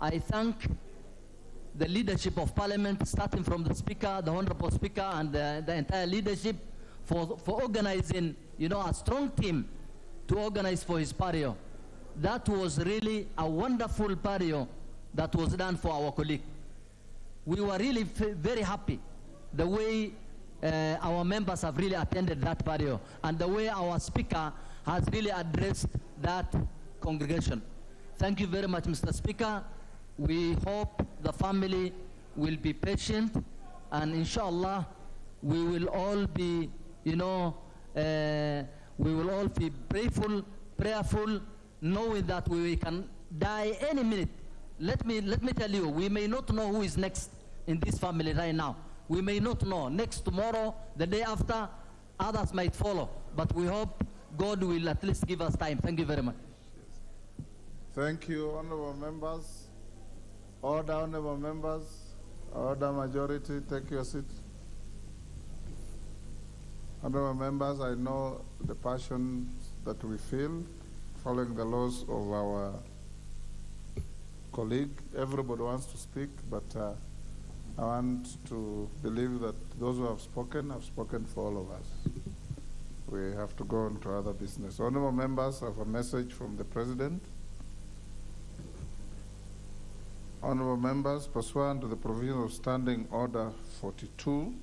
I thank the leadership of Parliament, starting from the Speaker, the Honorable Speaker, and the entire leadership for organizing, a strong team to organize for his patio. That was really a wonderful patio that was done for our colleague. We were really very happy the way our members have really attended that patio and the way our Speaker has really addressed that congregation. Thank you very much, Mr. Speaker. We hope the family will be patient, and inshallah, we will all be, we will all be prayerful, knowing that we can die any minute. Let me tell you, we may not know who is next in this family right now. We may not know. Next tomorrow, the day after, others might follow. But we hope God will at least give us time. Thank you very much. Thank you, honorable members. Order, honorable members. Order, majority, take your seat. Honorable members, I know the passion that we feel following the loss of our colleague. Everybody wants to speak, but I want to believe that those who have spoken for all of us. We have to go on to other business. Honorable members, I have a message from the President. Honorable members, pursuant to the provision of Standing Order 42,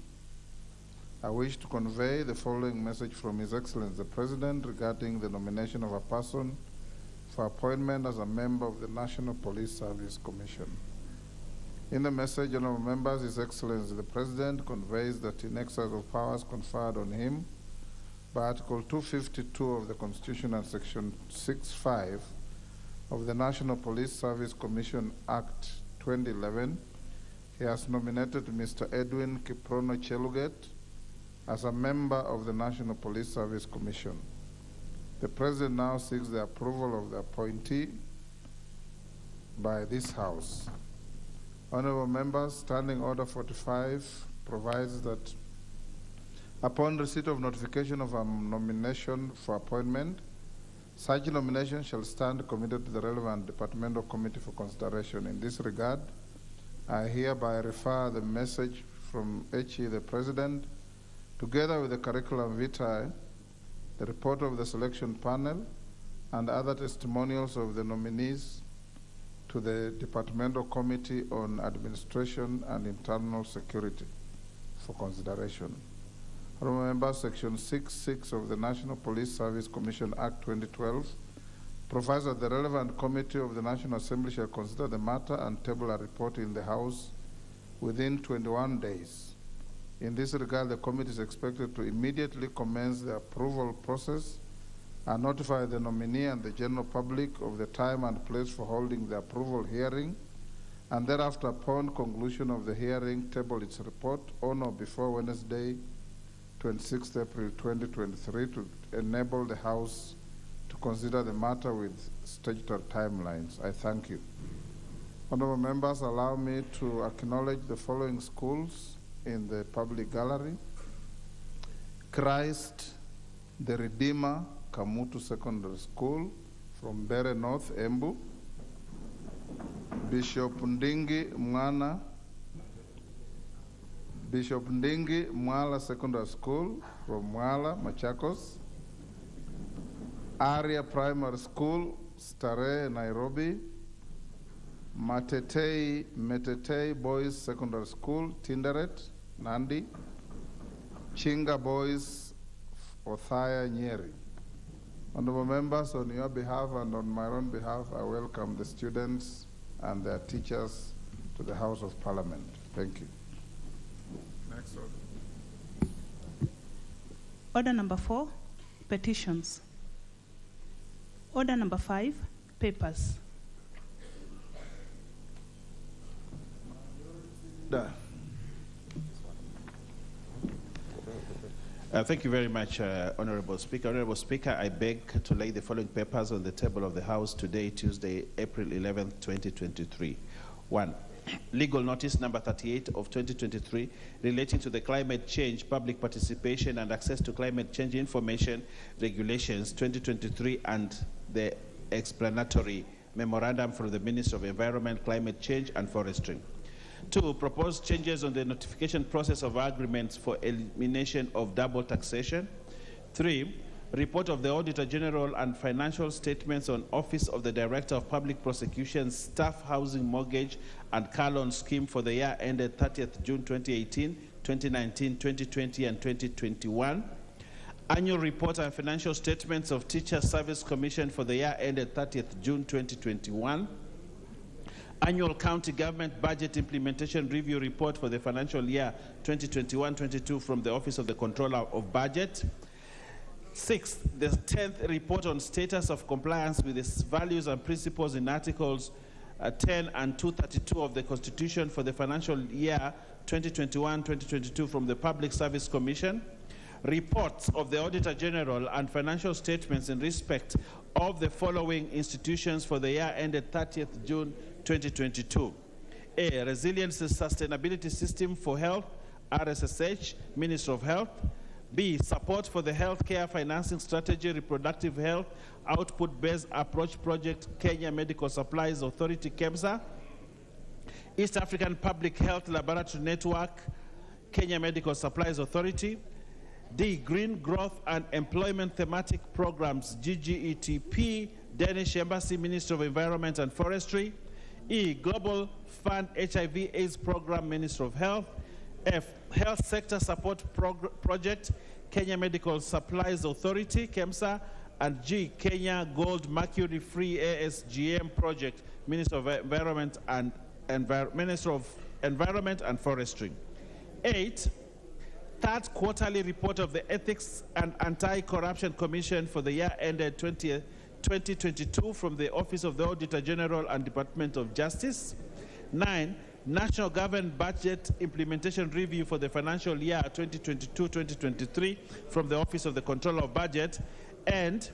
I wish to convey the following message from His Excellency the President regarding the nomination of a person for appointment as a member of the National Police Service Commission. In the message, honorable members, His Excellency the President conveys that in exercise of powers conferred on him by Article 252 of the Constitution and Section 6(5) of the National Police Service Commission Act 2011, he has nominated Mr. Edwin Kiprono Cheluget as a member of the National Police Service Commission. The President now seeks the approval of the appointee by this House. Honorable members, Standing Order 45 provides that upon receipt of notification of a nomination for appointment, such nomination shall stand committed to the relevant departmental committee for consideration. In this regard, I hereby refer the message from HE the President, together with the curriculum vitae, the report of the selection panel, and other testimonials of the nominees to the Departmental Committee on Administration and Internal Security for consideration. Honorable members, Section 6(6) of the National Police Service Commission Act 2012 provides that the relevant committee of the National Assembly shall consider the matter and table a report in the House within 21 days. In this regard, the committee is expected to immediately commence the approval process and notify the nominee and the general public of the time and place for holding the approval hearing, and thereafter, upon conclusion of the hearing, table its report on or before Wednesday, 26th April 2023, to enable the House to consider the matter with statutory timelines. I thank you. Honorable members, allow me to acknowledge the following schools in the public gallery: Christ the Redeemer Kamutu Secondary School from Bere North, Embu; Bishop Ndingi Mwala Secondary School from Mwala, Machakos; Aria Primary School, Starehe, Nairobi; Metetei Boys Secondary School, Tinderet, Nandi; Chinga Boys, Othaya, Nyeri. Honorable members, on your behalf and on my own behalf, I welcome the students and their teachers to the House of Parliament. Thank you. Next order. Order number 4, petitions. Order number 5, papers. Thank you very much, Honorable Speaker. Honorable Speaker, I beg to lay the following papers on the table of the House today, Tuesday, April 11th, 2023. 1. Legal notice number 38 of 2023 relating to the climate change, public participation and access to climate change information regulations 2023 and the explanatory memorandum from the Ministry of Environment, Climate Change and Forestry. 2, propose changes on the notification process of agreements for elimination of double taxation. 3, report of the Auditor General and financial statements on Office of the Director of Public Prosecutions, Staff Housing Mortgage and Car Loan Scheme for the year ended 30th June 2018, 2019, 2020, and 2021. Annual report and financial statements of Teacher Service Commission for the year ended 30th June 2021. Annual County Government Budget Implementation Review Report for the financial year 2021-22 from the Office of the Controller of Budget. 6, the 10th report on status of compliance with its values and principles in Articles 10 and 232 of the Constitution for the financial year 2021-2022 from the Public Service Commission. Reports of the Auditor General and financial statements in respect of the following institutions for the year ended 30th June 2022. A, Resilience and Sustainability System for Health, RSSH, Ministry of Health. B, Support for the Healthcare Financing Strategy, Reproductive Health, Output-Based Approach Project, Kenya Medical Supplies Authority, KEMSA. East African Public Health Laboratory Network, Kenya Medical Supplies Authority. D, Green Growth and Employment Thematic Programs, GGETP, Danish Embassy, Ministry of Environment and Forestry. E, Global Fund HIV/AIDS Program, Ministry of Health. F, Health Sector Support Project, Kenya Medical Supplies Authority, KEMSA. And G, Kenya Gold Mercury Free ASGM Project, Ministry of Environment and Ministry of Environment and Forestry. 8, third quarterly report of the Ethics and Anti-Corruption Commission for the year ended 2022 from the Office of the Auditor General and Department of Justice. 9, National Government Budget Implementation Review for the financial year 2022-2023 from the Office of the Controller of Budget. And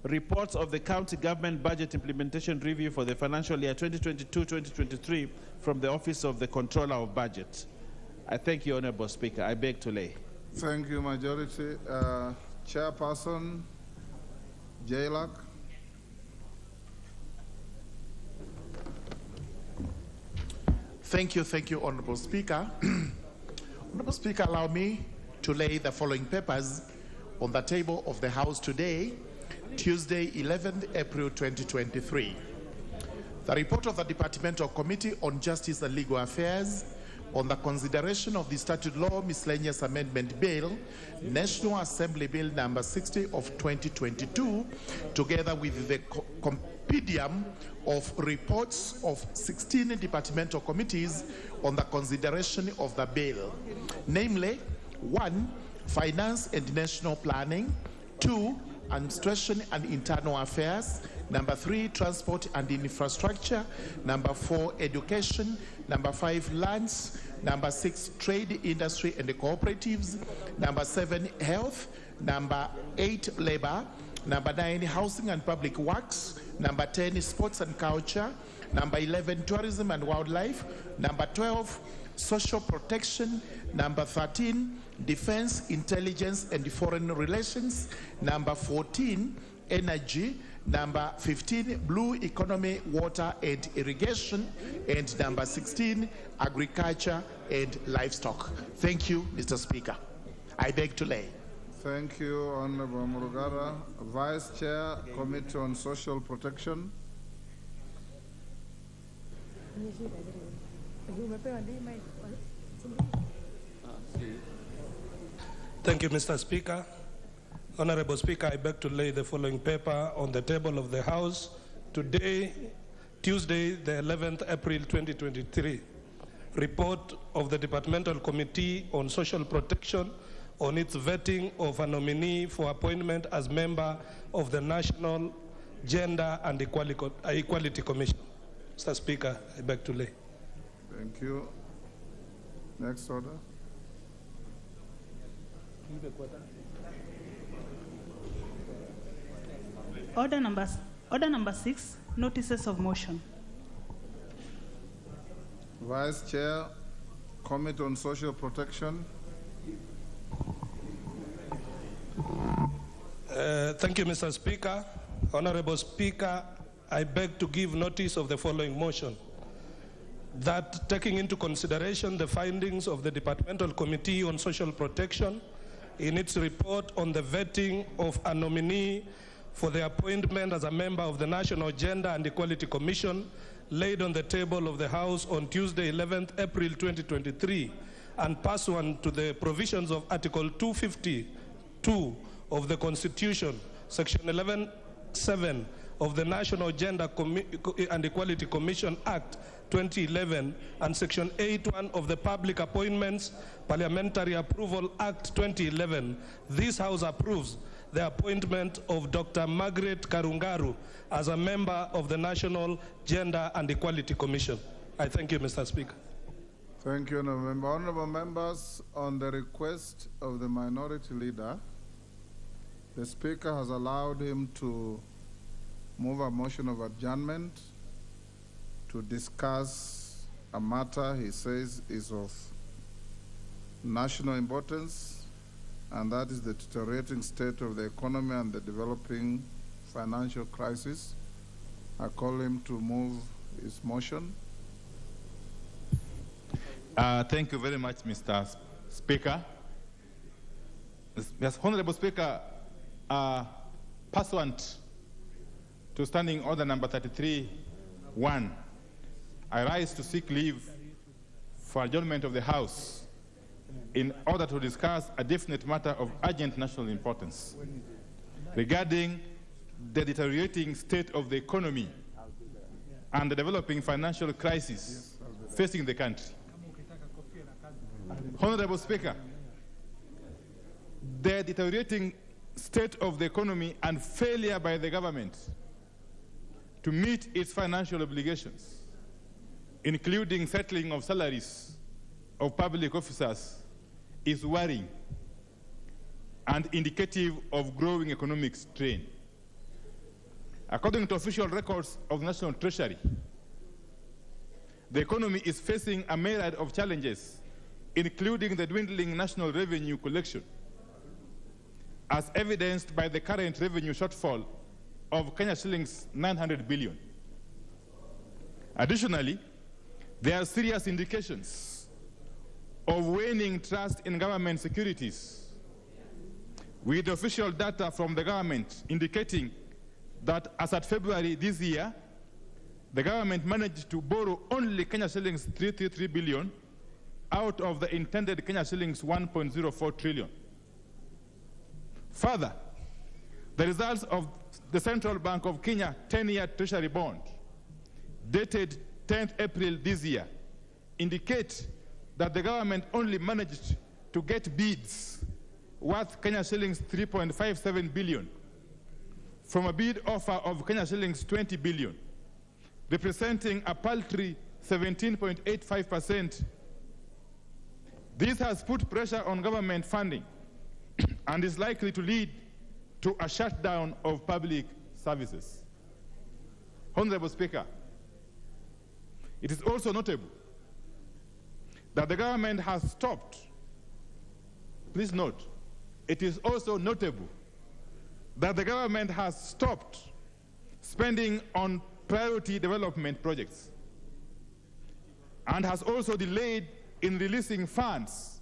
reports of the County Government Budget Implementation Review for the financial year 2022-2023 from the Office of the Controller of Budget. I thank you, Honorable Speaker. I beg to lay. Thank you, Majority. Chairperson Jaylak. Thank you, Honorable Speaker. Honorable Speaker, allow me to lay the following papers on the table of the House today, Tuesday, 11th April 2023. The report of the Departmental Committee on Justice and Legal Affairs on the consideration of the Statute Law Miscellaneous Amendment Bill, National Assembly Bill number 60 of 2022, together with the compendium of reports of 16 departmental committees on the consideration of the bill, namely 1, Finance and National Planning, 2, Administration and Internal Affairs, number 3, Transport and Infrastructure, number 4, Education, number 5, Lands, number 6, Trade, Industry and Cooperatives, number 7, Health, number 8, Labor, number 9, Housing and Public Works, number 10, Sports and Culture, number 11, Tourism and Wildlife, number 12, Social Protection, number 13, Defense, Intelligence and Foreign Relations, number 14, Energy, number 15, Blue Economy, Water and Irrigation, and number 16, Agriculture and Livestock. Thank you, Mr. Speaker. I beg to lay. Thank you, Honorable Murugara. Vice Chair, Committee on Social Protection. Thank you, Mr. Speaker. Honorable Speaker, I beg to lay the following paper on the table of the House today, Tuesday, the 11th April 2023. Report of the Departmental Committee on Social Protection on its vetting of a nominee for appointment as member of the National Gender and Equality Commission. Mr. Speaker, I beg to lay. Thank you. Next order. Order number 6, notices of motion. Vice Chair, Committee on Social Protection. Thank you, Mr. Speaker. Honorable Speaker, I beg to give notice of the following motion. That taking into consideration the findings of the Departmental Committee on Social Protection in its report on the vetting of a nominee for the appointment as a member of the National Gender and Equality Commission laid on the table of the House on Tuesday, 11th April 2023, and pursuant to the provisions of Article 252 of the Constitution, Section 11(7) of the National Gender and Equality Commission Act 2011 and Section 8(1) of the Public Appointments Parliamentary Approval Act 2011, this House approves the appointment of Dr. Margaret Karungaru as a member of the National Gender and Equality Commission. I thank you, Mr. Speaker. Thank you, honorable member. Honorable members, on the request of the minority leader, the Speaker has allowed him to move a motion of adjournment to discuss a matter he says is of national importance, and that is the deteriorating state of the economy and the developing financial crisis. I call him to move his motion. Thank you very much, Mr. Speaker. Yes, Honorable Speaker, pursuant to Standing Order number 33(1), I rise to seek leave for adjournment of the House in order to discuss a definite matter of urgent national importance regarding the deteriorating state of the economy and the developing financial crisis facing the country. Honorable Speaker, the deteriorating state of the economy and failure by the government to meet its financial obligations, including settling of salaries of public officers, is worrying and indicative of growing economic strain. According to official records of the National Treasury, the economy is facing a myriad of challenges, including the dwindling national revenue collection, as evidenced by the current revenue shortfall of Kenya shillings 900 billion. Additionally, there are serious indications of waning trust in government securities, with official data from the government indicating that as at February this year, the government managed to borrow only Kenya shillings 333 billion out of the intended Kenya shillings 1.04 trillion. Further, the results of the Central Bank of Kenya 10-year treasury bond, dated 10th April this year, indicate that the government only managed to get bids worth Kenya shillings 3.57 billion from a bid offer of Kenya shillings 20 billion, representing a paltry 17.85%. This has put pressure on government funding and is likely to lead to a shutdown of public services. Honorable Speaker, it is also notable that the government has stopped. Please note, it is also notable that the government has stopped spending on priority development projects and has also delayed in releasing funds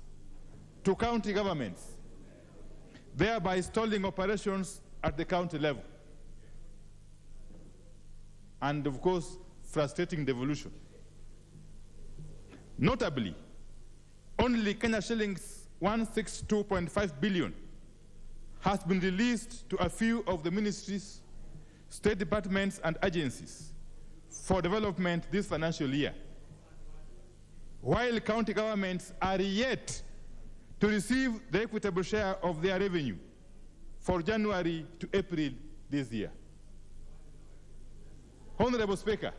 to county governments, thereby stalling operations at the county level and, of course, frustrating devolution. Notably, only Kenya shillings 162.5 billion has been released to a few of the ministries, state departments, and agencies for development this financial year, while county governments are yet to receive the equitable share of their revenue for January to April this year. Honorable Speaker,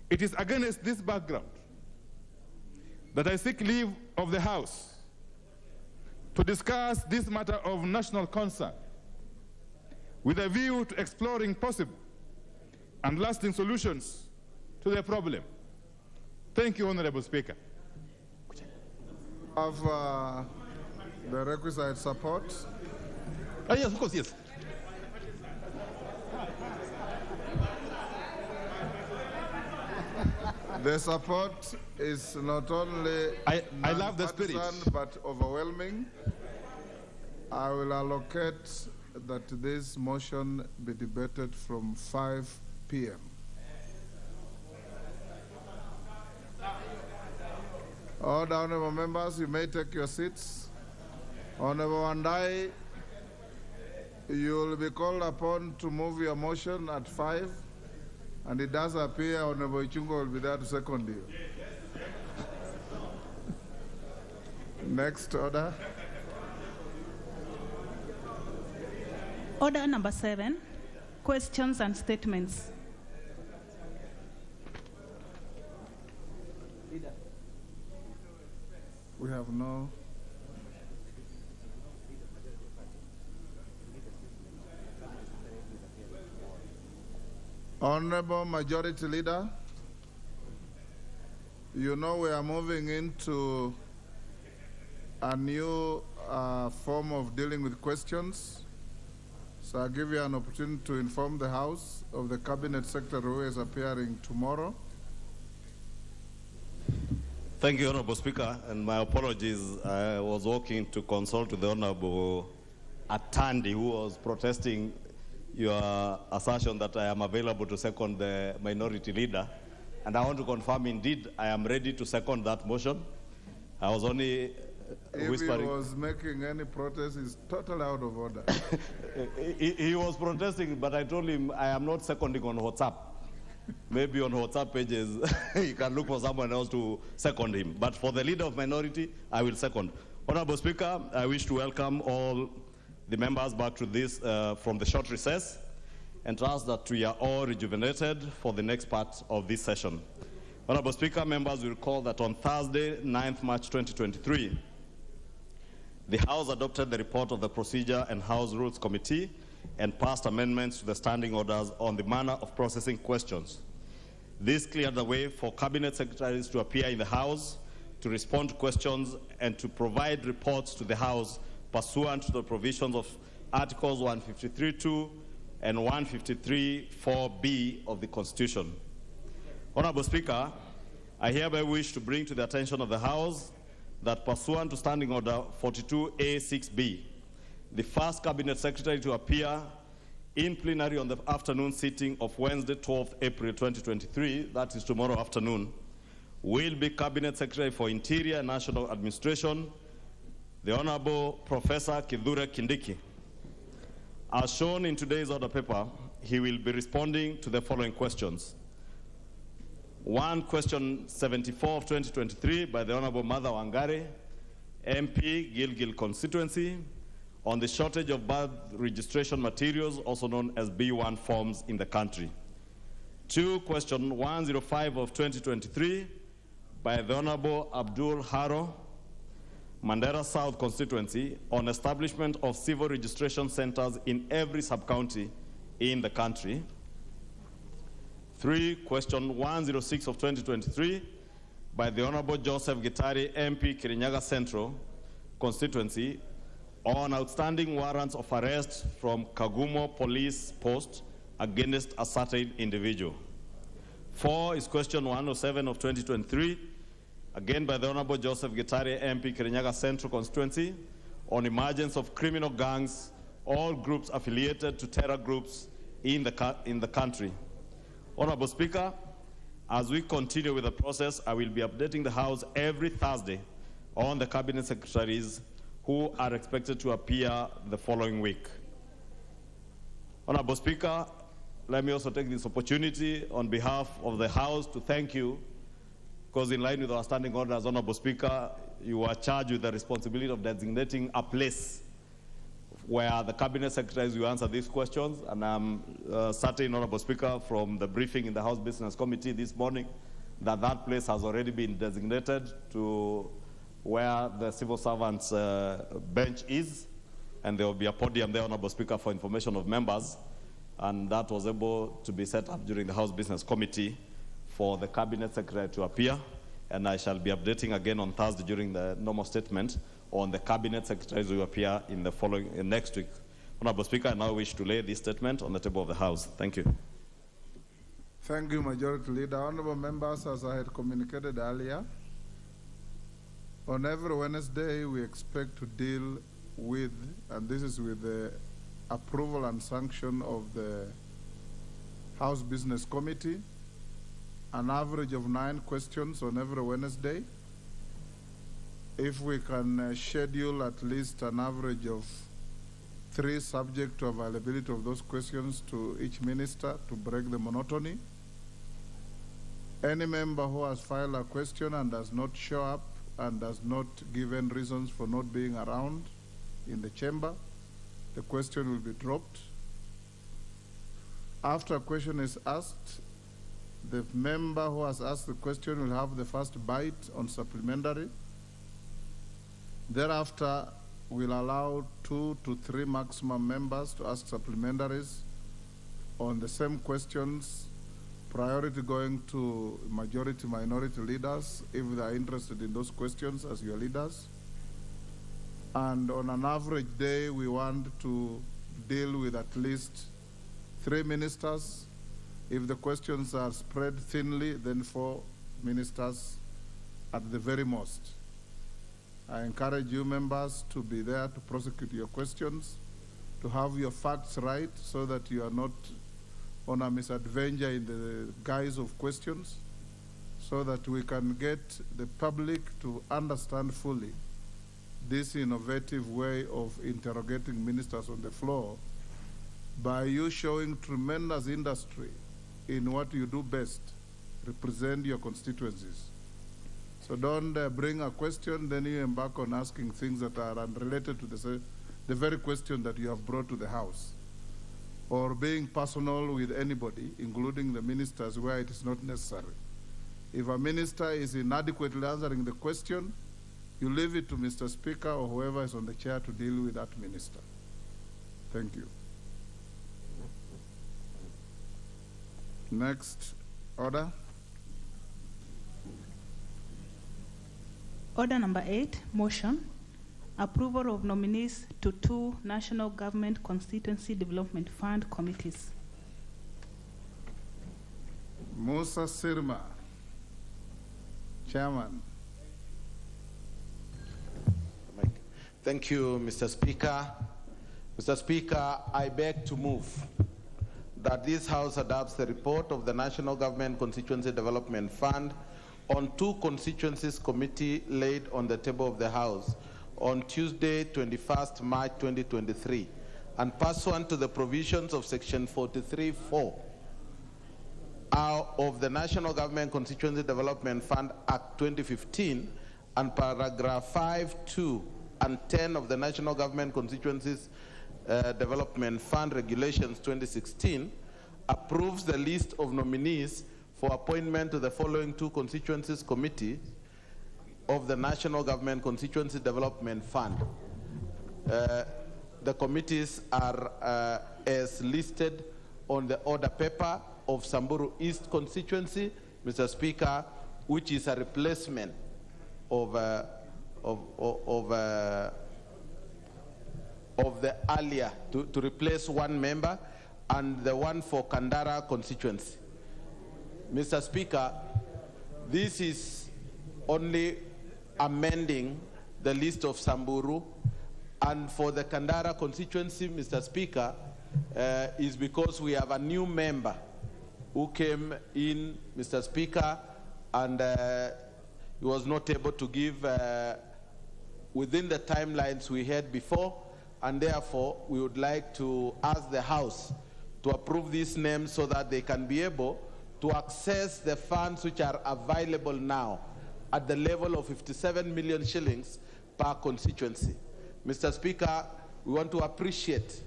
it is against this background that I seek leave of the House to discuss this matter of national concern with a view to exploring possible and lasting solutions to the problem. Thank you, Honorable Speaker. Have the requisite support. Yes, of course, yes. The support is not only I love the spirit. nonpartisan, but overwhelming. I will allocate that this motion be debated from 5 p.m. All the honorable members, you may take your seats. Honorable Wandai, you will be called upon to move your motion at 5, and it does appear Honorable Ichungo will be there to second you. Next order. Order number 7, questions and statements. We have no. Honorable Majority Leader, you know we are moving into a new form of dealing with questions. So I'll give you an opportunity to inform the House of the Cabinet Secretary who is appearing tomorrow. Thank you, Honorable Speaker, and my apologies. I was walking to consult with the Honorable Atandi, who was protesting your assertion that I am available to second the minority leader. And I want to confirm, indeed, I am ready to second that motion. I was only whispering. If he was making any protest, he's totally out of order. He was protesting, but I told him I am not seconding on WhatsApp. Maybe on WhatsApp pages, you can look for someone else to second him. But for the leader of minority, I will second. Honorable Speaker, I wish to welcome all the members back to this from the short recess and trust that we are all rejuvenated for the next part of this session. Honorable Speaker, members will recall that on Thursday, 9th March 2023, the House adopted the report of the Procedure and House Rules Committee and passed amendments to the standing orders on the manner of processing questions. This cleared the way for cabinet secretaries to appear in the House, to respond to questions, and to provide reports to the House pursuant to the provisions of Articles 153.2 and 153.4b of the Constitution. Honorable Speaker, I hereby wish to bring to the attention of the House that pursuant to Standing Order 42A6b, the first Cabinet Secretary to appear in plenary on the afternoon sitting of Wednesday, 12th April 2023, that is tomorrow afternoon, will be Cabinet Secretary for Interior and National Administration, the Honorable Professor Kithure Kindiki. As shown in today's order paper, he will be responding to the following questions. 1, question 74 of 2023 by the Honorable Martha Wangari, MP, Gilgil constituency, on the shortage of birth registration materials, also known as B1 forms in the country. 2, question 105 of 2023 by the Honorable Abdul Haro, Mandera South constituency, on establishment of civil registration centers in every sub-county in the country. 3, question 106 of 2023 by the Honorable Joseph Gitari, MP, Kirinyaga Central constituency, on outstanding warrants of arrest from Kagumo Police Post against a certain individual. 4 is question 107 of 2023, again by the Honorable Joseph Gitari, MP, Kirinyaga Central constituency, on emergence of criminal gangs, all groups affiliated to terror groups in the country. Honorable Speaker, as we continue with the process, I will be updating the House every Thursday on the Cabinet Secretaries who are expected to appear the following week. Honorable Speaker, let me also take this opportunity on behalf of the House to thank you, because in line with our standing orders, Honorable Speaker, you are charged with the responsibility of designating a place where the Cabinet Secretaries will answer these questions, and I'm certain, Honorable Speaker, from the briefing in the House Business Committee this morning, that that place has already been designated to where the civil servants' bench is, and there will be a podium there, Honorable Speaker, for information of members, and that was able to be set up during the House Business Committee for the Cabinet Secretary to appear, and I shall be updating again on Thursday during the normal statement on the Cabinet Secretaries who appear in the following next week. Honorable Speaker, I now wish to lay this statement on the table of the House. Thank you. Thank you, Majority Leader. Honorable members, as I had communicated earlier, on every Wednesday we expect to deal with, and this is with the approval and sanction of the House Business Committee, an average of 9 questions on every Wednesday. If we can schedule at least an average of 3 subject to availability of those questions to each minister to break the monotony. Any member who has filed a question and does not show up and does not give any reasons for not being around in the chamber, the question will be dropped. After a question is asked, the member who has asked the question will have the first bite on supplementary. Thereafter, we'll allow 2 to 3 maximum members to ask supplementaries on the same questions, priority going to majority minority leaders if they are interested in those questions as your leaders. And on an average day, we want to deal with at least 3 ministers. If the questions are spread thinly, then 4 ministers at the very most. I encourage you members to be there to prosecute your questions, to have your facts right so that you are not on a misadventure in the guise of questions, so that we can get the public to understand fully this innovative way of interrogating ministers on the floor by you showing tremendous industry in what you do best, represent your constituencies. So don't bring a question, then you embark on asking things that are unrelated to the very question that you have brought to the House, or being personal with anybody, including the ministers, where it is not necessary. If a minister is inadequately answering the question, you leave it to Mr. Speaker or whoever is on the chair to deal with that minister. Thank you. Next order. Order number 8, motion. Approval of nominees to 2 National Government Constituency Development Fund committees. Musa Sirma, Chairman. Thank you, Mr. Speaker. Mr. Speaker, I beg to move that this House adopts the report of the National Government Constituency Development Fund on 2 constituencies committee laid on the table of the House on Tuesday, 21st March 2023, and pursuant to the provisions of Section 43(4) of the National Government Constituency Development Fund Act 2015 and paragraph 5, 2, and 10 of the National Government Constituencies Development Fund Regulations 2016, approves the list of nominees for appointment to the following 2 constituencies committee of the National Government Constituency Development Fund. The committees are as listed on the order paper of Samburu East constituency, Mr. Speaker, which is a replacement of the earlier, to replace 1 member, and the one for Kandara constituency. Mr. Speaker, this is only amending the list of Samburu, and for the Kandara constituency, Mr. Speaker, is because we have a new member who came in, Mr. Speaker, and he was not able to give within the timelines we had before, and therefore we would like to ask the House to approve these names so that they can be able to access the funds which are available now at the level of 57 million shillings per constituency. Mr. Speaker, we want to appreciate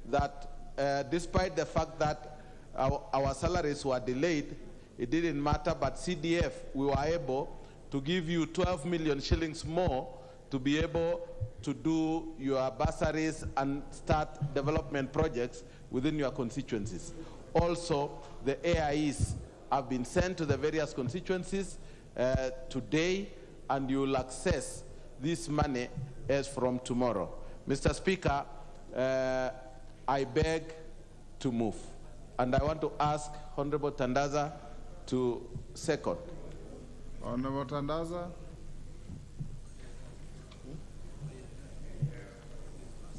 that despite the fact that our salaries were delayed, it didn't matter, but CDF, we were able to give you 12 million shillings more to be able to do your bursaries and start development projects within your constituencies. Also, the AIEs have been sent to the various constituencies today, and you will access this money as from tomorrow. Mr. Speaker, I beg to move. And I want to ask Honorable Tandaza to second. Honorable Tandaza.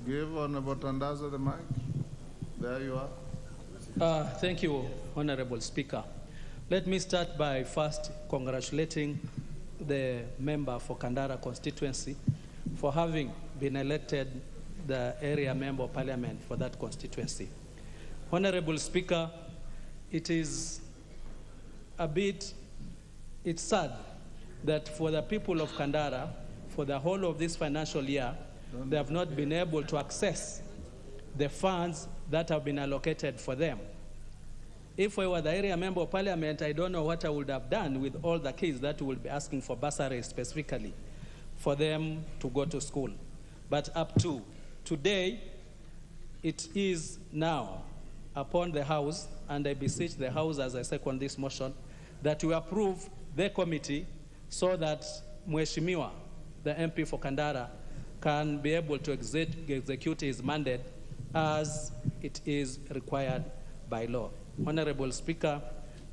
Give Honorable Tandaza the mic. There you are. Thank you, Honorable Speaker. Let me start by first congratulating the member for Kandara constituency for having been elected the area member of parliament for that constituency. Honorable Speaker, it's sad that for the people of Kandara, for the whole of this financial year, they have not been able to access the funds that have been allocated for them. If I were the area member of parliament, I don't know what I would have done with all the kids that will be asking for bursaries specifically for them to go to school. But up to today, it is now upon the House, and I beseech the House as I second this motion, that we approve the committee so that Mheshimiwa, the MP for Kandara, can be able to execute his mandate as it is required by law. Honorable Speaker,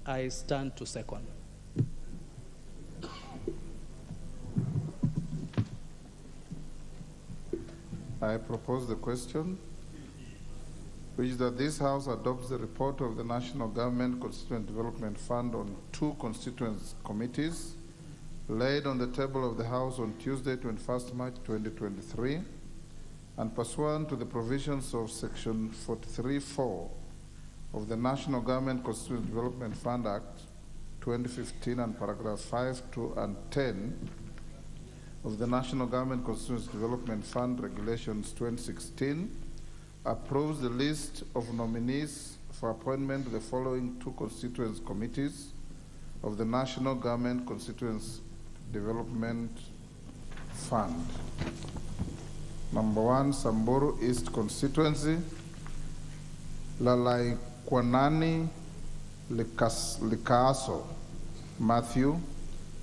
I stand to second. I propose the question, which is that this House adopts the report of the National Government Constituent Development Fund on 2 constituent committees laid on the table of the House on Tuesday, 21st March 2023, and pursuant to the provisions of Section 43(4) of the National Government Constituent Development Fund Act 2015 and paragraph 5, 2, and 10 of the National Government Constituency Development Fund Regulations 2016, approves the list of nominees for appointment to the following 2 constituency committees of the National Government Constituency Development Fund. Number 1, Samburu East Constituency, Lalaikwanani Likaaso Matthew,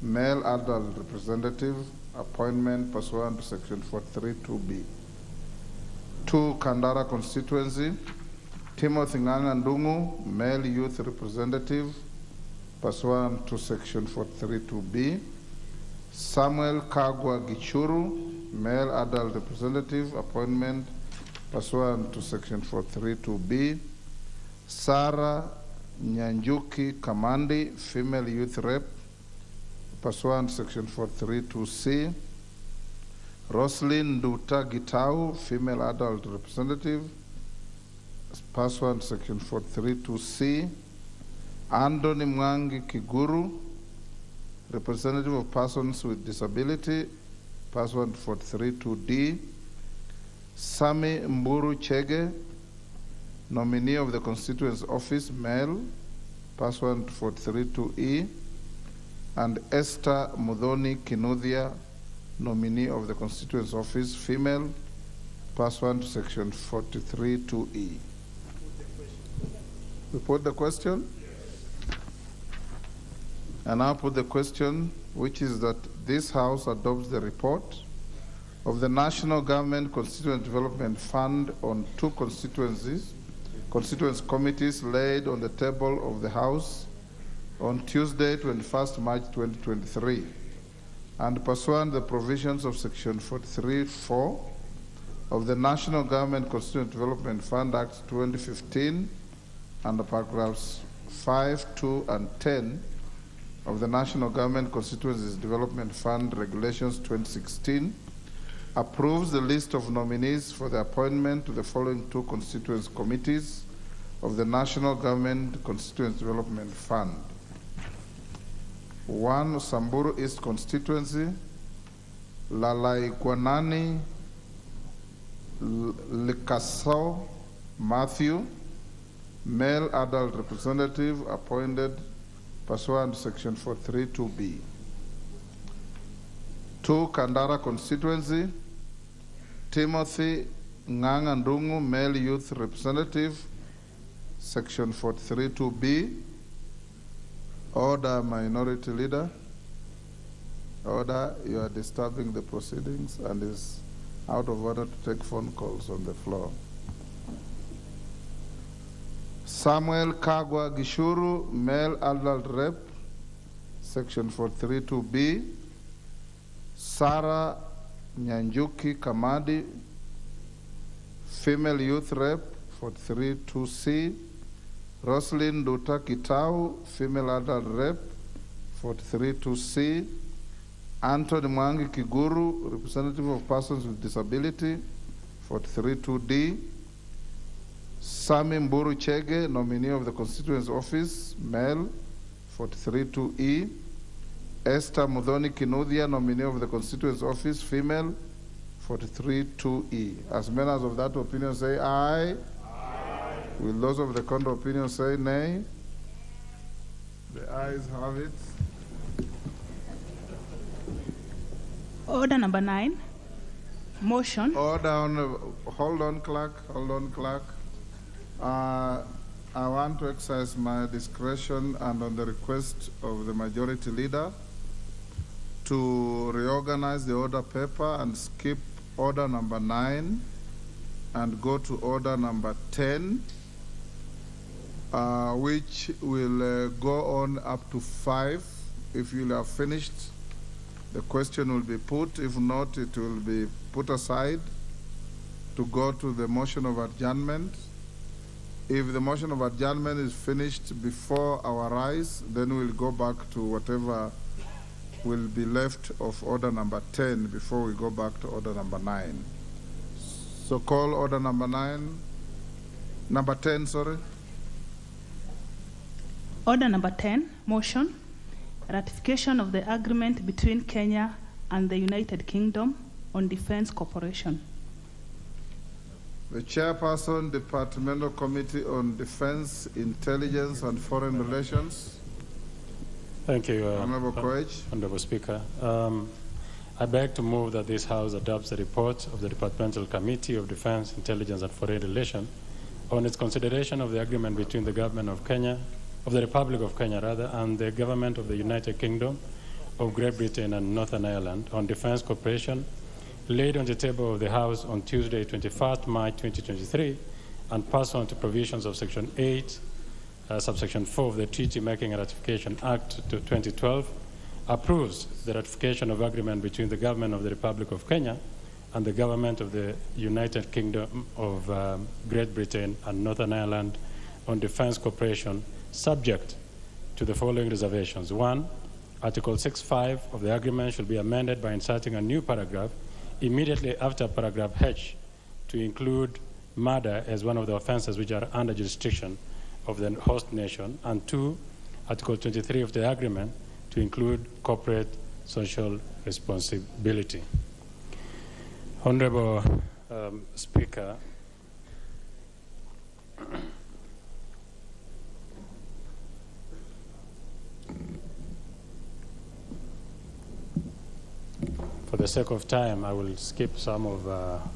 male adult representative, appointment pursuant to Section 432B. 2, Kandara Constituency, Timothy Ng'ang'a, male youth representative, pursuant to Section 432B. Samuel Kagwa Gichuru, male adult representative, appointment pursuant to Section 432B. Sarah Nyanjuki Kamandi, female youth rep, pursuant to Section 432C. Roslyn Duta Gitau, female adult representative, pursuant to Section 432C. Anthony Mwangi Kiguru, representative of persons with disability, pursuant to 432D. Sami Mburu Chege, nominee of the constituency office, male, pursuant to 432E. And Esther Mudhoni Kinuthia, nominee of the constituency office, female, pursuant to Section 432E. We put the question? And now put the question, which is that this House adopts the report of the National Government Constituent Development Fund on 2 constituency committees laid on the table of the House on Tuesday, 21st March 2023, and pursuant to the provisions of Section 43(4) of the National Government Constituent Development Fund Act 2015 and paragraphs 5, 2, and 10 of the National Government Constituencies Development Fund Regulations 2016, approves the list of nominees for the appointment to the following 2 constituency committees of the National Government Constituency Development Fund. 1, Samburu East Constituency, Lalaikwanani Likaso Matthew, male adult representative, appointed pursuant to Section 432B. 2, Kandara Constituency, Timothy Ng'ang'a, male youth representative, Section 432B. Order, Minority Leader. Order, you are disturbing the proceedings and is out of order to take phone calls on the floor. Samuel Kagwa Gishuru, male adult rep, section 432B. Sarah Nyanjuki Kamadi, female youth rep, 432C. Roslyn Duta Kitau, female adult rep, 432C. Anthony Mwangi Kiguru, representative of persons with disability, 432D. Sami Mburu Chege, nominee of the constituency office, male, 432E. Esther Mudhoni Kinuthia, nominee of the constituency office, female, 432E. As members of that opinion say aye. Aye. Will those of the contrary opinion say nay? The ayes have it. Order number 9, motion. Order on, hold on, clerk. I want to exercise my discretion and on the request of the majority leader to reorganize the order paper and skip order number 9 and go to order number 10, which will go on up to 5. If you have finished, the question will be put. If not, it will be put aside to go to the motion of adjournment. If the motion of adjournment is finished before our rise, then we'll go back to whatever will be left of order number 10 before we go back to order number 9. So call order number 10, sorry. Order number 10, motion. Ratification of the agreement between Kenya and the United Kingdom on Defense Cooperation. The Chairperson, Departmental Committee on Defense, Intelligence and Foreign Relations. Thank you, Honorable Koech. Honorable Speaker. I beg to move that this House adopts the report of the Departmental Committee of Defense, Intelligence and Foreign Relations on its consideration of the agreement between the government of Kenya, of the Republic of Kenya rather, and the government of the United Kingdom of Great Britain and Northern Ireland on defense cooperation, laid on the table of the House on Tuesday, 21st March 2023, and pursuant to provisions of Section 8, subsection 4 of the Treaty Making and Ratification Act 2012, approves the ratification of agreement between the government of the Republic of Kenya and the government of the United Kingdom of Great Britain and Northern Ireland on defense cooperation, subject to the following reservations. 1, Article 6.5 of the agreement should be amended by inserting a new paragraph immediately after paragraph H to include murder as one of the offenses which are under jurisdiction of the host nation. And 2, Article 23 of the agreement to include corporate social responsibility. Honorable Speaker, for the sake of time, I will skip some of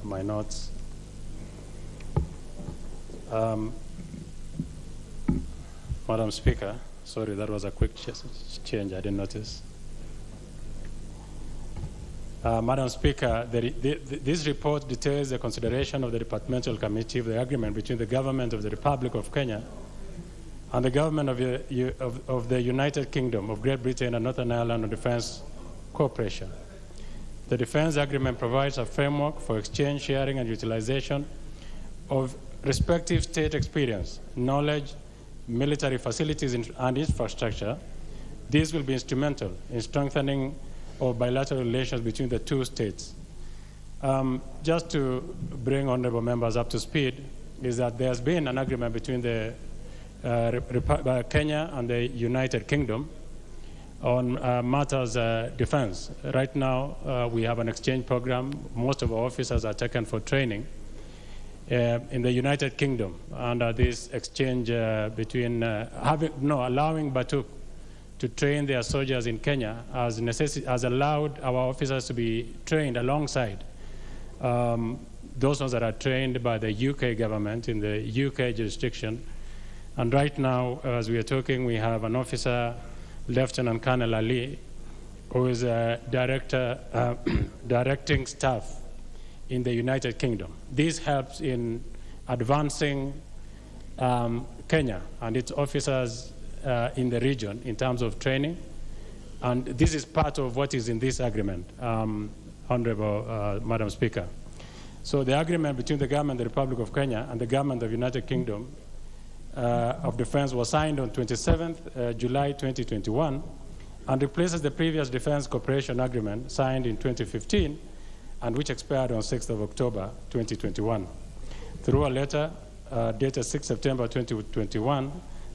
my notes. Madam Speaker, sorry, that was a quick change, I didn't notice. Madam Speaker, this report details the consideration of the Departmental Committee of the agreement between the government of the Republic of Kenya and the government of the United Kingdom of Great Britain and Northern Ireland on defense cooperation. The defense agreement provides a framework for exchange, sharing, and utilization of respective state experience, knowledge, military facilities, and infrastructure. This will be instrumental in strengthening of bilateral relations between the two states. Just to bring honorable members up to speed, is that there's been an agreement between the Kenya and the United Kingdom on matters defense. Right now, we have an exchange program. Most of our officers are taken for training in the United Kingdom under this exchange between allowing Batuk to train their soldiers in Kenya has allowed our officers to be trained alongside those ones that are trained by the UK government in the UK jurisdiction. And right now, as we are talking, we have an officer, Lieutenant Colonel Ali, who is a directing staff in the United Kingdom. This helps in advancing Kenya and its officers in the region in terms of training. And this is part of what is in this agreement, Honorable Madam Speaker. So the agreement between the government of the Republic of Kenya and the government of the United Kingdom of Defense was signed on 27th July 2021 and replaces the previous Defense Cooperation Agreement signed in 2015 and which expired on 6th of October 2021. Through a letter dated 6 September 2021,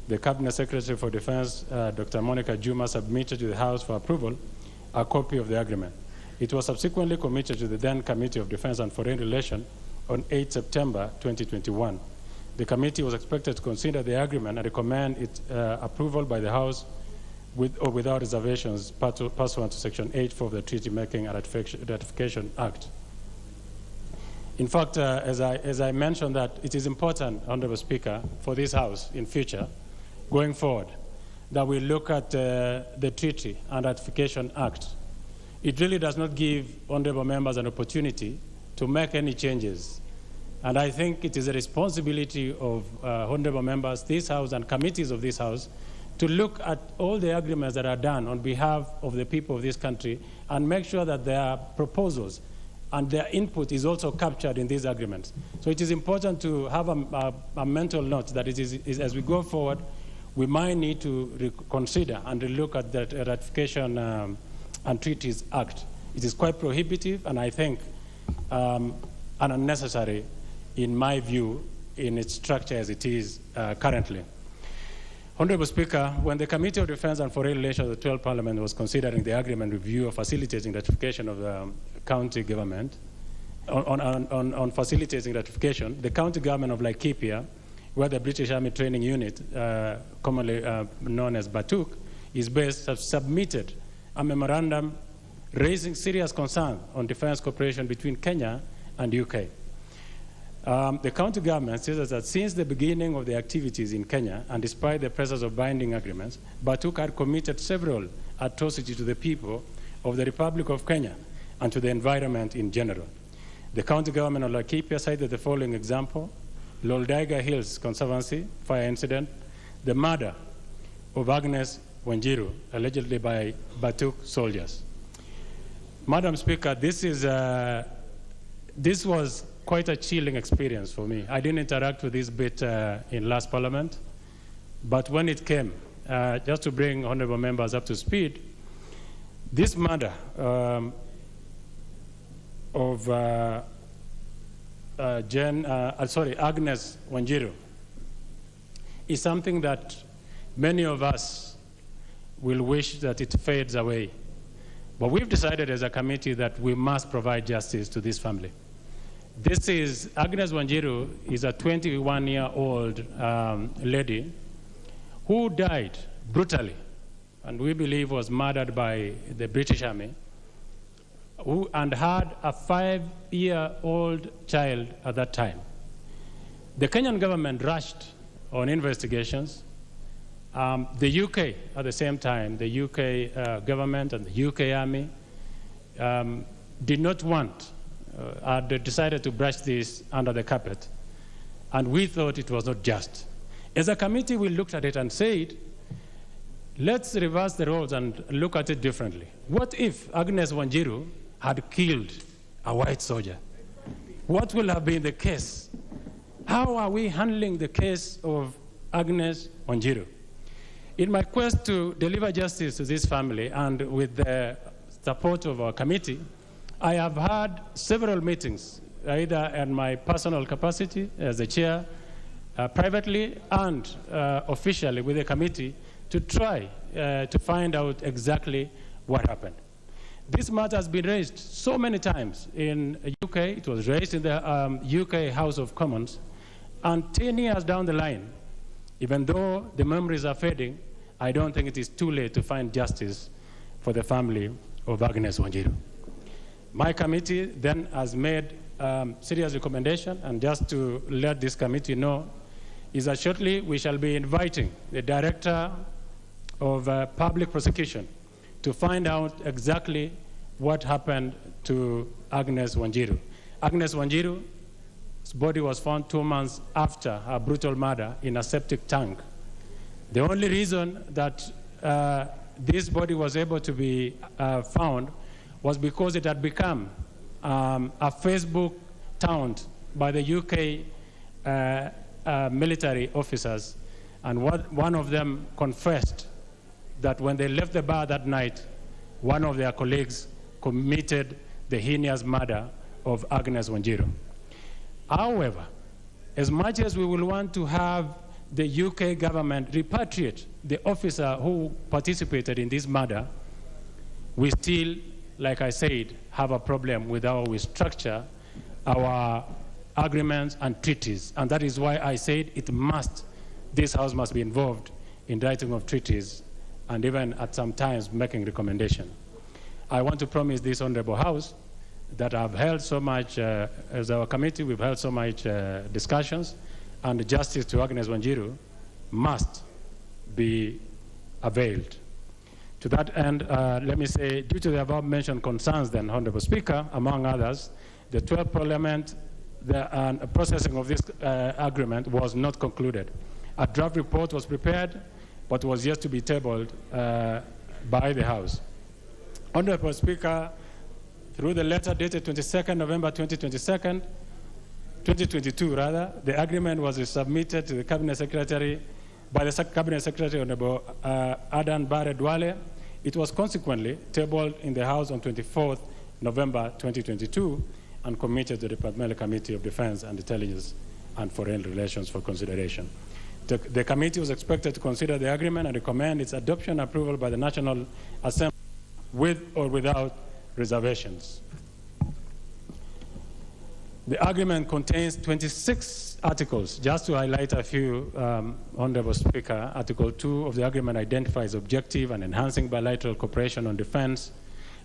the Cabinet Secretary for Defense, Dr. Monica Juma, submitted to the House for approval a copy of the agreement. It was subsequently committed to the then Committee of Defense and Foreign Relations on 8 September 2021. The committee was expected to consider the agreement and recommend its approval by the House with or without reservations pursuant to Section 8.4 of the Treaty Making and Ratification Act. In fact, as I mentioned, that it is important, Honorable Speaker, for this House in future, going forward, that we look at the Treaty and Ratification Act. It really does not give honorable members an opportunity to make any changes. And I think it is a responsibility of honorable members, this House, and committees of this House to look at all the agreements that are done on behalf of the people of this country and make sure that their proposals and their input is also captured in these agreements. So it is important to have a mental note that it is as we go forward, we might need to reconsider and look at the Ratification and Treaties Act. It is quite prohibitive and I think unnecessary in my view in its structure as it is currently. Honorable Speaker, when the Committee of Defense and Foreign Relations of the 12th Parliament was considering the agreement review of facilitating ratification of the county government, on facilitating ratification, the county government of Laikipia, where the British Army Training Unit, commonly known as BATUK, is based, have submitted a memorandum raising serious concern on defense cooperation between Kenya and UK. The county government says that since the beginning of the activities in Kenya, and despite the presence of binding agreements, BATUK had committed several atrocities to the people of the Republic of Kenya and to the environment in general. The county government of Laikipia cited the following example: Loldaiga Hills Conservancy fire incident, the murder of Agnes Wanjiru, allegedly by BATUK soldiers. Madam Speaker, this was quite a chilling experience for me. I didn't interact with this bit in last Parliament, but when it came, just to bring honorable members up to speed, this murder of Agnes Wanjiru is something that many of us will wish that it fades away. But we've decided as a committee that we must provide justice to this family. This is, Agnes Wanjiru is a 21-year-old lady who died brutally, and we believe was murdered by the British Army, and had a 5-year-old child at that time. The Kenyan government rushed on investigations. The UK, at the same time, the UK government and the UK Army did not want, they decided to brush this under the carpet, and we thought it was not just. As a committee, we looked at it and said, let's reverse the roles and look at it differently. What if Agnes Wanjiru had killed a white soldier? What will have been the case? How are we handling the case of Agnes Wanjiru? In my quest to deliver justice to this family, and with the support of our committee, I have had several meetings, either in my personal capacity as the chair, privately and officially with the committee, to try to find out exactly what happened. This matter has been raised so many times in the UK. It was raised in the UK House of Commons. And 10 years down the line, even though the memories are fading, I don't think it is too late to find justice for the family of Agnes Wanjiru. My committee then has made serious recommendation, and just to let this committee know, is that shortly we shall be inviting the Director of Public Prosecution to find out exactly what happened to Agnes Wanjiru. Agnes Wanjiru body was found 2 months after her brutal murder in a septic tank. The only reason that this body was able to be found was because it had become a Facebook taunt by the UK military officers, and one of them confessed that when they left the bar that night, one of their colleagues committed the heinous murder of Agnes Wanjiru. However, as much as we will want to have the UK government repatriate the officer who participated in this murder, we still, like I said, have a problem with how we structure our agreements and treaties. And that is why I said this House must be involved in writing of treaties and even at some times making recommendations. I want to promise this Honorable House that I've held so much, as our committee, we've held so much discussions, and the justice to Agnes Wanjiru must be availed. To that end, let me say, due to the above-mentioned concerns then, Honorable Speaker, among others, the 12th Parliament, the processing of this agreement was not concluded. A draft report was prepared, but was yet to be tabled by the House. Honorable Speaker, through the letter dated 22nd November 2022, the agreement was submitted to the Cabinet Secretary by the Cabinet Secretary, Honorable Adan Bare Duale. It was consequently tabled in the House on 24th November 2022 and committed to the Departmental Committee of Defense and Intelligence and Foreign Relations for consideration. The committee was expected to consider the agreement and recommend its adoption and approval by the National Assembly with or without reservations. The agreement contains 26 articles. Just to highlight a few, Honorable Speaker, Article 2 of the agreement identifies objective and enhancing bilateral cooperation on defense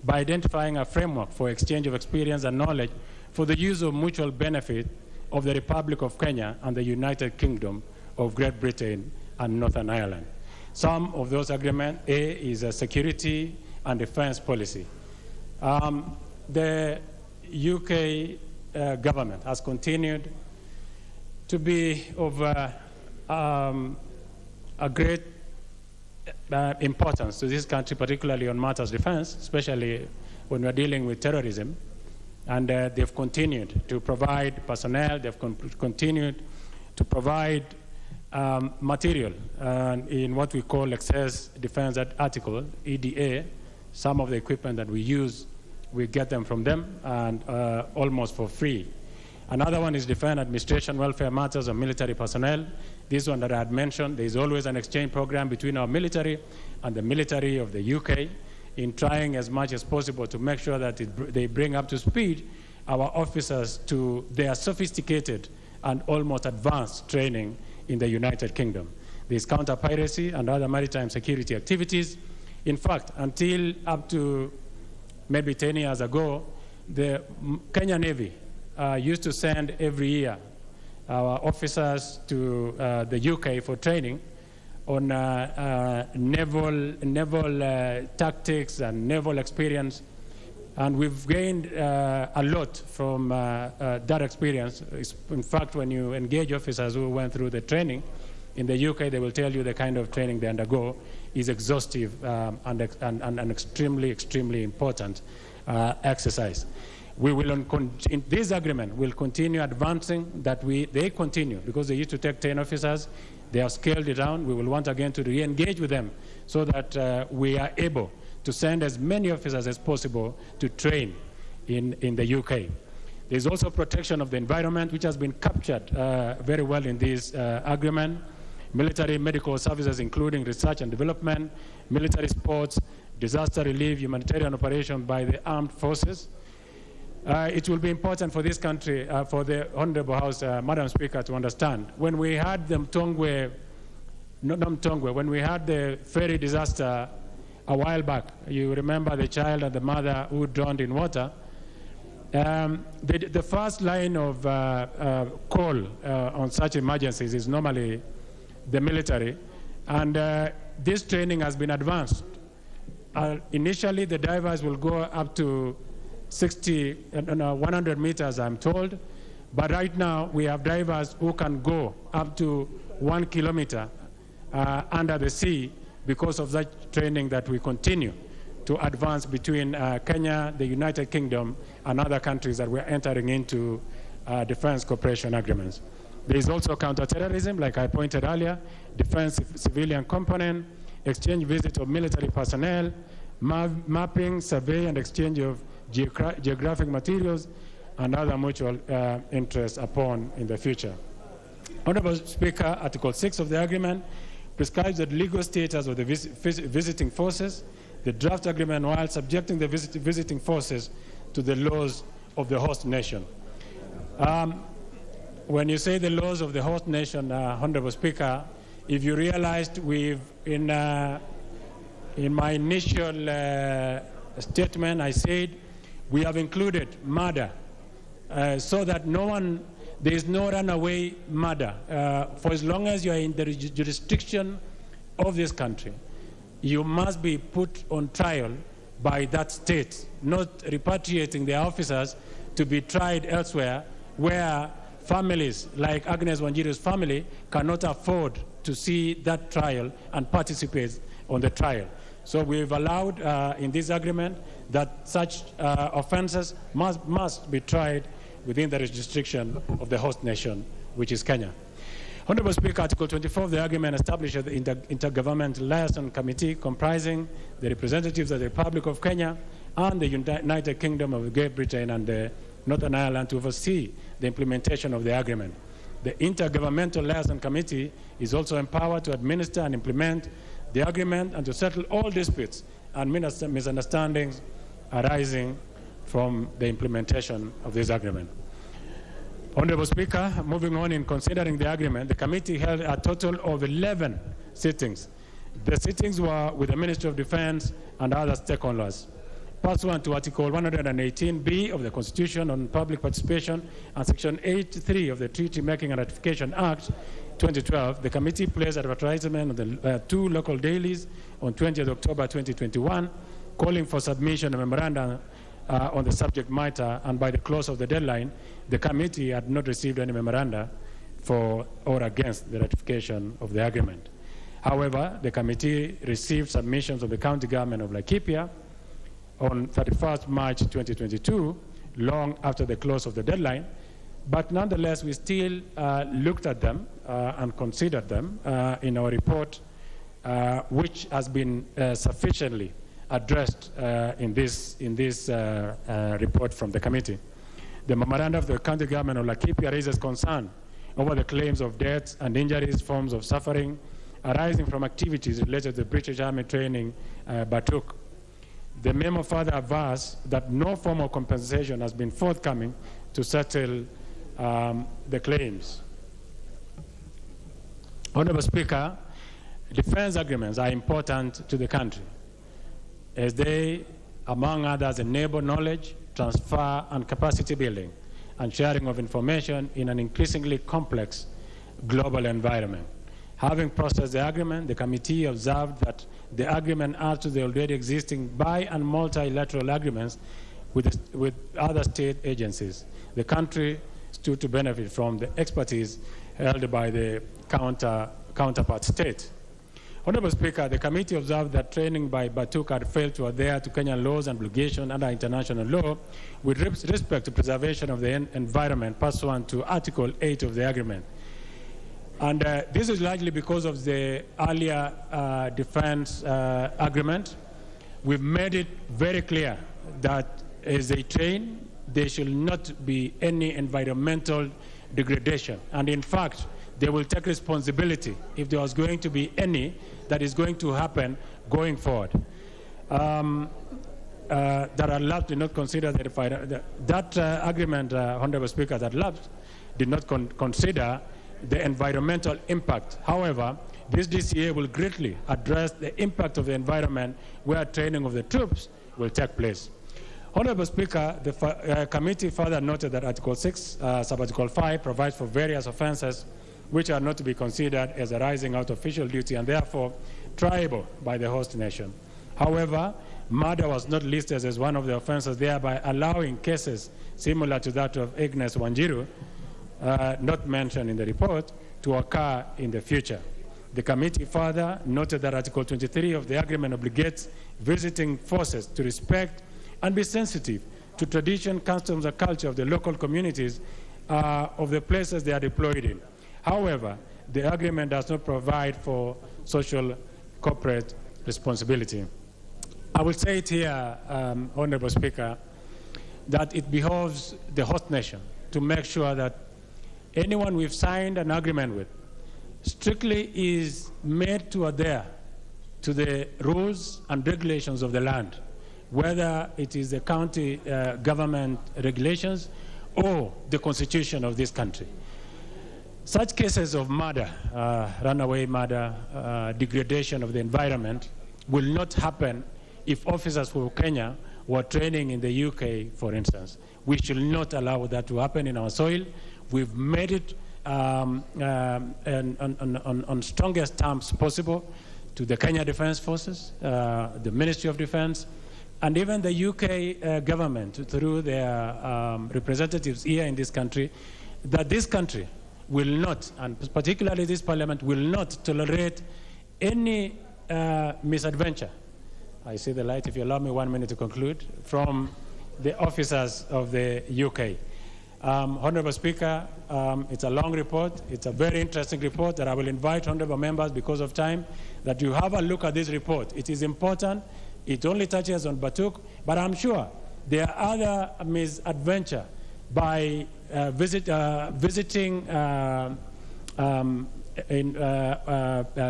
by identifying a framework for exchange of experience and knowledge for the use of mutual benefit of the Republic of Kenya and the United Kingdom of Great Britain and Northern Ireland. Some of those agreements, A is a security and defense policy. The UK government has continued to be of a great importance to this country, particularly on matters of defense, especially when we're dealing with terrorism. And they've continued to provide personnel, they've continued to provide material in what we call excess defense article, EDA. Some of the equipment that we use, we get them from them, and almost for free. Another one is defense administration, welfare matters, and military personnel. This one that I had mentioned, there is always an exchange program between our military and the military of the UK in trying as much as possible to make sure that they bring up to speed our officers to their sophisticated and almost advanced training in the United Kingdom. There's counter-piracy and other maritime security activities. In fact, until up to maybe 10 years ago, the Kenya Navy used to send every year our officers to the UK for training on naval tactics and naval experience. And we've gained a lot from that experience. In fact, when you engage officers who went through the training in the UK, they will tell you the kind of training they undergo is exhaustive and an extremely, extremely important exercise. We will, in this agreement, will continue advancing that they continue, because they used to take 10 officers, they have scaled it down. We will want again to re-engage with them so that we are able to send as many officers as possible to train in the UK. There's also protection of the environment, which has been captured very well in this agreement. Military medical services, including research and development, military sports, disaster relief, humanitarian operations by the armed forces. It will be important for this country, for the Honorable House, Madam Speaker, to understand. When we had when we had the ferry disaster a while back, you remember the child and the mother who drowned in water. The first line of call on such emergencies is normally the military, and this training has been advanced. Initially, the divers will go up to 100 meters, I'm told, But right now, we have divers who can go up to 1 kilometer under the sea because of that training that we continue to advance between Kenya, the United Kingdom, and other countries that we're entering into defense cooperation agreements. There is also counterterrorism, like I pointed earlier, defense civilian component, exchange visit of military personnel, mapping, survey, and exchange of geographic materials, and other mutual interests upon in the future. Honorable Speaker, Article 6 of the agreement prescribes the legal status of the visiting forces. The draft agreement, while subjecting the visiting forces to the laws of the host nation. When you say the laws of the host nation, Honorable Speaker, if you realized in my initial statement, I said we have included murder so that there is no runaway murder. For as long as you are in the jurisdiction of this country, you must be put on trial by that state, not repatriating the officers to be tried elsewhere where families like Agnes Wanjiru's family cannot afford to see that trial and participate on the trial. So we've allowed in this agreement that such offenses must be tried within the jurisdiction of the host nation, which is Kenya. Honorable Speaker, Article 24 of the agreement establishes the Intergovernmental Liaison Committee comprising the representatives of the Republic of Kenya and the United Kingdom of Great Britain and the Northern Ireland to oversee the implementation of the agreement. The Intergovernmental Liaison Committee is also empowered to administer and implement the agreement and to settle all disputes and misunderstandings arising from the implementation of this agreement. Honorable Speaker, moving on in considering the agreement, the committee held a total of 11 sittings. The sittings were with the Ministry of Defense and other stakeholders. Pursuant to Article 118B of the Constitution on Public Participation and Section 83 of the Treaty Making and Ratification Act 2012, the committee placed advertisement on the 2 local dailies on 20th October 2021, calling for submission of memoranda on the subject matter, and by the close of the deadline, the committee had not received any memoranda for or against the ratification of the agreement. However, the committee received submissions of the county government of Laikipia on 31st March 2022, long after the close of the deadline, but nonetheless, we still looked at them and considered them in our report, which has been sufficiently addressed in this report from the committee. The memorandum of the county government of Laikipia raises concern over the claims of deaths and injuries, forms of suffering arising from activities related to the British Army training Batuk. The memo further advanced that no form of compensation has been forthcoming to settle the claims. Honorable Speaker, defense agreements are important to the country, as they, among others, enable knowledge, transfer, and capacity building, and sharing of information in an increasingly complex global environment. Having processed the agreement, the committee observed that the agreement adds to the already existing bi- and multilateral agreements with other state agencies. The country stood to benefit from the expertise held by the counterpart state. Honorable Speaker, the committee observed that training by Batuk had failed to adhere to Kenyan laws and obligations under international law with respect to preservation of the environment pursuant to Article 8 of the agreement. And this is largely because of the earlier defense agreement. We've made it very clear that as they train, there should not be any environmental degradation. And in fact, they will take responsibility if there was going to be any that is going to happen going forward. That are lapsed did not consider that agreement, Honorable Speaker, that lapsed did not consider the environmental impact. However, this DCA will greatly address the impact of the environment where training of the troops will take place. Honorable Speaker, the committee further noted that Article 6, Sub-Article 5 provides for various offenses which are not to be considered as arising out of official duty and therefore triable by the host nation. However, murder was not listed as one of the offenses, thereby allowing cases similar to that of Agnes Wanjiru not mentioned in the report to occur in the future. The committee further noted that Article 23 of the agreement obligates visiting forces to respect and be sensitive to tradition, customs, and culture of the local communities of the places they are deployed in. However, the agreement does not provide for social corporate responsibility. I will say it here, Honorable Speaker, that it behoves the host nation to make sure that anyone we've signed an agreement with strictly is made to adhere to the rules and regulations of the land, whether it is the county government regulations or the constitution of this country. Such cases of murder, runaway murder, degradation of the environment will not happen if officers from Kenya were training in the UK, for instance. We should not allow that to happen in our soil. We've made it on strongest terms possible to the Kenya Defence Forces, the Ministry of Defence, and even the UK government through their representatives here in this country, that this country will not, and particularly this parliament, will not tolerate any misadventure. I see the light. If you allow me 1 minute to conclude, from the officers of the UK. Honorable Speaker, it's a long report. It's a very interesting report that I will invite honorable members, because of time, that you have a look at this report. It is important. It only touches on Batuk, but I'm sure there are other misadventure by visiting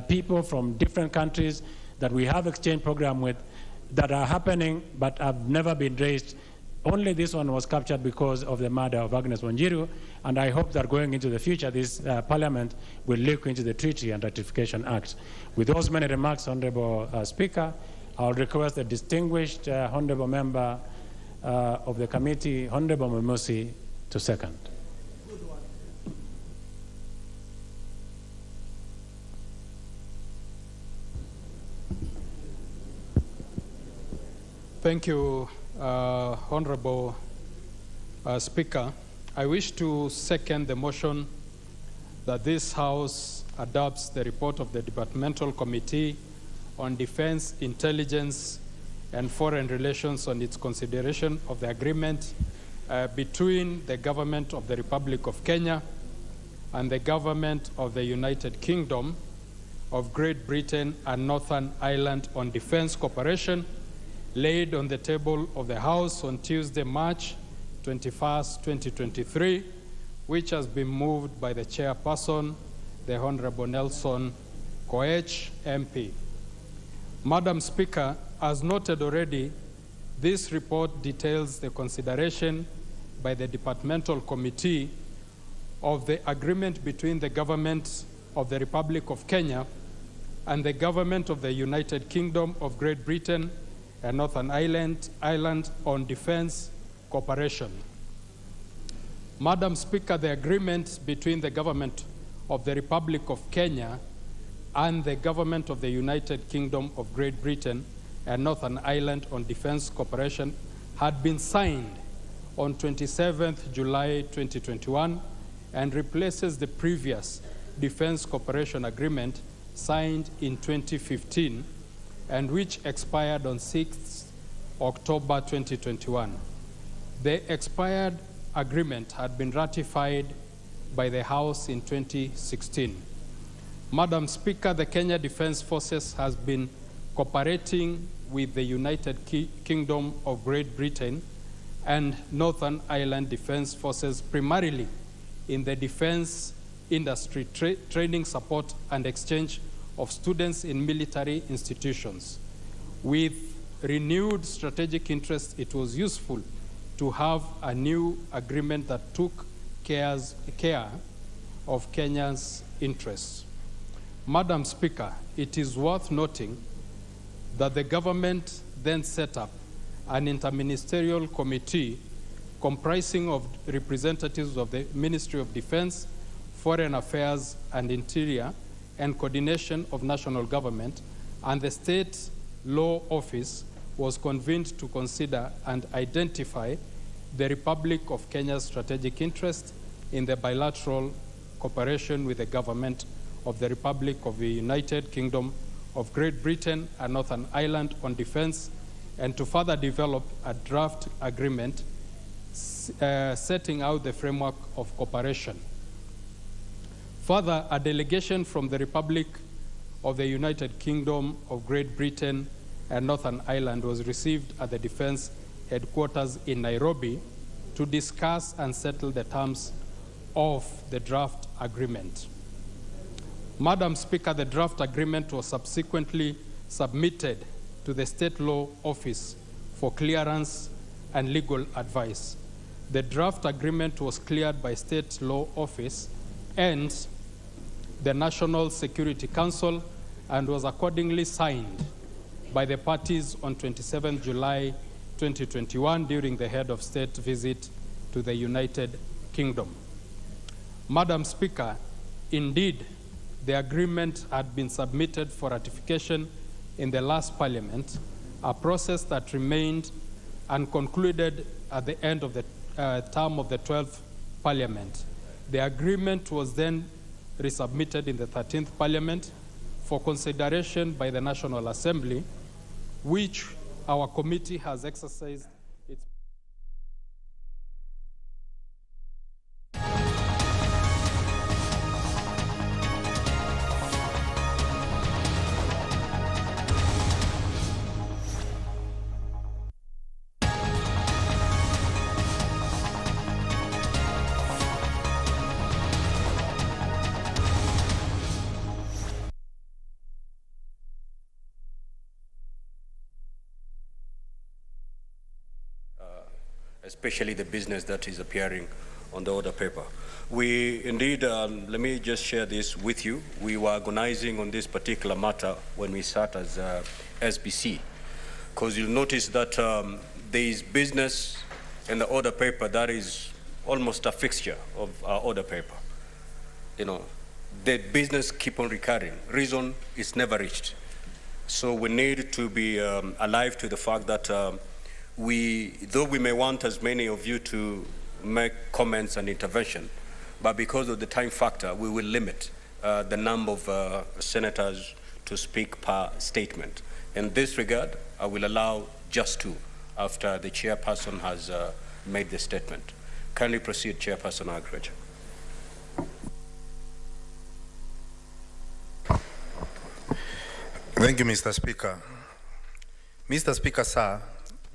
people from different countries that we have exchange program with that are happening but have never been raised. Only this one was captured because of the murder of Agnes Wanjiru, and I hope that going into the future, this Parliament will look into the Treaty and Ratification Act. With those many remarks, Honorable Speaker, I'll request the distinguished Honorable Member of the committee, Honorable Mumusi, to second. Thank you, Honorable Speaker. I wish to second the motion that this House adopts the report of the Departmental Committee on Defense, Intelligence, and Foreign Relations on its consideration of the agreement between the Government of the Republic of Kenya and the Government of the United Kingdom of Great Britain and Northern Ireland on defense cooperation, laid on the table of the House on Tuesday, March 21st, 2023, which has been moved by the chairperson, the Honorable Nelson Koech, MP. Madam Speaker, as noted already, this report details the consideration by the Departmental Committee of the agreement between the Government of the Republic of Kenya and the Government of the United Kingdom of Great Britain and Northern Ireland on defense cooperation. Madam Speaker, the agreement between the Government of the Republic of Kenya and the Government of the United Kingdom of Great Britain and Northern Ireland on defense cooperation had been signed on 27th July 2021 and replaces the previous defense cooperation agreement signed in 2015 and which expired on 6th October 2021. The expired agreement had been ratified by the House in 2016. Madam Speaker, the Kenya Defence Forces has been cooperating with the United Kingdom of Great Britain and Northern Ireland Defence Forces primarily in the defence industry training support and exchange of students in military institutions. With renewed strategic interest, it was useful to have a new agreement that took care of Kenya's interests. Madam Speaker, it is worth noting that the government then set up an interministerial committee comprising of representatives of the Ministry of Defense, Foreign Affairs and Interior, and Coordination of National Government, and the State Law Office was convened to consider and identify the Republic of Kenya's strategic interest in the bilateral cooperation with the government of the Republic of the United Kingdom of Great Britain and Northern Ireland on defense, and to further develop a draft agreement setting out the framework of cooperation. Further, a delegation from the Republic of the United Kingdom of Great Britain and Northern Ireland was received at the Defense Headquarters in Nairobi to discuss and settle the terms of the draft agreement. Madam Speaker, the draft agreement was subsequently submitted to the State Law Office for clearance and legal advice. The draft agreement was cleared by State Law Office and the National Security Council and was accordingly signed by the parties on 27 July 2021 during the head of state visit to the United Kingdom. Madam Speaker, indeed, the agreement had been submitted for ratification in the last Parliament, a process that remained unconcluded at the end of the term of the 12th Parliament. The agreement was then resubmitted in the 13th Parliament for consideration by the National Assembly, which our committee has exercised its especially the business that is appearing on the order paper. We indeed, let me just share this with you. We were agonizing on this particular matter when we sat as SBC, because you'll notice that there is business in the order paper that is almost a fixture of our order paper. You know, the business keep on recurring. Reason is never reached. So we need to be alive to the fact that though we may want as many of you to make comments and intervention, but because of the time factor, we will limit the number of senators to speak per statement. In this regard, I will allow just two after the chairperson has made the statement. Kindly proceed, Chairperson Agriculture. Thank you, Mr. Speaker. Mr. Speaker, sir,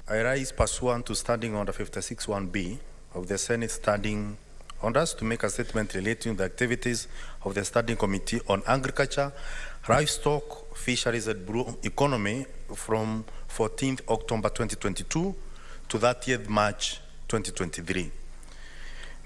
I rise pursuant to Standing Order 56(1)B of the Senate Standing Orders to make a statement relating to the activities of the Standing Committee on Agriculture, Livestock, Fisheries and Blue Economy from 14th October 2022 to 30th March 2023.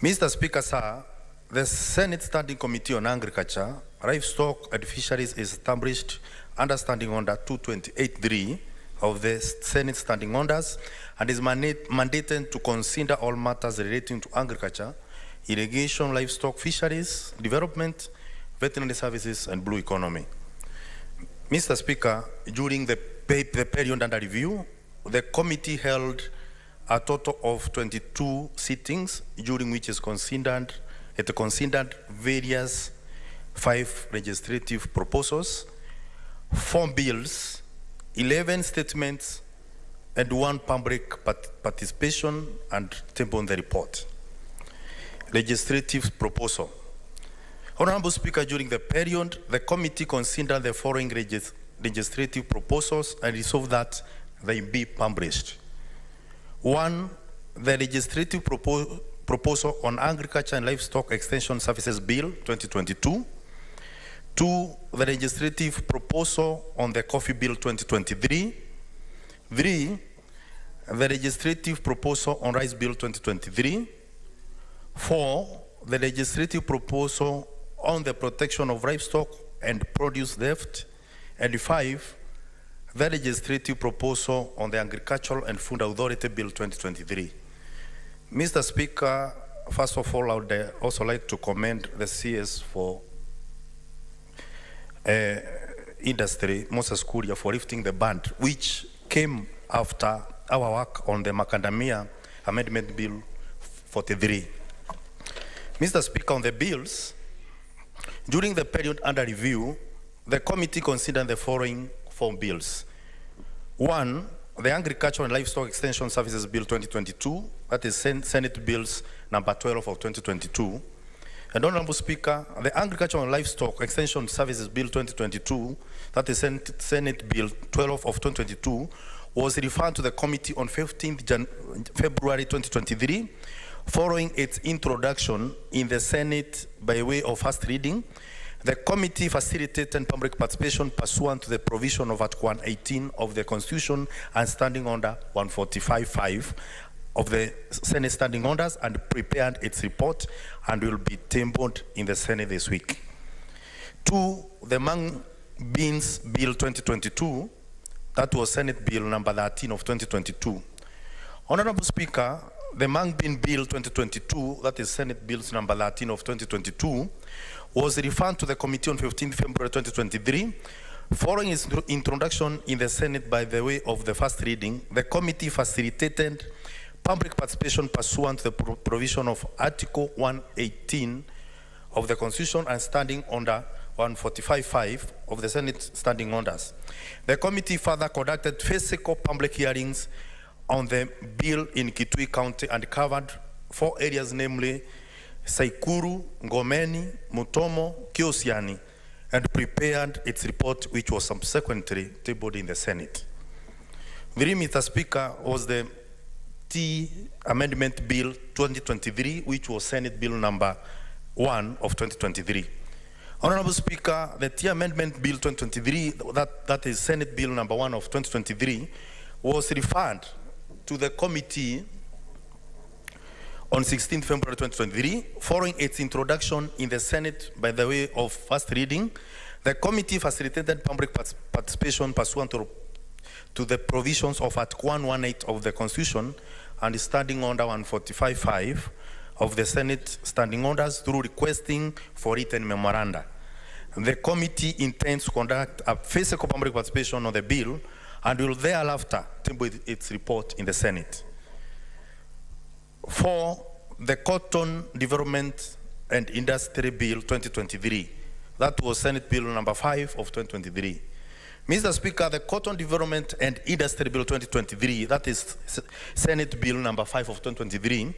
Mr. Speaker, sir, the Senate Standing Committee on Agriculture, Livestock and Fisheries is established under Standing Order 228(3) of the Senate Standing Orders and is mandated to consider all matters relating to agriculture, irrigation, livestock, fisheries, development, veterinary services, and blue economy. Mr. Speaker, during the period under review, the committee held a total of 22 sittings, during which it considered various 5 legislative proposals, 4 bills, 11 statements, and 1 public participation and table on the report. Legislative proposal. Honorable Speaker, during the period, the committee considered the following legislative proposals and resolved that they be published. 1, the legislative proposal on Agriculture and Livestock Extension Services Bill 2022. 2, the legislative proposal on the Coffee Bill 2023. 3, the legislative proposal on Rice Bill 2023. 4, the legislative proposal on the protection of livestock and produce theft. And 5, the legislative proposal on the Agricultural and Food Authority Bill 2023. Mr. Speaker, first of all, I would also like to commend the CS for industry, Moses Kuria, for lifting the ban, which came after our work on the Macadamia Amendment Bill 43. Mr. Speaker, on the bills, during the period under review, the committee considered the following 4 bills. 1, the Agriculture and Livestock Extension Services Bill 2022, that is Senate Bills number 12 of 2022. And Honorable Speaker, the Agriculture and Livestock Extension Services Bill 2022, that is Senate Bill 12 of 2022, was referred to the committee on 15th February 2023, following its introduction in the Senate by way of first reading. The committee facilitated public participation pursuant to the provision of Article 118 of the Constitution and standing under 145.5 of the Senate Standing Orders, and prepared its report and will be tabled in the Senate this week. 2, the Mung Beans Bill 2022, that was Senate Bill number 13 of 2022. Honorable Speaker, the Mung Bean Bill 2022, that is Senate Bills number 13 of 2022, was referred to the committee on 15th February 2023. Following its introduction in the Senate by the way of the first reading, the committee facilitated public participation pursuant to the provision of Article 118 of the Constitution and standing under 145.5 of the Senate Standing Orders. The committee further conducted physical public hearings on the bill in Kitui County and covered 4 areas, namely Saikuru, Ngomeni, Mutomo, Kiosiani, and prepared its report, which was subsequently tabled in the Senate. 3, Mr. Speaker, was the Tea Amendment Bill 2023, which was Senate Bill number 1 of 2023. Honorable Speaker, the Tea Amendment Bill 2023, that is Senate Bill number 1 of 2023, was referred to the committee on 16th February 2023, following its introduction in the Senate by the way of first reading. The committee facilitated public participation pursuant to the provisions of Article 118 of the Constitution and standing under 145.5 of the Senate Standing Orders through requesting for written memoranda. The committee intends to conduct a physical public participation on the bill and will thereafter table its report in the Senate. 4, the Cotton Development and Industry Bill 2023. That was Senate Bill number 5 of 2023. Mr. Speaker, the Cotton Development and Industry Bill 2023, that is Senate Bill number 5 of 2023,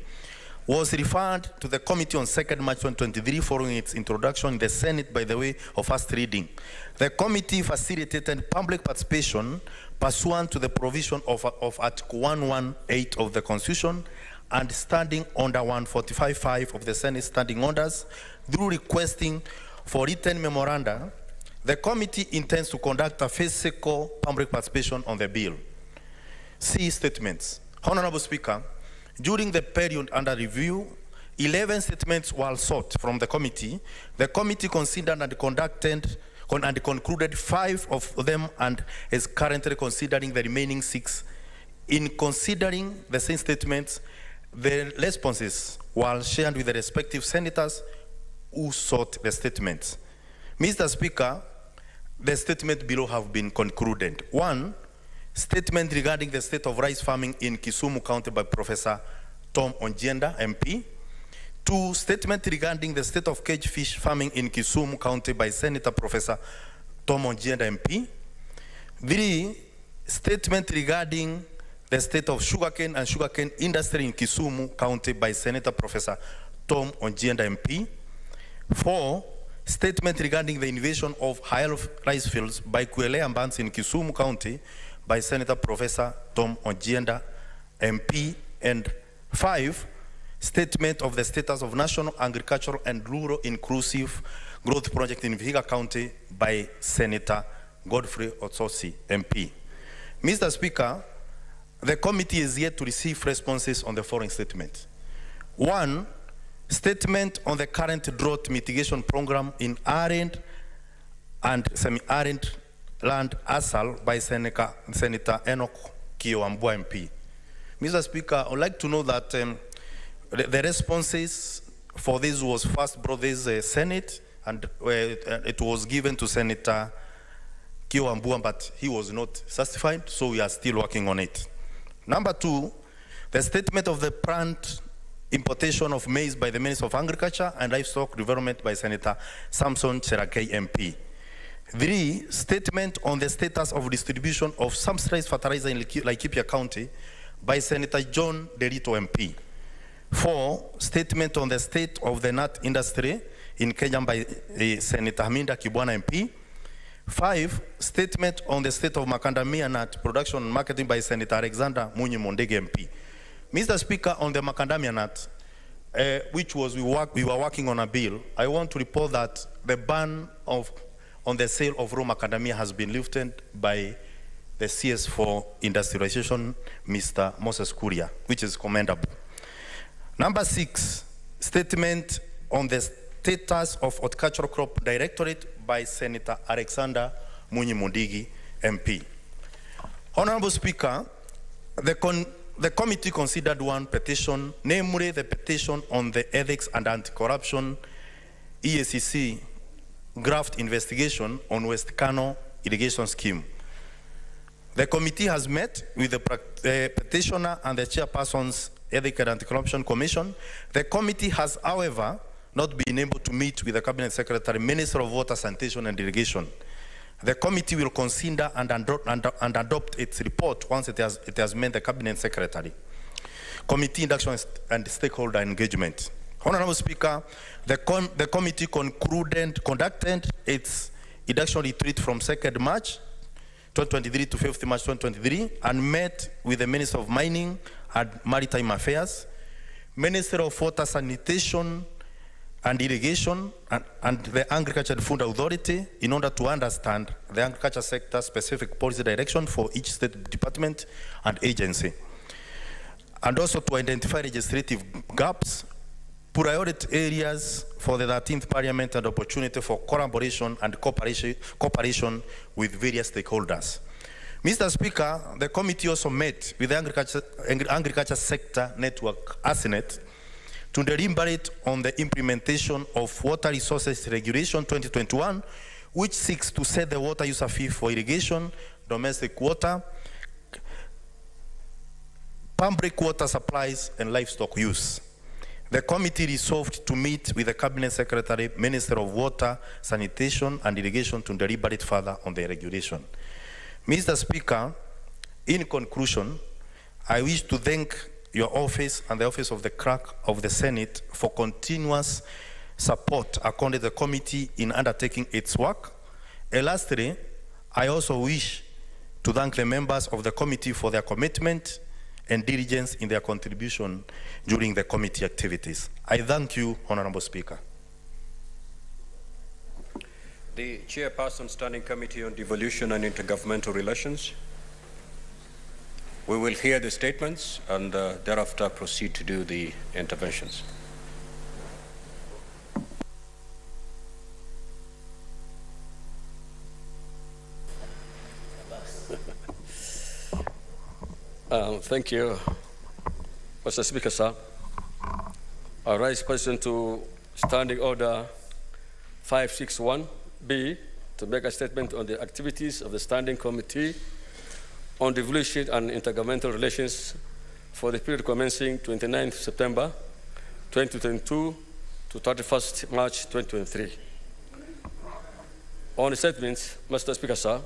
was referred to the committee on 2nd March 2023 following its introduction in the Senate by the way of first reading. The committee facilitated public participation pursuant to the provision of Article 118 of the Constitution and standing under 145.5 of the Senate Standing Orders through requesting for written memoranda. The committee intends to conduct a physical public participation on the bill. C, statements. Honorable Speaker, during the period under review, 11 statements were sought from the committee. The committee considered and concluded 5 of them and is currently considering the remaining 6. In considering the same statements, the responses were shared with the respective senators who sought the statements. Mr. Speaker, the statement below have been concluded. 1, statement regarding the state of rice farming in Kisumu County by Professor Tom Onjenda, MP. 2, statement regarding the state of cage fish farming in Kisumu County by Senator Professor Tom Onjenda, MP. 3, statement regarding the state of sugarcane and sugarcane industry in Kisumu County by Senator Professor Tom Onjenda, MP. 4, statement regarding the invasion of high rice fields by Kwelea Bands in Kisumu County by Senator Professor Tom Onjenda, MP. And 5, statement of the status of national agricultural and rural inclusive growth project in Vihiga County by Senator Godfrey Otsosi, MP. Mr. Speaker, the committee is yet to receive responses on the following statement. 1, statement on the current drought mitigation program in arid and semi-arid land ASAL by Senator Enoch Kioambua, MP. Mr. Speaker, I would like to know that the responses for this was first brought this Senate, and it was given to Senator Kioambua, but he was not satisfied, so we are still working on it. Number 2, the statement of the plant importation of maize by the Minister of Agriculture and Livestock Development by Senator Samson Cherargei MP. 3, statement on the status of distribution of subsidized fertilizer in Laikipia County by Senator John Derito MP. 4, statement on the state of the nut industry in Kenya by Senator Haminda Kibwana MP. 5, statement on the state of macadamia nut production and marketing by Senator Alexander Munyi Mondege MP. Mr. Speaker, on the macadamia nut, which was we were working on a bill, I want to report that the ban on the sale of raw macadamia has been lifted by the CS for Industrialization, Mr. Moses Kuria, which is commendable. Number 6, statement on the status of Horticultural Crop Directorate by Senator Alexander Munyi Mondigi, MP. Honorable Speaker, the committee considered one petition, namely the petition on the Ethics and Anti-Corruption EACC graft investigation on West Kano irrigation scheme. The committee has met with the petitioner and the chairperson's Ethics and Anti-Corruption Commission. The committee has, however, not been able to meet with the Cabinet Secretary, Minister of Water, Sanitation and Irrigation. The committee will consider and adopt its report once it has met the Cabinet Secretary. Committee induction and stakeholder engagement. Honorable Speaker, the committee conducted its induction retreat from 2nd March 2023 to 5th March 2023 and met with the Minister of Mining and Maritime Affairs, Minister of Water, Sanitation and Irrigation, and the Agriculture and Food Authority in order to understand the agriculture sector specific policy direction for each state department and agency, and also to identify legislative gaps, priority areas for the 13th Parliament, and opportunity for collaboration and cooperation with various stakeholders. Mr. Speaker, the committee also met with the Agriculture Sector Network, ASINET, to deliberate on the implementation of Water Resources Regulation 2021, which seeks to set the water user fee for irrigation, domestic water, public water supplies, and livestock use. The committee resolved to meet with the Cabinet Secretary, Minister of Water, Sanitation and Irrigation to deliberate further on the regulation. Mr. Speaker, in conclusion, I wish to thank your office and the office of the Clerk of the Senate for continuous support accorded to the committee in undertaking its work. And lastly, I also wish to thank the members of the committee for their commitment and diligence in their contribution during the committee activities. I thank you, Honorable Speaker. The Chairperson, Standing Committee on Devolution and Intergovernmental Relations. We will hear the statements and thereafter proceed to do the interventions. Thank you, Mr. Speaker, sir. I raise question to Standing Order 561B to make a statement on the activities of the Standing Committee on Devolution and Intergovernmental Relations for the period commencing 29th September 2022 to 31st March 2023. On the statements, Mr. Speaker, sir,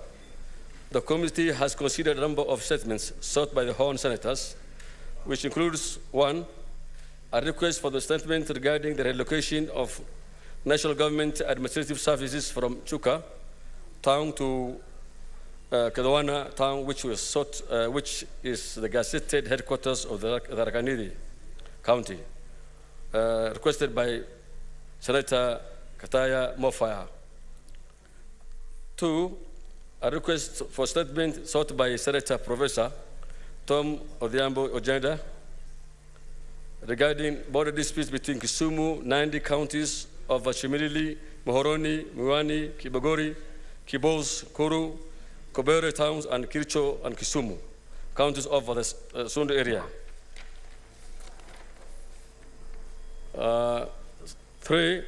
the committee has considered a number of statements sought by the Horn Senators, which includes 1, a request for the statement regarding the relocation of national government administrative services from Chuka town to Kadwana town, which was sought, which is the gazetted headquarters of the Tharaka County, requested by Senator Kataya Mofaya. 2, a request for statement sought by Senator Professor Tom Odhiambo Ojeda regarding border disputes between Kisumu, Nandi counties of Chimilili, Muhoroni, Miwani, Kibogori, Kibos, Kuru, Kobere towns, and Kiricho and Kisumu, counties of the Sundu area. 3,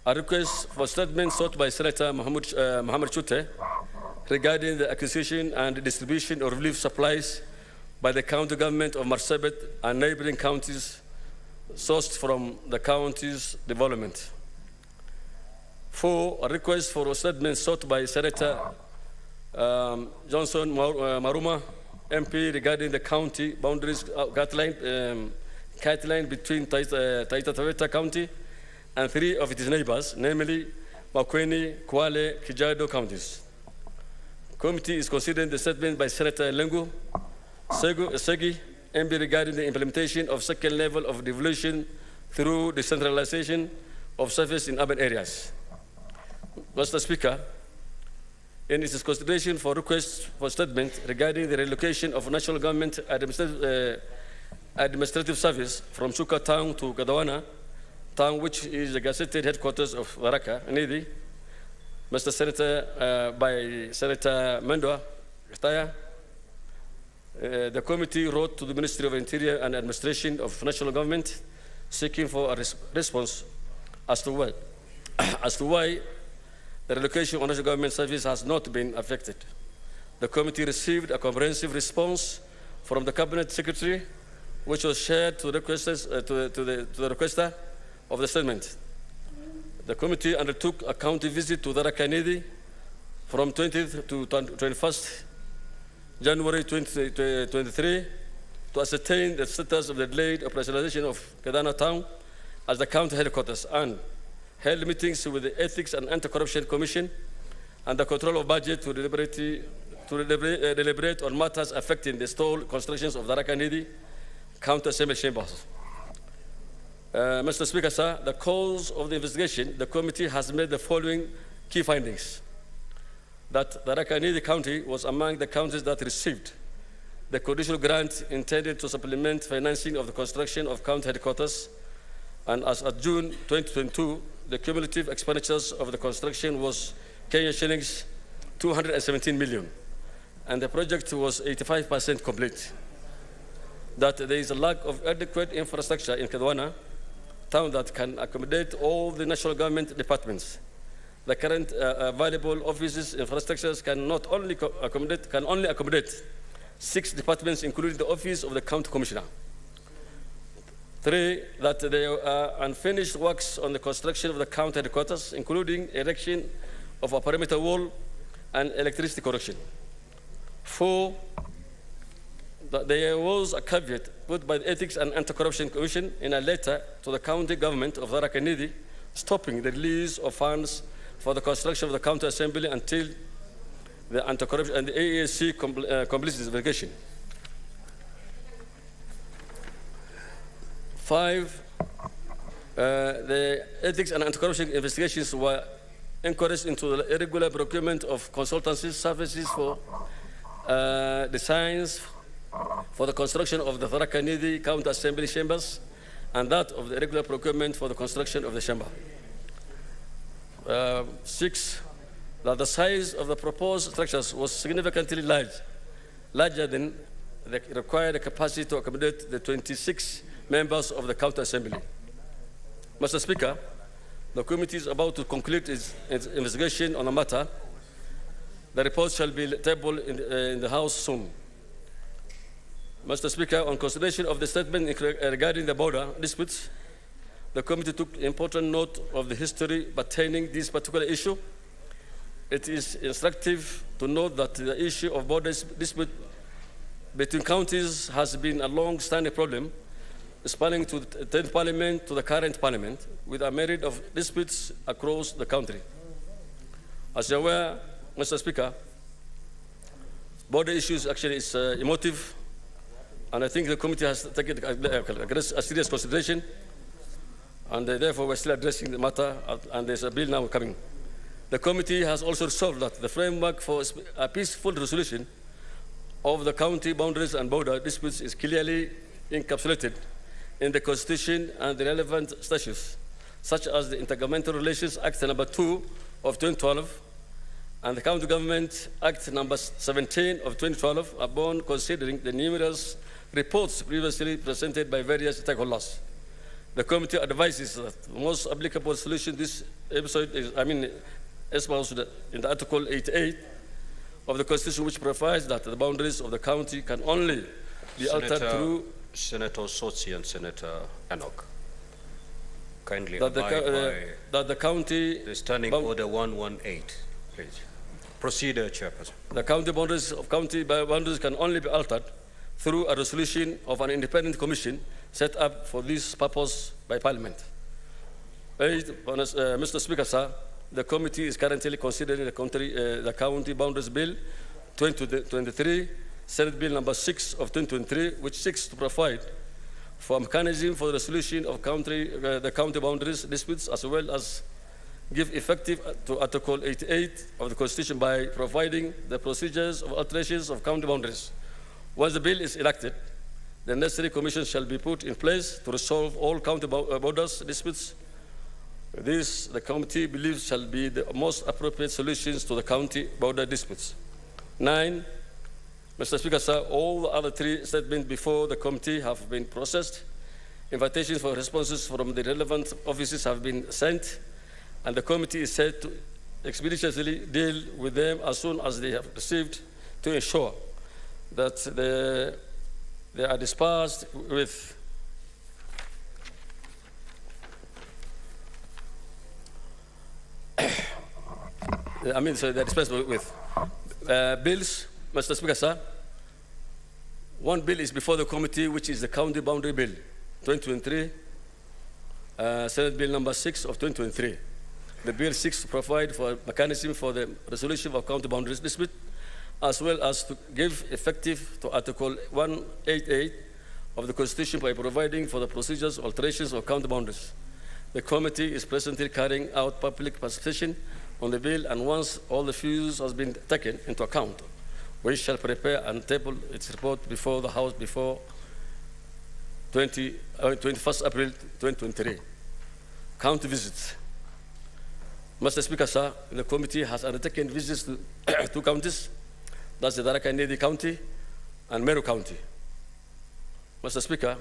a request for statement sought by Senator Mohammed Chute regarding the acquisition and distribution of relief supplies by the county government of Marsabit and neighboring counties sourced from the county's development. 4, a request for a statement sought by Senator Johnson Maruma, MP, regarding the county boundaries guideline between Taita Taveta County and 3 of its neighbors, namely Makueni, Kwale, Kajiado counties. Committee is considering the statement by Senator Lengu Segi, MP, regarding the implementation of second level of devolution through decentralization of service in urban areas. Mr. Speaker, in its consideration for request for statement regarding the relocation of national government administrative service from Suka town to Gadawana town, which is the gazetted headquarters of Waraka, Nidi, Mr. Senator, by Senator Mendwa Gataya, the committee wrote to the Ministry of Interior and Administration of National Government seeking for a response as to why the relocation of national government service has not been affected. The committee received a comprehensive response from the Cabinet Secretary, which was shared to the requester of the statement. The committee undertook a county visit to Dharakanidi from 20th to 21st January 2023 to ascertain the status of the delayed operationalization of Kadana town as the county headquarters, and held meetings with the Ethics and Anti-Corruption Commission and the Control of Budget to deliberate on matters affecting the stalled constructions of Dharakanidi County Assembly Chambers. Mr. Speaker, sir, the cause of the investigation, the committee has made the following key findings: that Dharakanidi County was among the counties that received the conditional grant intended to supplement financing of the construction of county headquarters, and as of June 2022, the cumulative expenditures of the construction was Kenya shillings 217 million, and the project was 85% complete. That there is a lack of adequate infrastructure in Kadwana town that can accommodate all the national government departments. The current available offices infrastructures can only accommodate 6 departments, including the office of the county commissioner. 3, that there are unfinished works on the construction of the county headquarters, including erection of a perimeter wall and electricity correction. 4, that there was a caveat put by the Ethics and Anti-Corruption Commission in a letter to the county government of Dharakanidi stopping the release of funds for the construction of the county assembly until the anti-corruption and the AAC completes this investigation. 5, the ethics and anti-corruption investigations were encouraged into the irregular procurement of consultancy services for designs for the construction of the Dharakanidi County Assembly Chambers, and that of the irregular procurement for the construction of the chamber. 6, that the size of the proposed structures was significantly larger than the required capacity to accommodate the 26 members of the county assembly. Mr. Speaker, the committee is about to conclude its investigation on the matter. The report shall be tabled in the House soon. Mr. Speaker, on consideration of the statement regarding the border disputes, the committee took important note of the history pertaining this particular issue. It is instructive to note that the issue of border dispute between counties has been a long-standing problem, spanning to the 10th Parliament to the current Parliament, with a myriad of disputes across the country. As you're aware, Mr. Speaker, border issues actually is emotive, and I think the committee has taken a serious consideration, and therefore we're still addressing the matter, and there's a bill now coming. The committee has also resolved that the framework for a peaceful resolution of the county boundaries and border disputes is clearly encapsulated in the Constitution and the relevant statutes, such as the Intergovernmental Relations Act No. 2 of 2012 and the County Government Act No. 17 of 2012, upon considering the numerous reports previously presented by various stakeholders. The committee advises that the most applicable solution this episode is, espoused in the Article 88 of the Constitution, which provides that the boundaries of the county can only be altered through... Senator Sotsi and Senator Enoch. Kindly that abide by that the county the Standing Order 118, please. Procedure, Chairperson. The county boundaries can only be altered through a resolution of an independent commission set up for this purpose by Parliament. Mr. Speaker, sir, the committee is currently considering the County Boundaries Bill 2023, Senate Bill number 6 of 2023, which seeks to provide for a mechanism for the resolution of the county boundaries disputes, as well as give effective to Article 88 of the Constitution by providing the procedures of alterations of county boundaries. Once the bill is enacted, the necessary commission shall be put in place to resolve all county borders disputes. This, the committee believes, shall be the most appropriate solutions to the county border disputes. 9, Mr. Speaker, sir, all the other 3 statements before the committee have been processed. Invitations for responses from the relevant offices have been sent, and the committee is set to expeditiously deal with them as soon as they have received, to ensure that they are dispensed with. They're dispensed with bills, Mr. Speaker, sir. One bill is before the committee, which is the County Boundary Bill 2023, Senate Bill number 6 of 2023. The bill seeks to provide for a mechanism for the resolution of county boundaries dispute, as well as to give effective to Article 188 of the Constitution by providing for the procedures of alterations of county boundaries. The committee is presently carrying out public participation on the bill, and once all the views has been taken into account, we shall prepare and table its report before the House before 21st April 2023. County visits. Mr. Speaker, sir, the committee has undertaken visits to 2 counties, that's the Tharaka Nithi County and Meru County. Mr. Speaker,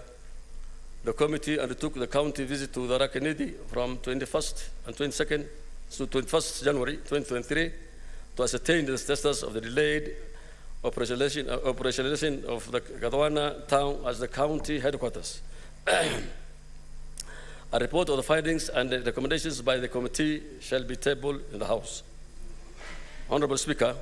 the committee undertook the county visit to Tharaka Nithi from 21st and 22nd to 21st January 2023 to ascertain the status of the delayed operationalization of the Gadwana town as the county headquarters. A report of the findings and the recommendations by the committee shall be tabled in the House. Honorable Speaker,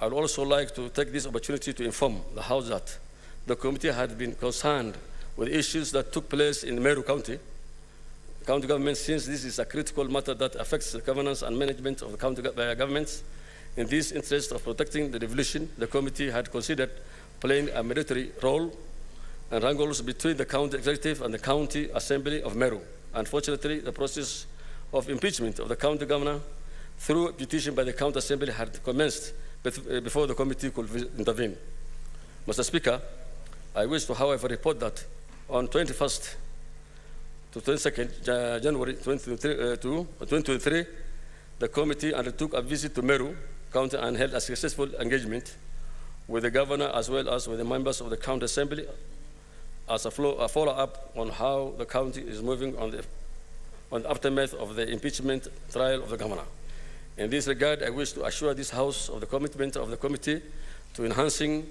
I would also like to take this opportunity to inform the House that the committee had been concerned with issues that took place in Meru County government, since this is a critical matter that affects the governance and management of the county governments. In this interest of protecting the devolution, the committee had considered playing a mediatory role and wrangles between the county executive and the county assembly of Meru. Unfortunately, the process of impeachment of the county governor through a petition by the county assembly had commenced before the committee could intervene. Mr. Speaker, I wish to, however, report that on 21st to 22nd January 2023, the committee undertook a visit to Meru County and held a successful engagement with the governor as well as with the members of the county assembly as a follow-up on how the county is moving on the aftermath of the impeachment trial of the governor. In this regard, I wish to assure this House of the commitment of the committee to enhancing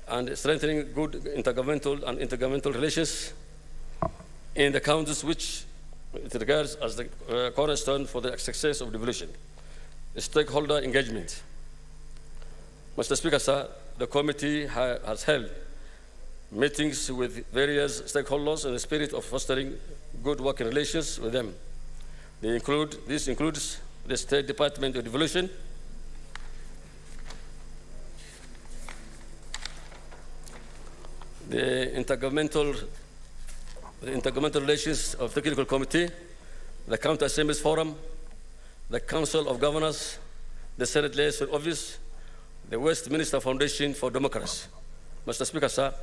and strengthening good intergovernmental relations in the counties, which it regards as the cornerstone for the success of devolution. Stakeholder engagement. Mr. Speaker, sir, the committee has held meetings with various stakeholders in the spirit of fostering good working relations with them. This includes the State Department of Devolution, the Intergovernmental Relations of Technical Committee, the County Assemblies Forum, the Council of Governors, the Senate Liaison Office, the Westminster Foundation for Democracy. Mr. Speaker, sir,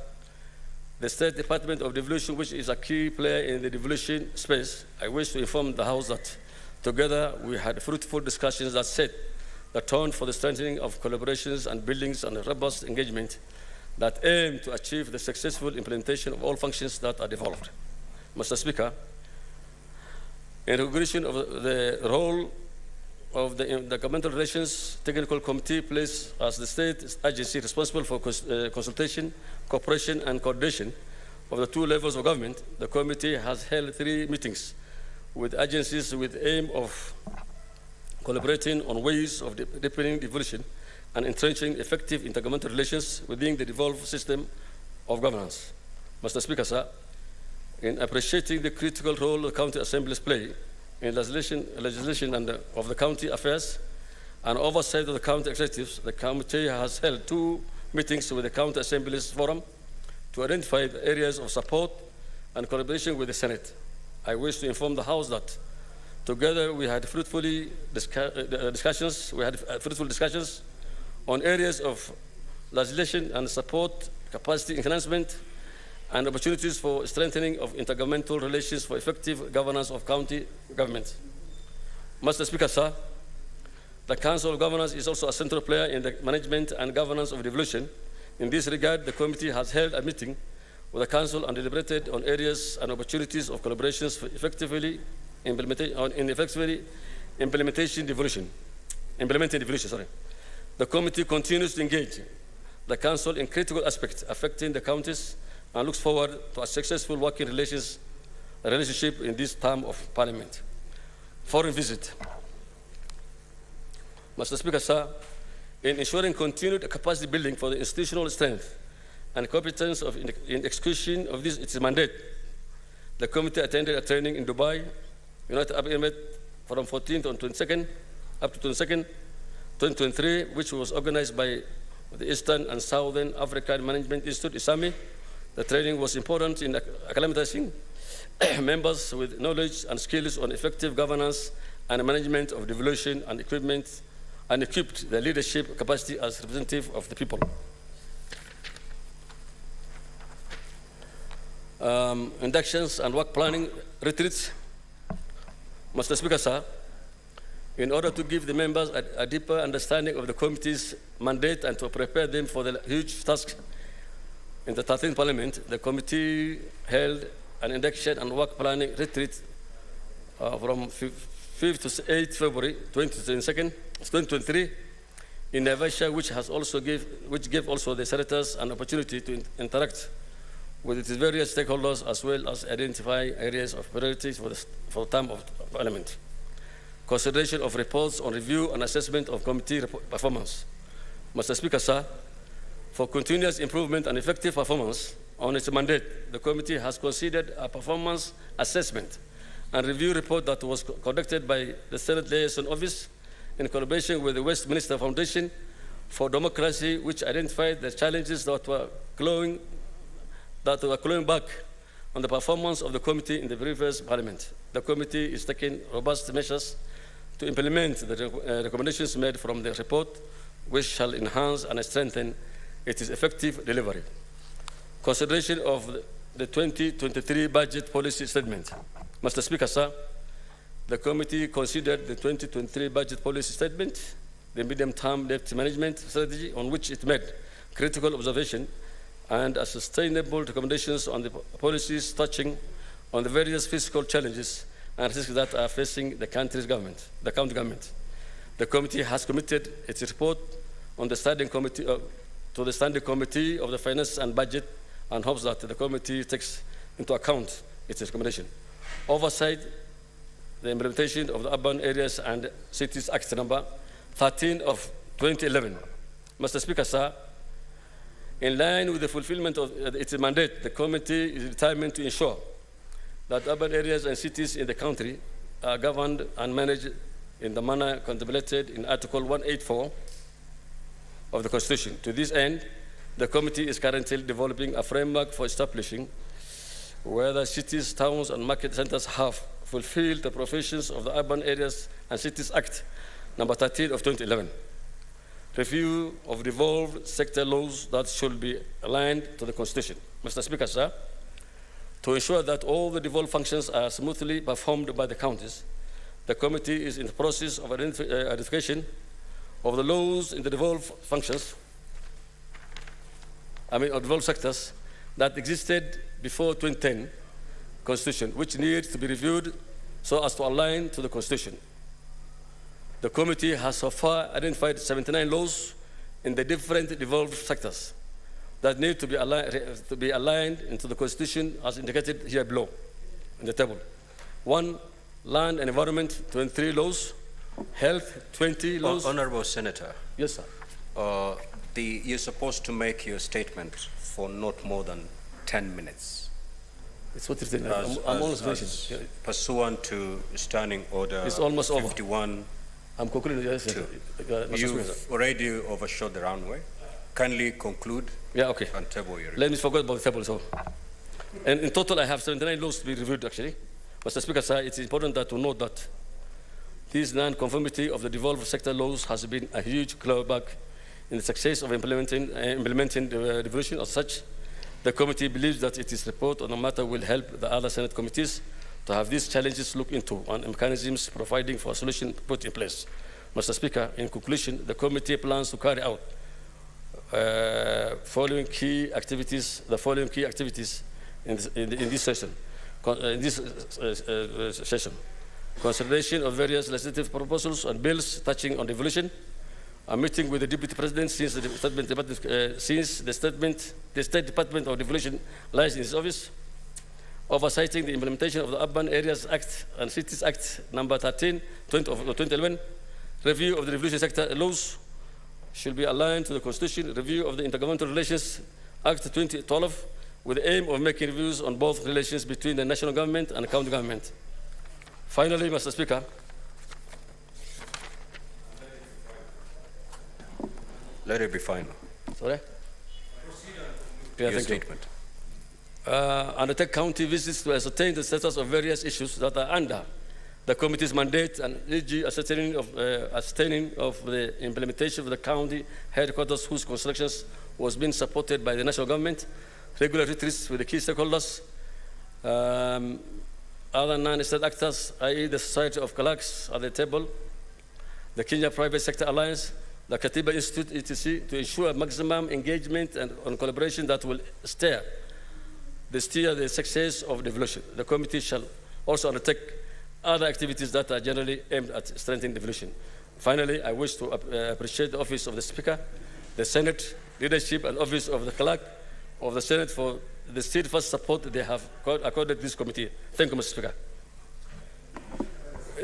the State Department of Devolution, which is a key player in the devolution space, I wish to inform the House that together we had fruitful discussions that set the tone for the strengthening of collaborations and buildings and robust engagement that aim to achieve the successful implementation of all functions that are devolved. Mr. Speaker, in recognition of the role of the Intergovernmental Relations Technical Committee placed as the state agency responsible for consultation, cooperation, and coordination of the two levels of government, the committee has held 3 meetings with agencies with the aim of collaborating on ways of deepening devolution and entrenching effective intergovernmental relations within the devolved system of governance. Mr. Speaker, sir, in appreciating the critical role the county assemblies play in legislation of the county affairs and oversight of the county executives, the committee has held 2 meetings with the county assemblies forum to identify the areas of support and collaboration with the Senate. I wish to inform the House that together we had fruitful discussions on areas of legislation and support, capacity enhancement, and opportunities for strengthening of intergovernmental relations for effective governance of county government. Mr. Speaker, sir, the Council of Governors is also a central player in the management and governance of devolution. In this regard, the committee has held a meeting with the Council and deliberated on areas and opportunities of collaborations for effectively implementing devolution. The committee continues to engage the Council in critical aspects affecting the counties and looks forward to a successful working relationship in this term of Parliament. Foreign visit. Mr. Speaker, sir, in ensuring continued capacity building for the institutional strength and competence in execution of its mandate, the committee attended a training in Dubai, United Arab Emirates, from 14th on 22nd up to 22nd, 2023, which was organized by the Eastern and Southern African Management Institute, ISAMI. The training was important in acclimatizing members with knowledge and skills on effective governance and management of devolution and equipped the leadership capacity as representative of the people. Inductions and work planning retreats. Mr. Speaker, sir, in order to give the members a deeper understanding of the committee's mandate and to prepare them for the huge task in the 13th Parliament, the committee held an induction and work planning retreat from 5th to 8th February 2023 in Naivasha, which gave also the senators an opportunity to interact with its various stakeholders as well as identify areas of priorities for the term of Parliament. Consideration of reports on review and assessment of committee performance. Mr. Speaker, sir, for continuous improvement and effective performance on its mandate, the committee has considered a performance assessment and review report that was conducted by the Senate Liaison Office in collaboration with the Westminster Foundation for Democracy, which identified the challenges that were clawing back on the performance of the committee in the previous Parliament. The committee is taking robust measures to implement the recommendations made from the report, which shall enhance and strengthen its effective delivery. Consideration of the 2023 budget policy statement. Mr. Speaker, sir, the committee considered the 2023 budget policy statement, the medium-term debt management strategy, on which it made critical observation and sustainable recommendations on the policies touching on the various fiscal challenges and risks that are facing the country's government, the county government. The committee has committed its report on the standing committee to the Standing Committee of the Finance and Budget and hopes that the committee takes into account its recommendation. Oversight the implementation of the Urban Areas and Cities Act number 13 of 2011. Mr. Speaker, sir, in line with the fulfillment of its mandate, the committee is determined to ensure that urban areas and cities in the country are governed and managed in the manner contemplated in Article 184 of the Constitution. To this end, the committee is currently developing a framework for establishing whether cities, towns, and market centers have fulfilled the provisions of the Urban Areas and Cities Act number 13 of 2011. Review of devolved sector laws that should be aligned to the Constitution. Mr. Speaker, sir, to ensure that all the devolved functions are smoothly performed by the counties, the committee is in the process of identification of the laws in the devolved functions, of devolved sectors that existed before 2010 Constitution, which needs to be reviewed so as to align to the Constitution. The committee has so far identified 79 laws in the different devolved sectors, that need to be aligned into the Constitution as indicated here below in the table. 1. Land and environment, 23 laws. Health, 20 laws. Honorable Senator. Yes, sir. You're supposed to make your statement for not more than 10 minutes. It's what it's in. I'm almost finishing. Pursuant to Standing Order It's almost 51. over. I'm concluding. Yes, You've already overshot the runway. Kindly conclude. Yeah, okay. And table your Let me forget about the table. So, and in total, I have 79 laws to be reviewed. Actually, Mr. Speaker, sir, it's important to note that this non-conformity of the devolved sector laws has been a huge clawback in the success of implementing the devolution. As such, the committee believes that its report on the matter will help the other Senate committees to have these challenges looked into and mechanisms providing for a solution put in place. Mr. Speaker, in conclusion, the committee plans to carry out the following key activities in this session. Consideration of various legislative proposals and bills touching on devolution, a meeting with the Deputy President since the State Department of Devolution lies in his office, oversighting the implementation of the Urban Areas Act and Cities Act number 13 of 2011, review of the devolution sector laws should be aligned to the Constitution, review of the Intergovernmental Relations Act 2012 with the aim of making reviews on both relations between the national government and the county government. Finally, Mr. Speaker, let it be final. Sorry? Yeah, your statement. Undertake county visits to ascertain the status of various issues that are under the committee's mandate, and e.g. ascertaining of the implementation of the county headquarters whose constructions was being supported by the national government, regular retreats with the key stakeholders, other non-state actors, i.e. the Society of Clerks at the table, the Kenya Private Sector Alliance, the Katiba Institute, etc., to ensure maximum engagement and collaboration that will steer the success of devolution. The committee shall also undertake other activities that are generally aimed at strengthening devolution. Finally, I wish to appreciate the Office of the Speaker, the Senate leadership, and Office of the Clerk of the Senate for the steadfast support they have accorded this committee. Thank you, Mr. Speaker.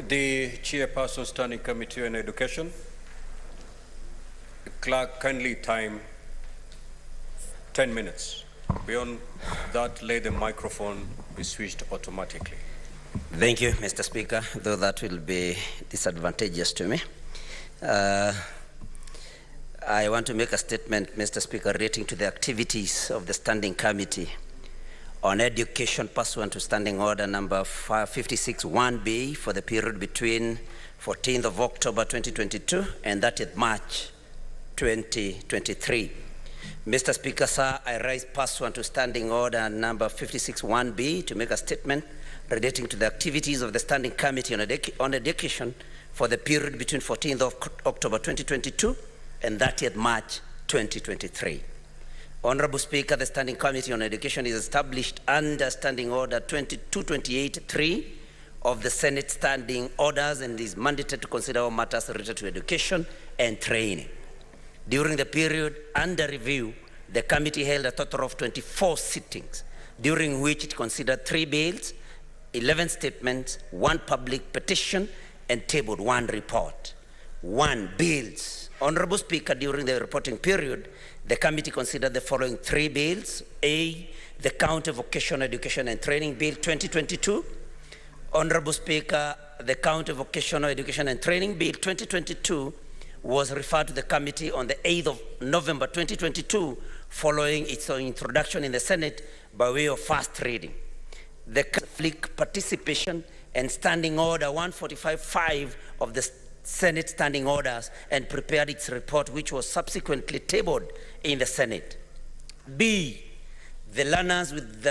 The Chairperson, Standing Committee on Education. Clerk, kindly time 10 minutes. Beyond that, let the microphone be switched automatically. Thank you, Mr. Speaker, though that will be disadvantageous to me. I want to make a statement, Mr. Speaker, relating to the activities of the Standing Committee on Education pursuant to Standing Order number 56-1B for the period between 14th of October 2022 and 30th March 2023. Mr. Speaker, sir, I rise pursuant to Standing Order number 56-1B to make a statement relating to the activities of the Standing Committee on Education for the period between 14th of October 2022 and 30th March 2023. Honorable Speaker, the Standing Committee on Education is established under Standing Order 2228-3 of the Senate Standing Orders and is mandated to consider all matters related to education and training. During the period under review, the committee held a total of 24 sittings, during which it considered 3 bills, 11 statements, 1 public petition, and tabled 1 report. 1 bills. Honorable Speaker, during the reporting period, the committee considered the following 3 bills. A, the County Vocational Education and Training Bill 2022. Honorable Speaker, the County Vocational Education and Training Bill 2022 was referred to the committee on the 8th of November 2022 following its introduction in the Senate by way of first reading. The conflict participation and Standing Order 145.5 of the Senate Standing Orders and prepared its report, which was subsequently tabled in the Senate. B, the Learners with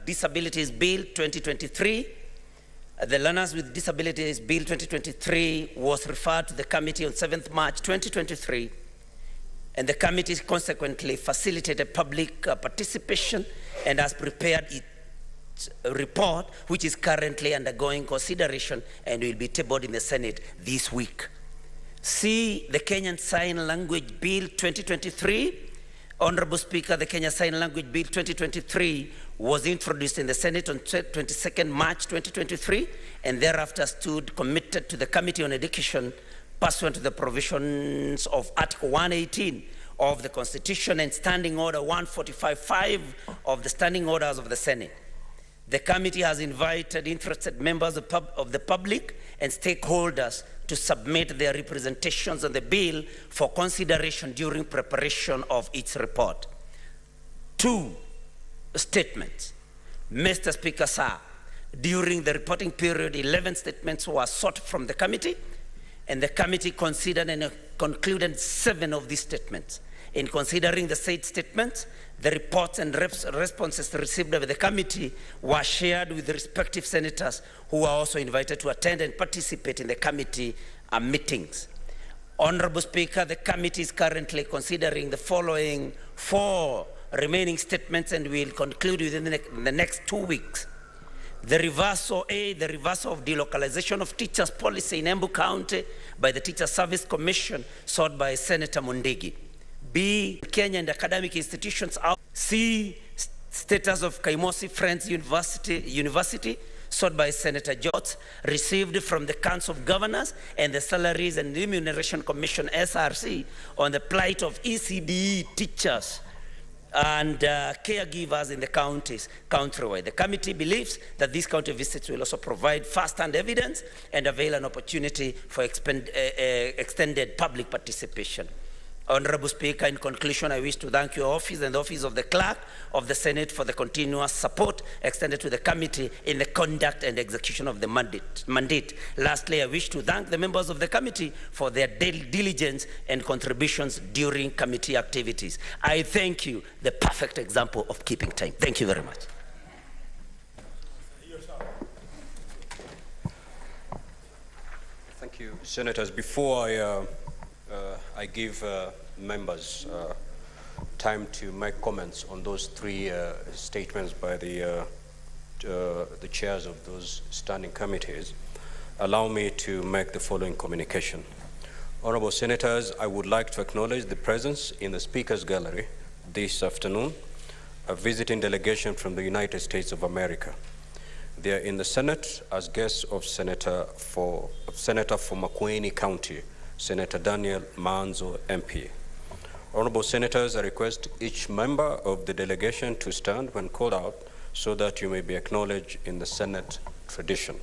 Disabilities Bill 2023. The Learners with Disabilities Bill 2023 was referred to the committee on 7th March 2023, and the committee consequently facilitated public participation and has prepared its report, which is currently undergoing consideration and will be tabled in the Senate this week. C, the Kenyan Sign Language Bill 2023. Honorable Speaker, the Kenya Sign Language Bill 2023 was introduced in the Senate on 22nd March 2023 and thereafter stood committed to the Committee on Education pursuant to the provisions of Article 118 of the Constitution and Standing Order 145.5 of the Standing Orders of the Senate. The committee has invited interested members of the public and stakeholders to submit their representations on the bill for consideration during preparation of its report. 2 statements. Mr. Speaker, sir, during the reporting period, 11 statements were sought from the committee, and the committee considered and concluded 7 of these statements. In considering the said statements, the reports and responses received by the committee were shared with the respective senators who were also invited to attend and participate in the committee meetings. Honorable Speaker, the committee is currently considering the following 4 remaining statements and will conclude within the next 2 weeks. The reversal of delocalization of teachers policy in Embu County by the Teacher Service Commission sought by Senator Mundigi. B, Kenya and academic institutions out. C, status of Kaimosi Friends University sought by Senator George, received from the Council of Governors and the Salaries and Remuneration Commission, SRC, on the plight of ECDE teachers and caregivers in the counties countrywide. The committee believes that these county visits will also provide first-hand evidence and avail an opportunity for extended public participation. Honorable Speaker, in conclusion, I wish to thank your office and the office of the Clerk of the Senate for the continuous support extended to the committee in the conduct and execution of the mandate. Lastly, I wish to thank the members of the committee for their diligence and contributions during committee activities. I thank you, the perfect example of keeping time. Thank you very much. Thank you, Senators. Before I give members time to make comments on those 3 statements by the chairs of those standing committees, allow me to make the following communication. Honorable Senators, I would like to acknowledge the presence in the Speaker's Gallery this afternoon a visiting delegation from the United States of America. They are in the Senate as guests of Senator for Makueni County, Senator Daniel Manzo, MP. Honorable Senators, I request each member of the delegation to stand when called out so that you may be acknowledged in the Senate tradition.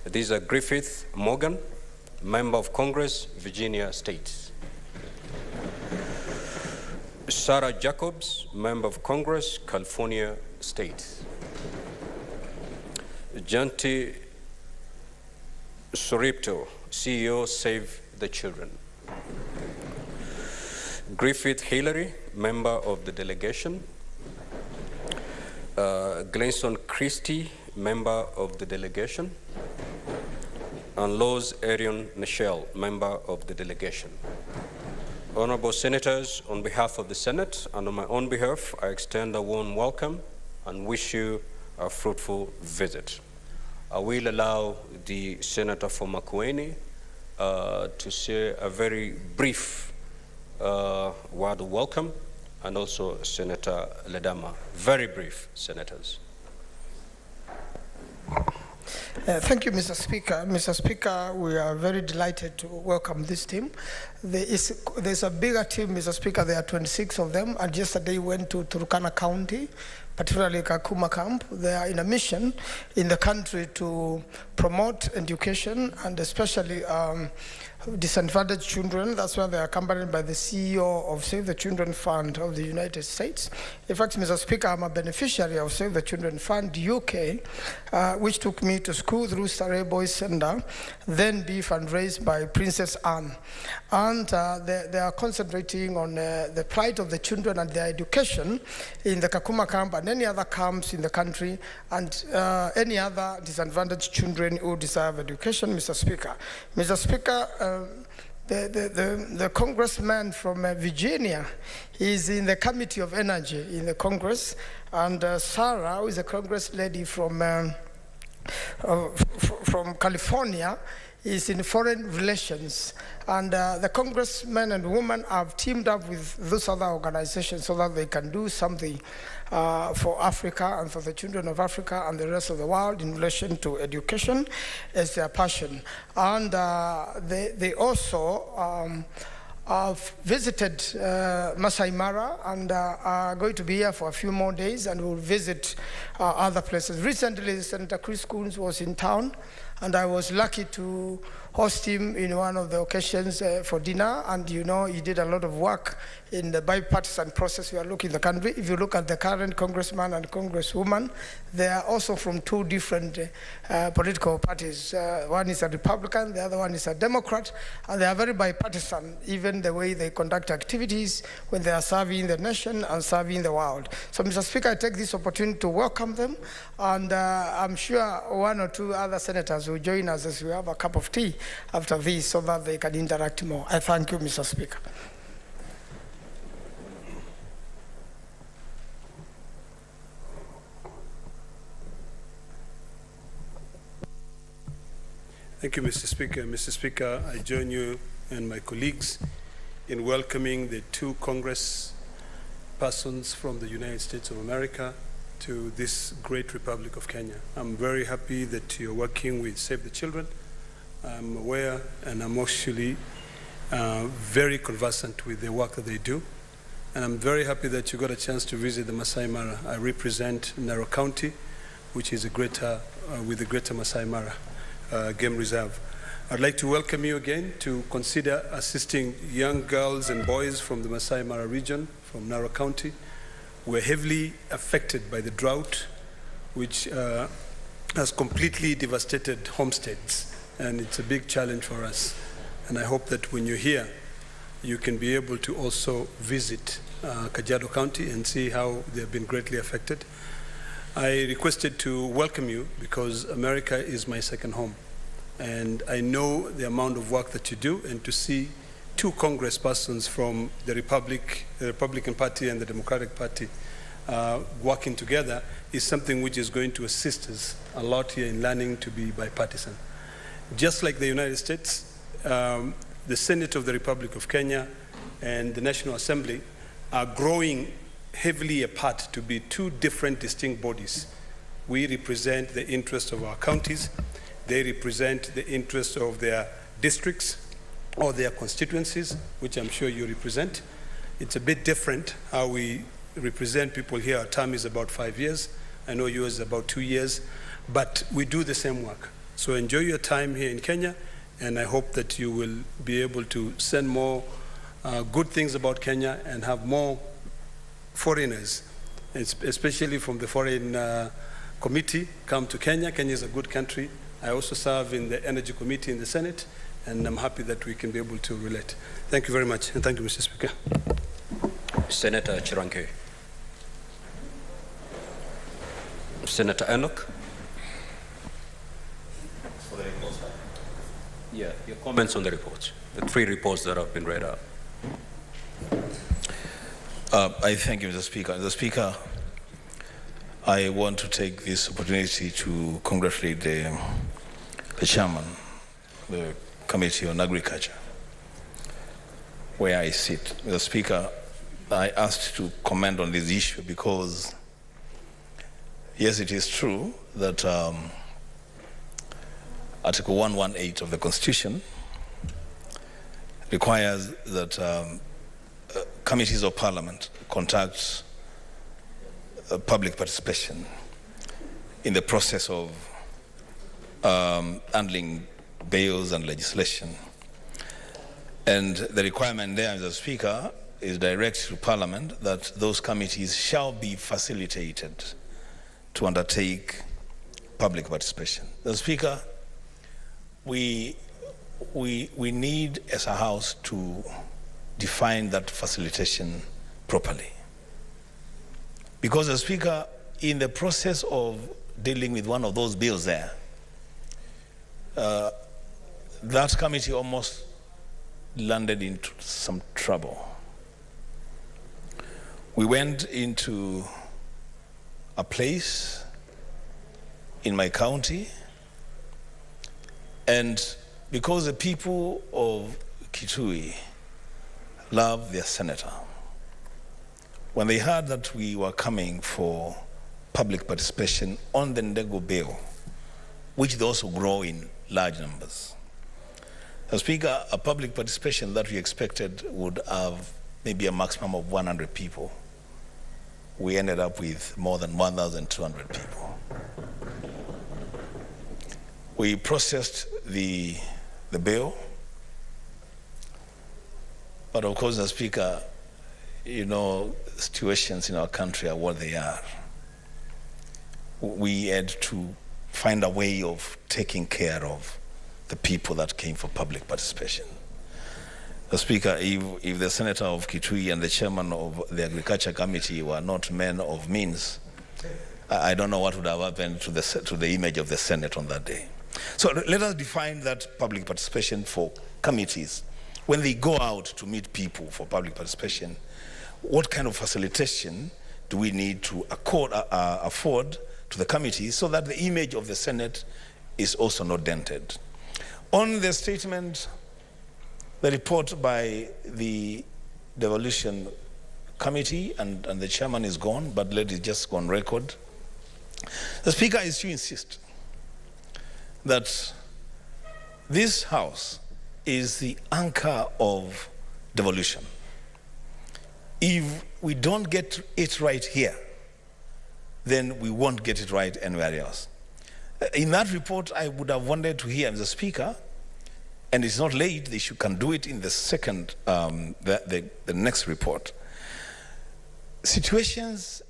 These are Griffith Morgan, Member of Congress, Virginia State. Sarah Jacobs, Member of Congress, California State. Janti Soripto, CEO, Save the Children. Griffith Hillary, member of the delegation. Glenson Christie, member of the delegation. And Loz Arion Michelle, member of the delegation. Honorable Senators, on behalf of the Senate and on my own behalf, I extend a warm welcome and wish you a fruitful visit. I will allow the Senator for Makueni to say a very brief word of welcome, and also Senator Ledama. Very brief, Senators. Thank you, Mr. Speaker. Mr. Speaker, we are very delighted to welcome this team. There's a bigger team, Mr. Speaker. There are 26 of them, and yesterday went to Turkana County, particularly Kakuma Camp. They are in a mission in the country to promote education and especially disadvantaged children. That's why they are accompanied by the CEO of Save the Children Fund of the United States. In fact, Mr. Speaker, I'm a beneficiary of Save the Children Fund UK, which took me to school through Starehe Boys Center, then be fundraised by Princess Anne. And they are concentrating on the plight of the children and their education in the Kakuma camp and any other camps in the country, and any other disadvantaged children who deserve education, Mr. Speaker. Mr. Speaker, the congressman from Virginia is in the Committee of Energy in the Congress, and Sarah, who is a Congress lady from California, is in foreign relations. And the congressmen and women have teamed up with those other organizations so that they can do something for Africa and for the children of Africa and the rest of the world in relation to education as their passion. And they also visited Masai Mara and are going to be here for a few more days, and will visit other places. Recently, Senator Chris Coons was in town, and I was lucky to host him in one of the occasions for dinner, and you know, he did a lot of work in the bipartisan process we are looking at the country. If you look at the current congressman and congresswoman, they are also from two different political parties. One is a Republican, the other one is a Democrat, and they are very bipartisan, even the way they conduct activities when they are serving the nation and serving the world. So, Mr. Speaker, I take this opportunity to welcome them, and I'm sure one or two other senators will join us as we have a cup of tea after this so that they can interact more. I thank you, Mr. Speaker. Thank you, Mr. Speaker. Mr. Speaker, I join you and my colleagues in welcoming the two Congress persons from the United States of America to this great Republic of Kenya. I'm very happy that you're working with Save the Children. I'm aware and I'm actually very conversant with the work that they do. And I'm very happy that you got a chance to visit the Masai Mara. I represent Narok County, which is with the greater Masai Mara Game Reserve. I'd like to welcome you again to consider assisting young girls and boys from the Masai Mara region, from Narok County. We're heavily affected by the drought, which has completely devastated homesteads. And it's a big challenge for us. And I hope that when you're here, you can be able to also visit Kajiado County and see how they've been greatly affected. I requested to welcome you because America is my second home. And I know the amount of work that you do, and to see two congresspersons from the Republican Party and the Democratic Party working together is something which is going to assist us a lot here in learning to be bipartisan. Just like the United States, the Senate of the Republic of Kenya and the National Assembly are growing heavily apart to be two different distinct bodies. We represent the interests of our counties. They represent the interests of their districts or their constituencies, which I'm sure you represent. It's a bit different how we represent people here. Our term is about 5 years. I know yours is about 2 years, but we do the same work. So enjoy your time here in Kenya, and I hope that you will be able to send more good things about Kenya and have more foreigners, especially from the foreign committee, come to Kenya. Kenya is a good country. I also serve in the Energy Committee in the Senate, and I'm happy that we can be able to relate. Thank you very much, and thank you, Mr. Speaker. Senator Chiranke. Senator Enoch. Yeah, your comments on the reports, the 3 reports that have been read out. I thank you, Mr. Speaker. Mr. Speaker, I want to take this opportunity to congratulate the chairman, the Committee on Agriculture, where I sit. Mr. Speaker, I asked to comment on this issue because, yes, it is true that Article 118 of the Constitution requires that committees of Parliament conduct public participation in the process of handling bills and legislation. And the requirement there, Mr. Speaker, is direct to Parliament that those committees shall be facilitated to undertake public participation. Mr. Speaker, we need as a House to define that facilitation properly. Because, the Speaker, in the process of dealing with one of those bills there, that committee almost landed into some trouble. We went into a place in my county, and because the people of Kitui love their senator. When they heard that we were coming for public participation on the Ndego bill, which they also grow in large numbers. As Speaker, a public participation that we expected would have maybe a maximum of 100 people. We ended up with more than 1,200 people. We processed the bill, but of course, as Speaker, you know, situations in our country are what they are. We had to find a way of taking care of the people that came for public participation. The Speaker, if the Senator of Kitui and the Chairman of the Agriculture Committee were not men of means, I don't know what would have happened to the image of the Senate on that day. So let us define that public participation for committees. When they go out to meet people for public participation, what kind of facilitation do we need to afford to the committee so that the image of the Senate is also not dented? On the statement, the report by the Devolution Committee, and the chairman is gone, but let it just go on record. The Speaker is to insist that this House is the anchor of devolution. If we don't get it right here, then we won't get it right anywhere else. In that report, I would have wanted to hear the Speaker, and it's not late, they can do it in the second, the next report. Situations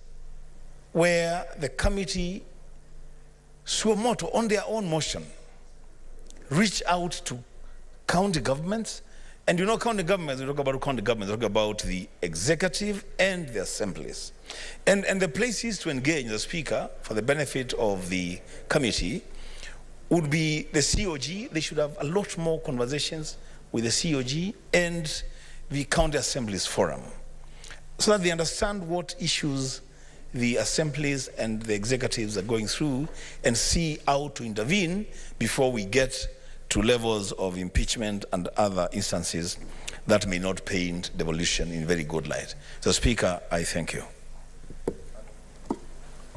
where the committee, suo motu, on their own motion, reach out to county governments. And you know, county governments, we talk about county governments, we talk about the executive and the assemblies. And the places to engage the Speaker for the benefit of the committee would be the COG. They should have a lot more conversations with the COG and the county assemblies forum, so that they understand what issues the assemblies and the executives are going through and see how to intervene before we get to levels of impeachment and other instances that may not paint devolution in very good light. So, Speaker, I thank you.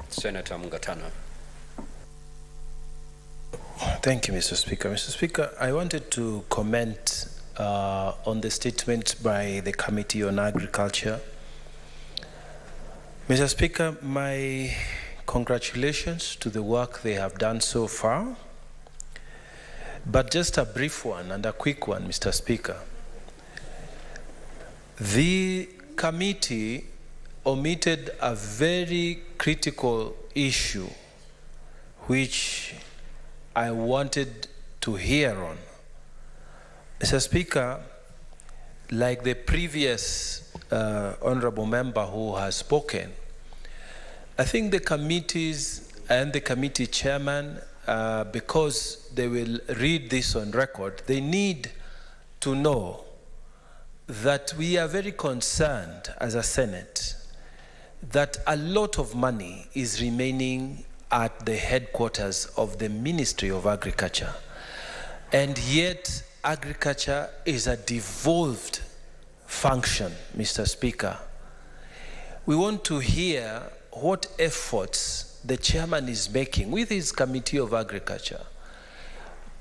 Senator Mungatana. Thank you, Mr. Speaker. Mr. Speaker, I wanted to comment on the statement by the Committee on Agriculture. Mr. Speaker, my congratulations to the work they have done so far. But just a brief one and a quick one, Mr. Speaker. The committee omitted a very critical issue which I wanted to hear on. Mr. Speaker, like the previous honorable member who has spoken, I think the committees and the committee chairman, because they will read this on record, they need to know that we are very concerned as a Senate that a lot of money is remaining at the headquarters of the Ministry of Agriculture. And yet, agriculture is a devolved function, Mr. Speaker. We want to hear what efforts the chairman is making with his Committee of Agriculture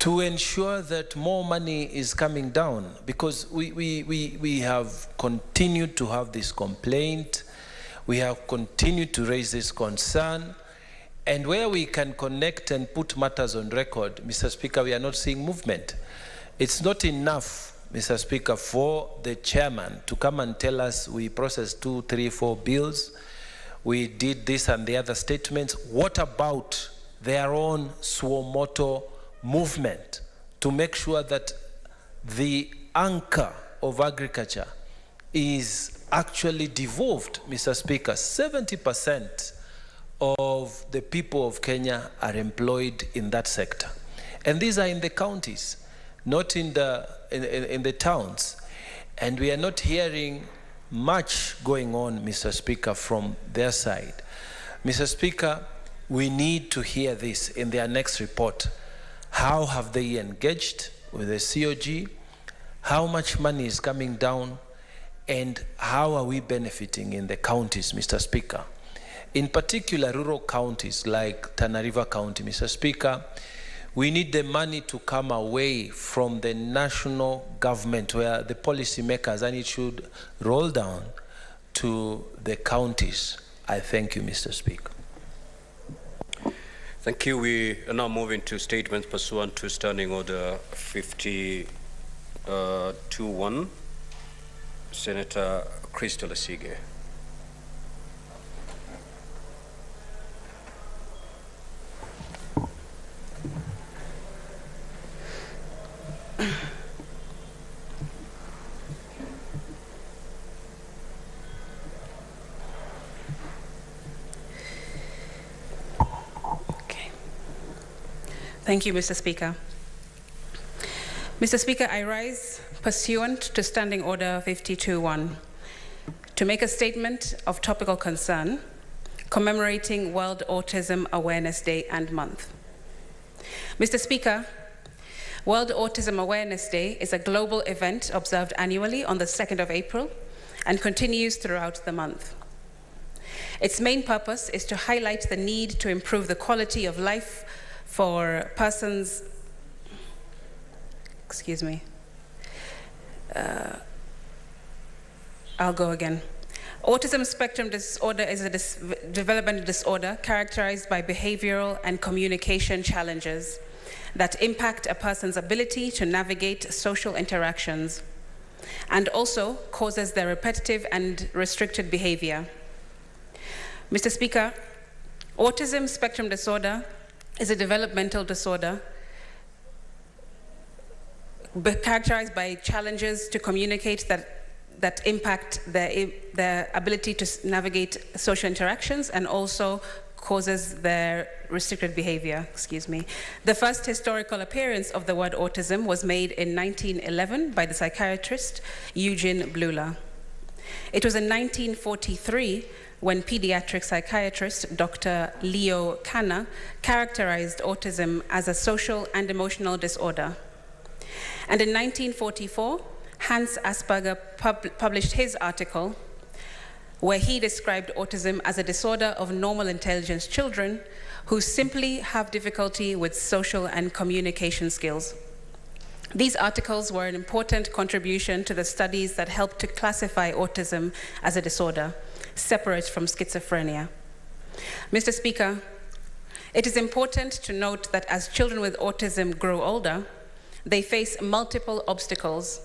to ensure that more money is coming down, because we have continued to have this complaint, we have continued to raise this concern, and where we can connect and put matters on record, Mr. Speaker, we are not seeing movement. It's not enough, Mr. Speaker, for the chairman to come and tell us we processed 2, 3, 4 bills, we did this and the other statements. What about their own suo motu movement to make sure that the anchor of agriculture is actually devolved, Mr. Speaker? 70% of the people of Kenya are employed in that sector. And these are in the counties, not in the towns. And we are not hearing much going on, Mr. Speaker, from their side. Mr. Speaker, we need to hear this in their next report. How have they engaged? with the COG, how much money is coming down, and how are we benefiting in the counties, Mr. Speaker? In particular, rural counties like Tana River County, Mr. Speaker, we need the money to come away from the national government where the policymakers, and it should roll down to the counties. I thank you, Mr. Speaker. Thank you. We are now moving to statements pursuant to Standing Order 52-1. Senator Crystal Asige. Thank you, Mr. Speaker. Mr. Speaker, I rise pursuant to Standing Order 52-1 to make a statement of topical concern commemorating World Autism Awareness Day and Month. Mr. Speaker, World Autism Awareness Day is a global event observed annually on the 2nd of April and continues throughout the month. Its main purpose is to highlight the need to improve the quality of life for persons, I'll go again. Autism spectrum disorder is a developmental disorder characterized by behavioral and communication challenges that impact a person's ability to navigate social interactions and also causes their repetitive and restricted behavior. Mr. Speaker, autism spectrum disorder is a developmental disorder characterized by challenges to communicate that impact their ability to navigate social interactions and also causes their restricted behavior. The first historical appearance of the word autism was made in 1911 by the psychiatrist Eugene Bleuler. It was in 1943 when pediatric psychiatrist Dr. Leo Kanner characterized autism as a social and emotional disorder. And in 1944, Hans Asperger published his article where he described autism as a disorder of normal intelligence children who simply have difficulty with social and communication skills. These articles were an important contribution to the studies that helped to classify autism as a disorder, separate from schizophrenia. Mr. Speaker, it is important to note that as children with autism grow older, they face multiple obstacles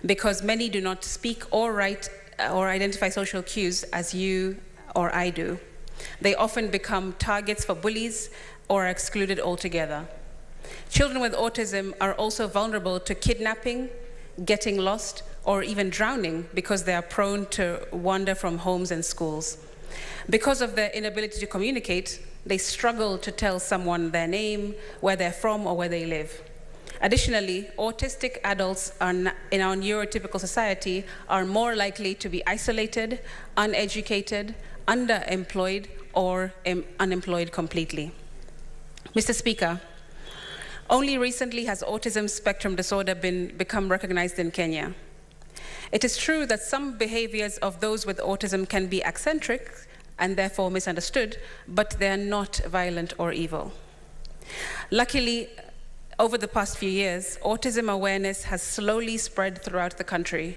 because many do not speak or write or identify social cues as you or I do. They often become targets for bullies or are excluded altogether. Children with autism are also vulnerable to kidnapping, getting lost, or even drowning because they are prone to wander from homes and schools. Because of their inability to communicate, they struggle to tell someone their name, where they're from, or where they live. Additionally, autistic adults in our neurotypical society are more likely to be isolated, uneducated, underemployed, or unemployed completely. Mr. Speaker, only recently has autism spectrum disorder become recognized in Kenya. It is true that some behaviors of those with autism can be eccentric and therefore misunderstood, but they are not violent or evil. Luckily, over the past few years, autism awareness has slowly spread throughout the country.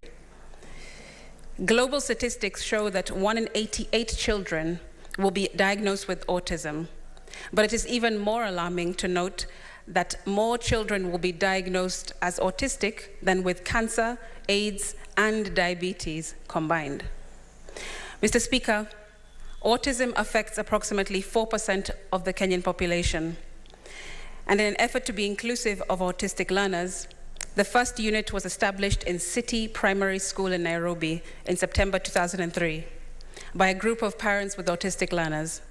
Global statistics show that 1 in 88 children will be diagnosed with autism, but it is even more alarming to note that more children will be diagnosed as autistic than with cancer, AIDS, and diabetes combined. Mr. Speaker, autism affects approximately 4% of the Kenyan population. And in an effort to be inclusive of autistic learners, the first unit was established in City Primary School in Nairobi in September 2003 by a group of parents with autistic learners.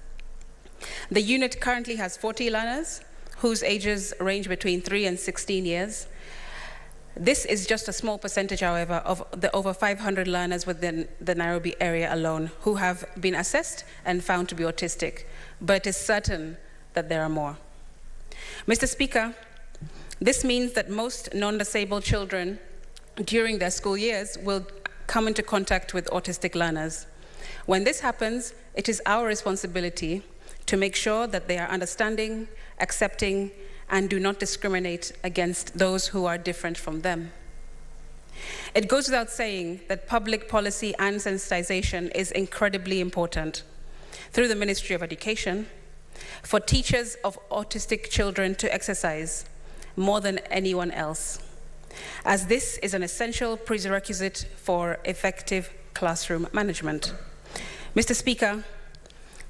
The unit currently has 40 learners whose ages range between 3 and 16 years. This is just a small percentage, however, of the over 500 learners within the Nairobi area alone who have been assessed and found to be autistic, but it is certain that there are more. Mr. Speaker, This means that most non-disabled children during their school years will come into contact with autistic learners. When this happens, it is our responsibility to make sure that they are understanding, accepting, and do not discriminate against those who are different from them. It goes without saying that public policy and sensitization is incredibly important through the Ministry of Education for teachers of autistic children to exercise more than anyone else, as this is an essential prerequisite for effective classroom management. Mr. Speaker,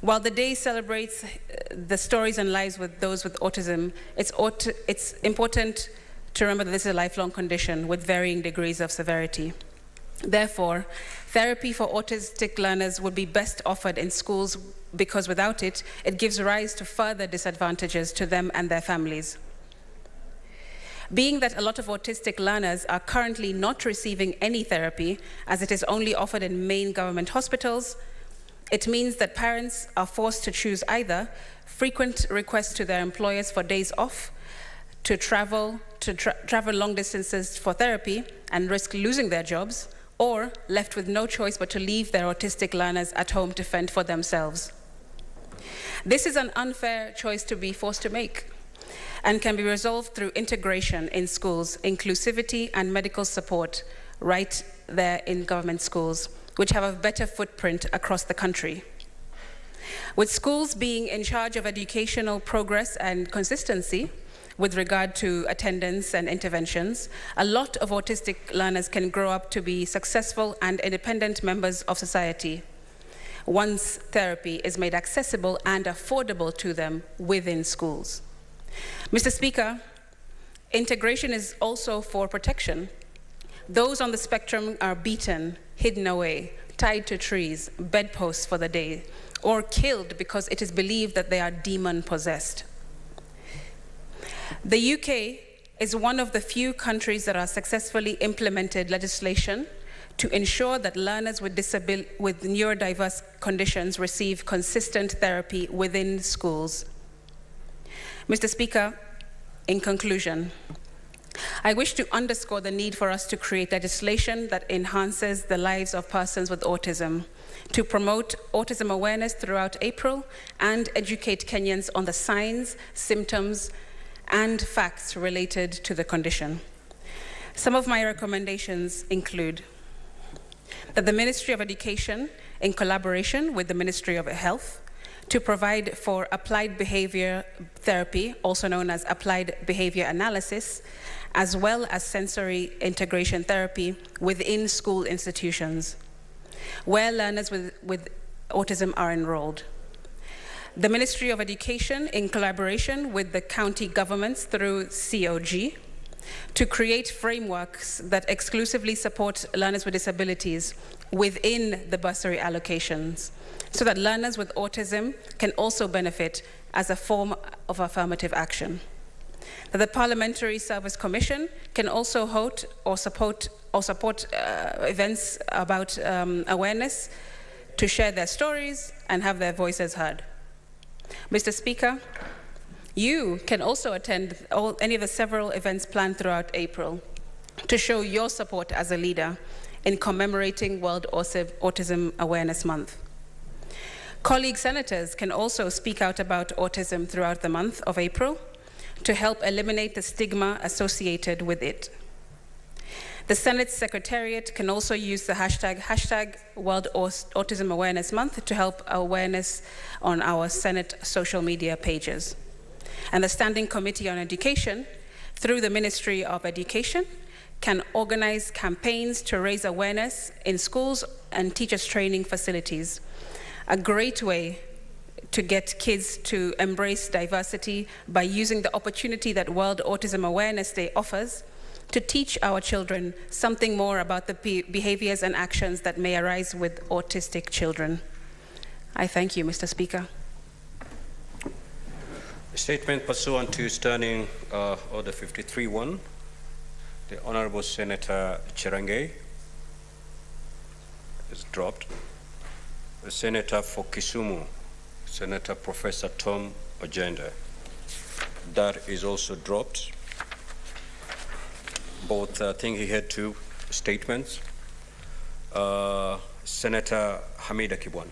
while the day celebrates the stories and lives with those with autism, it's important to remember that this is a lifelong condition with varying degrees of severity. Therefore, therapy for autistic learners would be best offered in schools because without it, it gives rise to further disadvantages to them and their families. Being that a lot of autistic learners are currently not receiving any therapy, as it is only offered in main government hospitals, it means that parents are forced to choose either frequent requests to their employers for days off, to travel long distances for therapy and risk losing their jobs, or left with no choice but to leave their autistic learners at home to fend for themselves. This is an unfair choice to be forced to make and can be resolved through integration in schools, inclusivity and medical support right there in government schools, which have a better footprint across the country. With schools being in charge of educational progress and consistency with regard to attendance and interventions, a lot of autistic learners can grow up to be successful and independent members of society once therapy is made accessible and affordable to them within schools. Mr. Speaker, integration is also for protection. Those on the spectrum are beaten, hidden away, tied to trees, bedposts for the day, or killed because it is believed that they are demon-possessed. The UK is one of the few countries that have successfully implemented legislation to ensure that learners with neurodiverse conditions receive consistent therapy within schools. Mr. Speaker, in conclusion, I wish to underscore the need for us to create legislation that enhances the lives of persons with autism, to promote autism awareness throughout April, and educate Kenyans on the signs, symptoms, and facts related to the condition. Some of my recommendations include that the Ministry of Education, in collaboration with the Ministry of Health, to provide for applied behavior therapy, also known as applied behavior analysis, as well as sensory integration therapy within school institutions, where learners with autism are enrolled. The Ministry of Education, in collaboration with the county governments through COG, to create frameworks that exclusively support learners with disabilities within the bursary allocations, so that learners with autism can also benefit as a form of affirmative action. That the Parliamentary Service Commission can also hold or support events about awareness to share their stories and have their voices heard. Mr. Speaker, you can also attend any of the several events planned throughout April to show your support as a leader in commemorating World Autism Awareness Month. Colleague senators can also speak out about autism throughout the month of April to help eliminate the stigma associated with it. The Senate's Secretariat can also use the hashtag World Autism Awareness Month to help awareness on our Senate social media pages. And the Standing Committee on Education, through the Ministry of Education, can organize campaigns to raise awareness in schools and teachers' training facilities. A great way to get kids to embrace diversity by using the opportunity that World Autism Awareness Day offers to teach our children something more about the behaviors and actions that may arise with autistic children. I thank you, Mr. Speaker. A statement pursuant to Standing Order 53-1, the Honorable Senator Cherangay is dropped. The Senator for Kisumu, Senator Professor Tom Ojenda, that is also dropped. both, I think he had two statements. Senator Hamida Kibwana.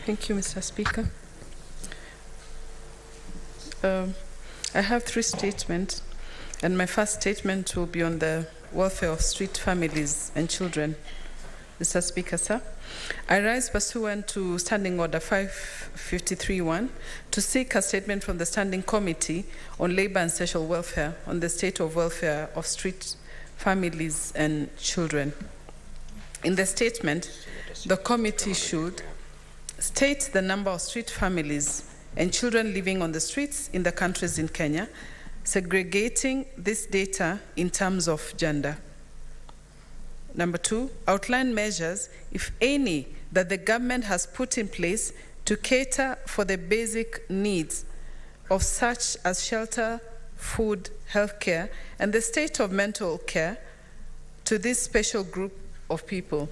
Thank you, Mr. Speaker. I have three statements, and my first statement will be on the welfare of street families and children. Mr. Speaker, sir, I rise pursuant to Standing Order 553-1 to seek a statement from the Standing Committee on Labor and Social Welfare on the state of welfare of street families and children. In the statement, the committee should state the number of street families and children living on the streets in the countries in Kenya, segregating this data in terms of gender. Number two, outline measures, if any, that the government has put in place to cater for the basic needs of such as shelter, food, healthcare, and the state of mental care to this special group of people.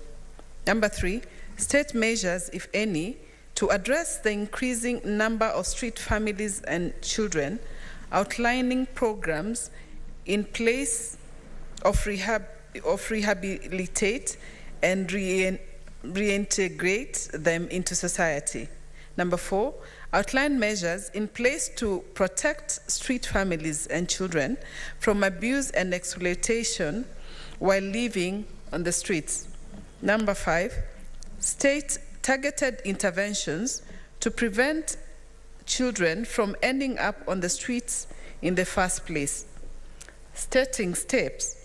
Number three, state measures, if any, to address the increasing number of street families and children, outlining programs in place of rehabilitate and reintegrate them into society. Number four, outline measures in place to protect street families and children from abuse and exploitation while living on the streets. Number five, state targeted interventions to prevent children from ending up on the streets in the first place, stating steps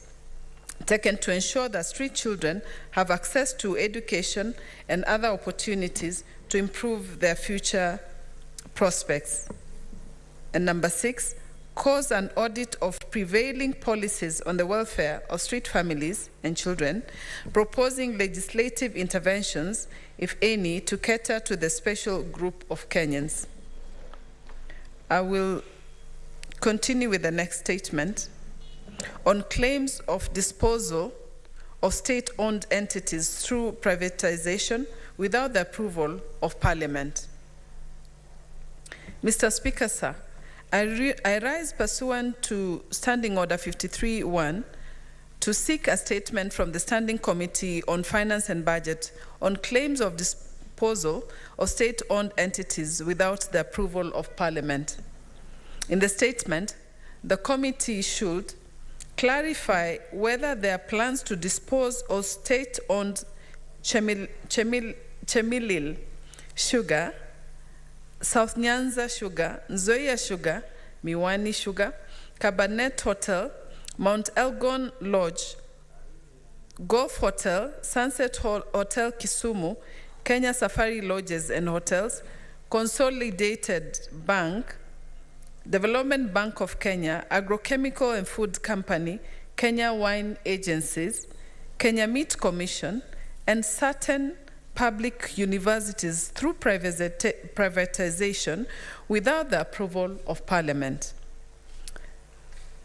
taken to ensure that street children have access to education and other opportunities to improve their future prospects. And number six, cause an audit of prevailing policies on the welfare of street families and children, proposing legislative interventions, if any, to cater to the special group of Kenyans. I will continue with the next statement. On claims of disposal of state-owned entities through privatization without the approval of Parliament. Mr. Speaker, sir, I rise pursuant to Standing Order 53-1 to seek a statement from the Standing Committee on Finance and Budget on claims of disposal of state-owned entities without the approval of Parliament. In the statement, the committee should clarify whether there are plans to dispose of state-owned Chemilil Sugar, South Nyanza Sugar, Nzoia Sugar, Miwani Sugar, Cabernet Hotel, Mount Elgon Lodge, Golf Hotel, Sunset Hotel Kisumu, Kenya Safari Lodges and Hotels, Consolidated Bank, Development Bank of Kenya, Agrochemical and Food Company, Kenya Wine Agencies, Kenya Meat Commission, and certain public universities through privatization without the approval of Parliament.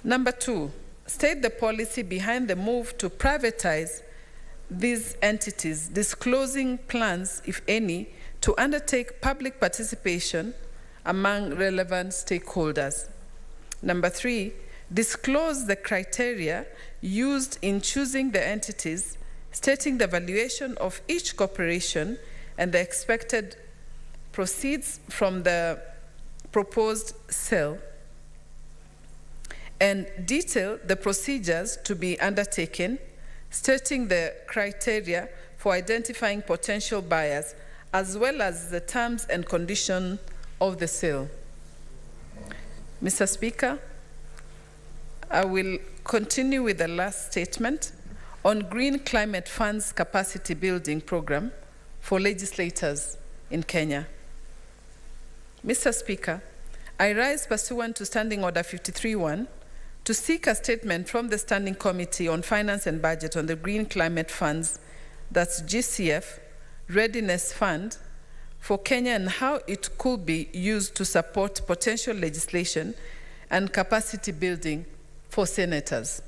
Number two, state the policy behind the move to privatize these entities, disclosing plans, if any, to undertake public participation among relevant stakeholders. Number three, disclose the criteria used in choosing the entities, stating the valuation of each corporation and the expected proceeds from the proposed sale, and detail the procedures to be undertaken, stating the criteria for identifying potential buyers, as well as the terms and conditions of the sale. Mr. Speaker, I will continue with the last statement on Green Climate Fund's capacity building program for legislators in Kenya. Mr. Speaker, I rise pursuant to Standing Order 53-1 to seek a statement from the Standing Committee on Finance and Budget on the Green Climate Funds, that's GCF, Readiness Fund, for Kenya and how it could be used to support potential legislation and capacity building for senators.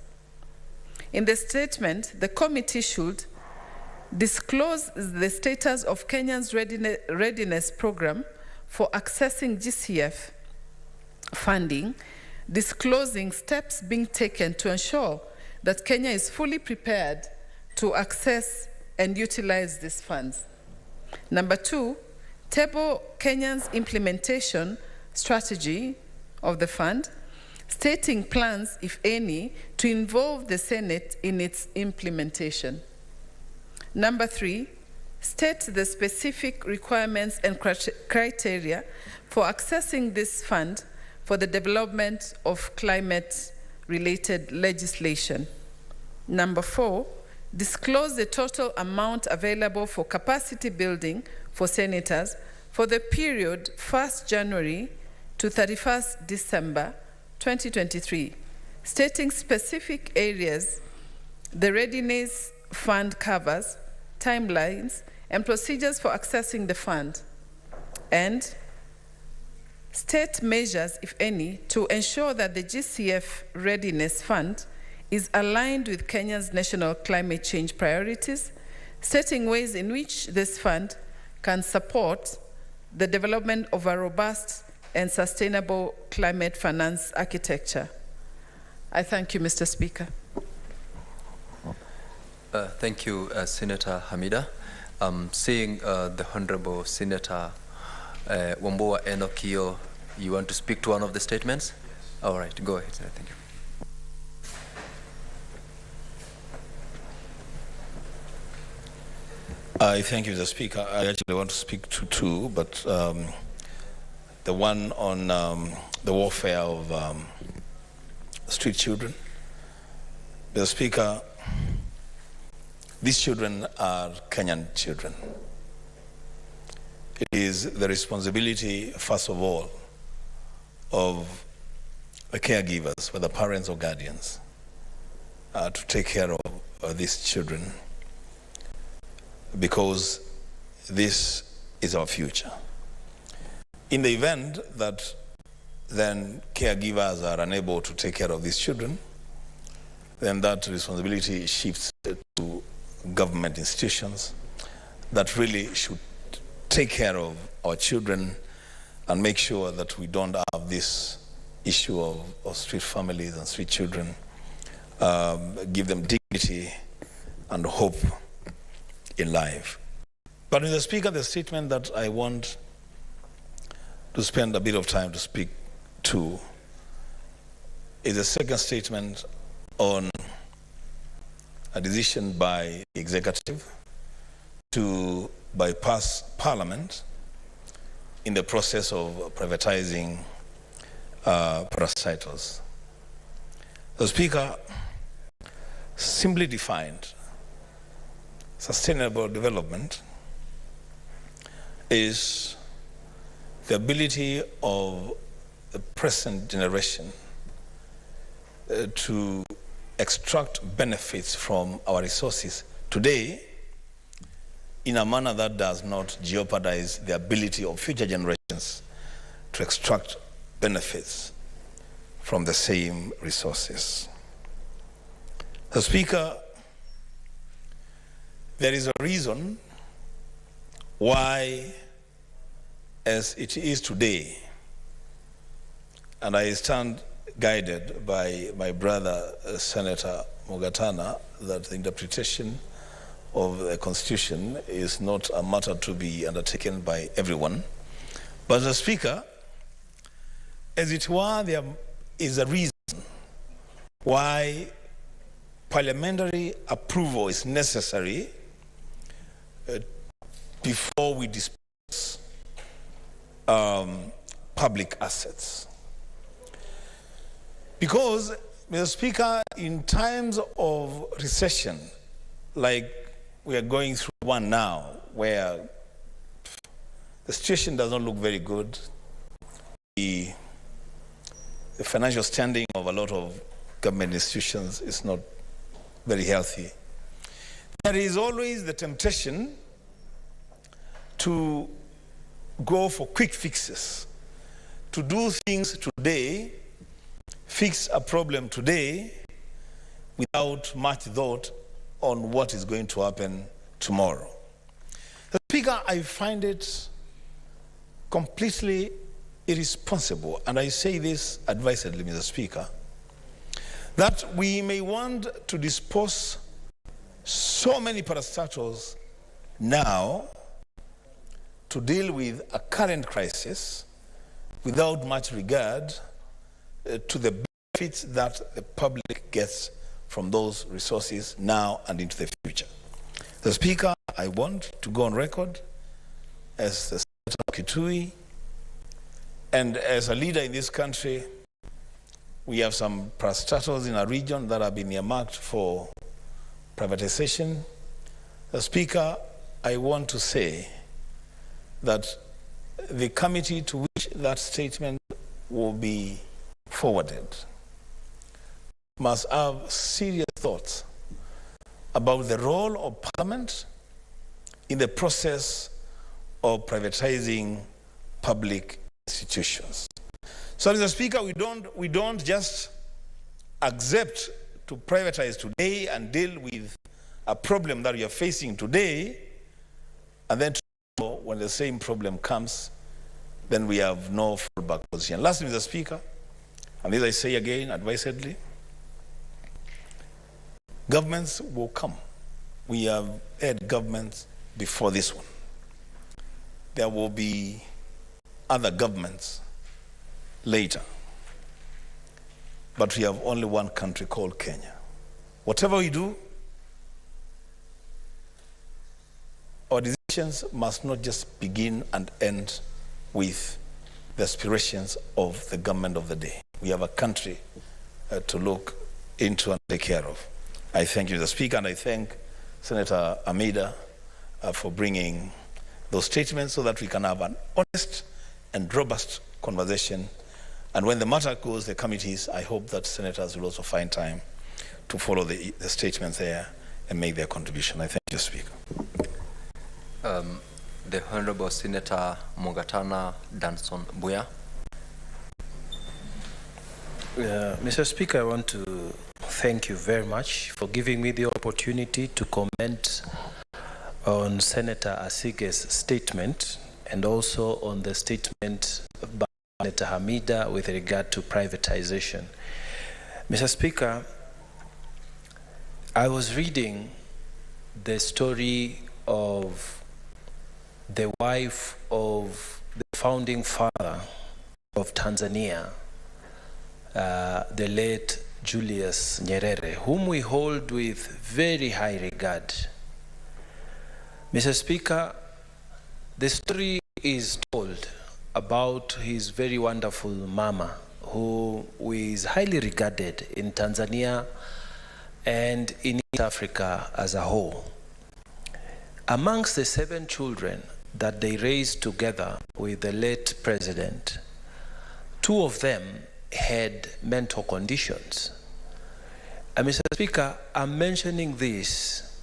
In the statement, the committee should Disclose the status of Kenya's readiness program for accessing GCF funding, disclosing steps being taken to ensure that Kenya is fully prepared to access and utilize these funds. Number 2, table Kenya's implementation strategy of the fund, stating plans, if any, to involve the Senate in its implementation. Number 3, state the specific requirements and criteria for accessing this fund for the development of climate-related legislation. Number 4, disclose the total amount available for capacity building for senators for the period 1st January to 31st December 2023, stating specific areas the readiness fund covers, timelines, and procedures for accessing the fund, and state measures, if any, to ensure that the GCF Readiness Fund is aligned with Kenya's national climate change priorities, stating ways in which this fund can support the development of a robust and sustainable climate finance architecture. I thank you, Mr. Speaker. Thank you, Senator Hamida. Seeing the Honorable Senator Wambua Enokio, you want to speak to one of the statements? Yes. All right, go ahead, sir. Thank you. I thank you, Mr. Speaker. I actually want to speak to two, but the one on the warfare of street children. Mr. Speaker, these children are Kenyan children. It is the responsibility, first of all, of the caregivers, whether parents or guardians, to take care of these children, because this is our future. In the event that then caregivers are unable to take care of these children, then that responsibility shifts to government institutions that really should take care of our children and make sure that we don't have this issue of street families and street children, give them dignity and hope in life. But Mr. Speaker, the statement that I want to spend a bit of time to speak to is a second statement on a decision by the executive to bypass Parliament in the process of privatizing parastatals. The Speaker, simply defined, sustainable development is the ability of the present generation to extract benefits from our resources today in a manner that does not jeopardize the ability of future generations to extract benefits from the same resources. The Speaker, there is a reason why, as it is today, and I stand guided by my brother, Senator Mugatana, that the interpretation of the Constitution is not a matter to be undertaken by everyone. But the Speaker, as it were, there is a reason why parliamentary approval is necessary before we disperse public assets. Because, Mr. Speaker, in times of recession, like we are going through one now, where the situation does not look very good, the financial standing of a lot of government institutions is not very healthy. There is always the temptation to go for quick fixes, to do things today, fix a problem today without much thought on what is going to happen tomorrow. Mr. Speaker, I find it completely irresponsible, and I say this advisedly, Mr. Speaker, that we may want to dispose so many parastatals now to deal with a current crisis without much regard to the benefits that the public gets from those resources now and into the future. The Speaker, I want to go on record as the Senator of Kitui, and as a leader in this country, we have some parastatals in our region that have been earmarked for privatization. The Speaker, I want to say that the committee to which that statement will be forwarded must have serious thoughts about the role of Parliament in the process of privatizing public institutions. So, Mr. Speaker, we don't just accept to privatize today and deal with a problem that we are facing today, and then tomorrow, when the same problem comes, then we have no fallback position. Lastly, Mr. Speaker, and this I say again advisedly, governments will come. We have had governments before this one. There will be other governments later. But we have only one country called Kenya. Whatever we do, our decisions must not just begin and end with the aspirations of the government of the day. We have a country to look into and take care of. I thank you, Mr. Speaker, and I thank Senator Amida for bringing those statements so that we can have an honest and robust conversation. And when the matter goes the committees, I hope that senators will also find time to follow the statements there and make their contribution. I thank you, Speaker. The Honorable Senator Mogatana Danson Buya. Mr. Speaker, I want to thank you very much for giving me the opportunity to comment on Senator Asige's statement and also on the statement by Senator Hamida with regard to privatization. Mr. Speaker, I was reading the story of the wife of the founding father of Tanzania, the late Julius Nyerere, whom we hold with very high regard. Mr. Speaker, the story is told about his very wonderful mama, who is highly regarded in Tanzania and in East Africa as a whole. Amongst the 7 children that they raised together with the late president, 2 of them had mental conditions. And Mr. Speaker, I'm mentioning this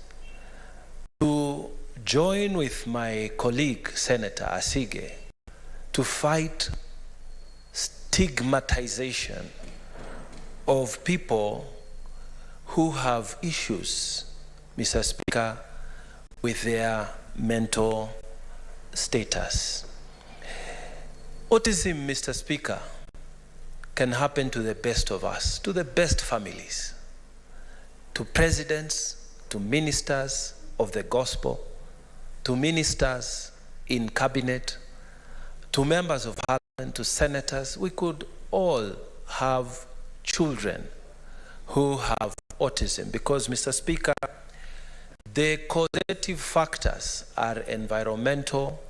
to join with my colleague, Senator Asige, to fight stigmatization of people who have issues, Mr. Speaker, with their mental status. Autism, Mr. Speaker, can happen to the best of us, to the best families, to presidents, to ministers of the gospel, to ministers in cabinet, to members of parliament, to senators. We could all have children who have autism because, Mr. Speaker, the causative factors are environmental,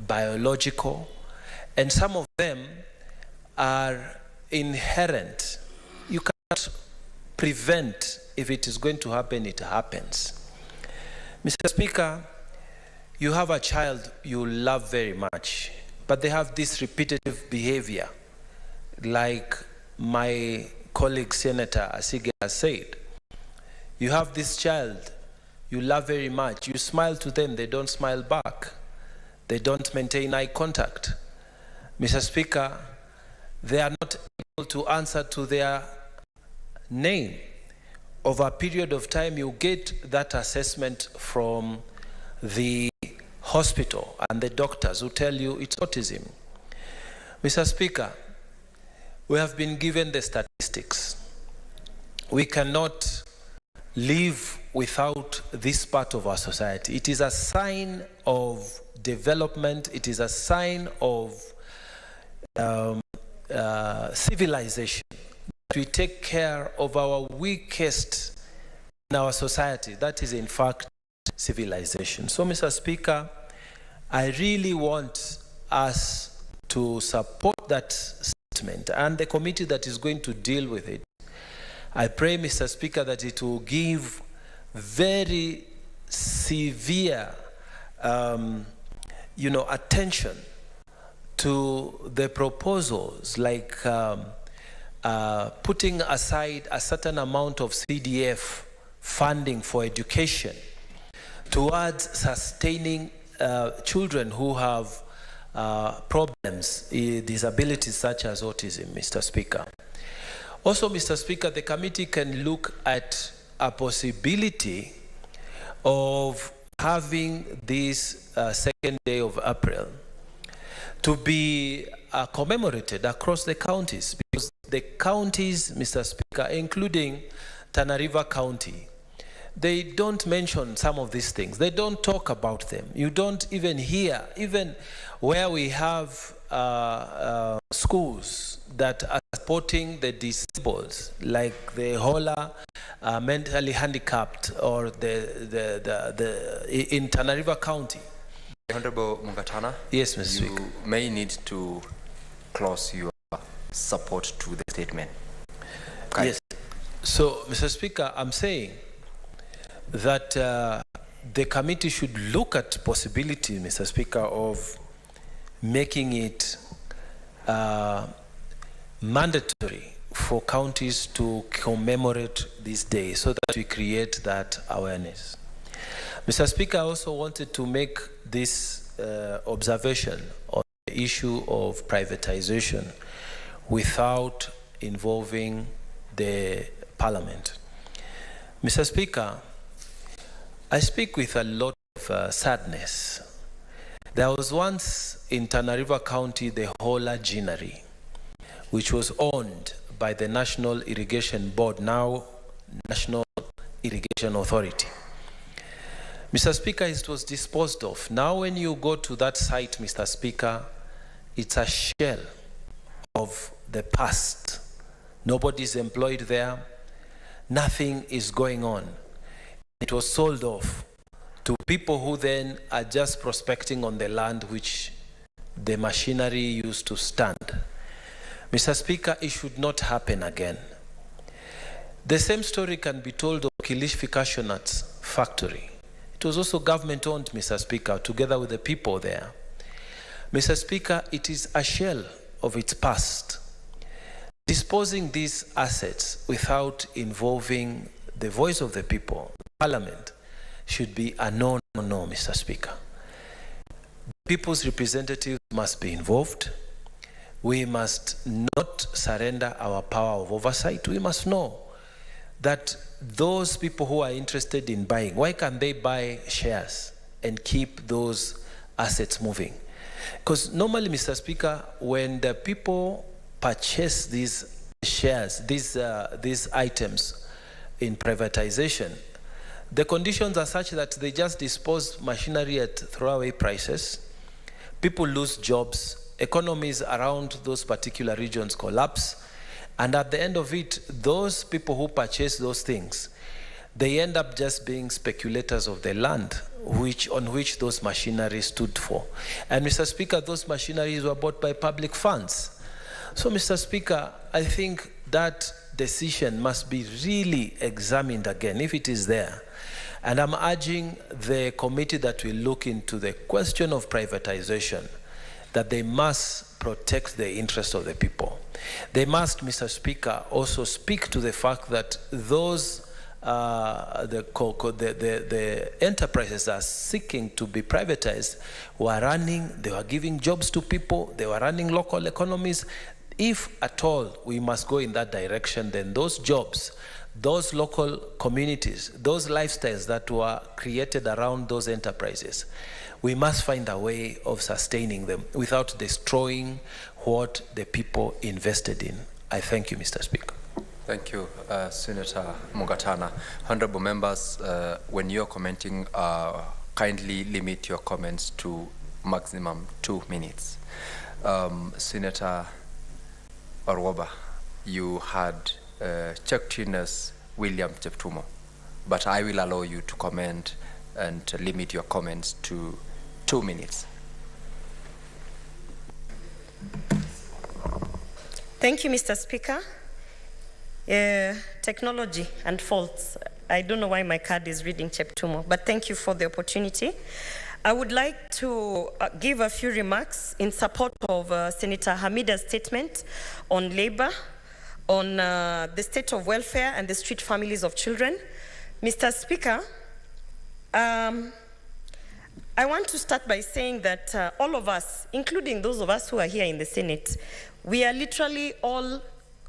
biological, and some of them are inherent. You cannot prevent. If it is going to happen, it happens. Mr. Speaker, you have a child you love very much, but they have this repetitive behavior, like my colleague Senator Asige has said. You have this child you love very much. You smile to them, they don't smile back. They don't maintain eye contact. Mr. Speaker, they are not able to answer to their name. Over a period of time, you get that assessment from the hospital and the doctors who tell you it's autism. Mr. Speaker, we have been given the statistics. We cannot live without this part of our society. It is a sign of development. It is a sign of civilization. We take care of our weakest in our society. That is, in fact, civilization. So, Mr. Speaker, I really want us to support that statement and the committee that is going to deal with it. I pray, Mr. Speaker, that it will give very severe attention to the proposals, like putting aside a certain amount of CDF funding for education towards sustaining children who have problems, disabilities such as autism, Mr. Speaker. Also, Mr. Speaker, the committee can look at a possibility of having this second day of April to be commemorated across the counties, because the counties, Mr. Speaker, including Tana River County, they don't mention some of these things. They don't talk about them. You don't even hear, even where we have schools that are supporting the disabled, like the Hola mentally handicapped, or in Tana River County. Honorable Mungatana. Yes, Mr. Speaker. You may need to close your support to the statement. Okay. Yes. So, Mr. Speaker, I'm saying that the committee should look at possibility, Mr. Speaker, of making it mandatory for counties to commemorate this day so that we create that awareness. Mr. Speaker, I also wanted to make this observation on the issue of privatization without involving the Parliament. Mr. Speaker, I speak with a lot of sadness. There was once in Tana River County the Hola Ginnery, which was owned by the National Irrigation Board, now National Irrigation Authority. Mr. Speaker, it was disposed of. Now when you go to that site, Mr. Speaker, it's a shell of the past. Nobody's employed there. Nothing is going on. It was sold off to people who then are just prospecting on the land which the machinery used to stand. Mr. Speaker, it should not happen again. The same story can be told of Kilifi Cashew Nuts factory. It was also government owned, Mr. Speaker, together with the people there. Mr. Speaker, it is a shell of its past. Disposing these assets without involving the voice of the people, Parliament, should be a no, Mr. Speaker. People's representatives must be involved. We must not surrender our power of oversight. We must know that those people who are interested in buying, why can't they buy shares and keep those assets moving? Because normally, Mr. Speaker, when the people purchase these shares, these items in privatization, the conditions are such that they just dispose machinery at throwaway prices. People lose jobs. Economies around those particular regions collapse. And at the end of it, those people who purchase those things, they end up just being speculators of the land on which those machineries stood for. And Mr. Speaker, those machineries were bought by public funds. So, Mr. Speaker, I think that decision must be really examined again, if it is there. And I'm urging the committee that will look into the question of privatization, that they must protect the interests of the people. They must, Mr. Speaker, also speak to the fact that those the enterprises that are seeking to be privatized they were giving jobs to people, they were running local economies. If at all we must go in that direction, then those jobs those local communities, those lifestyles that were created around those enterprises, we must find a way of sustaining them without destroying what the people invested in. I thank you, Mr. Speaker. Thank you, Senator Mugatana. Honorable members, when you're commenting, kindly limit your comments to maximum 2 minutes. Senator Orwoba, you had checked in as William Cheptumo, but I will allow you to comment and limit your comments to 2 minutes. Thank you, Mr. Speaker. Technology and faults. I don't know why my card is reading Cheptumo, but thank you for the opportunity. I would like to give a few remarks in support of Senator Hamida's statement on labor, on the state of welfare and the street families of children. Mr. Speaker, I want to start by saying that all of us, including those of us who are here in the Senate, we are literally all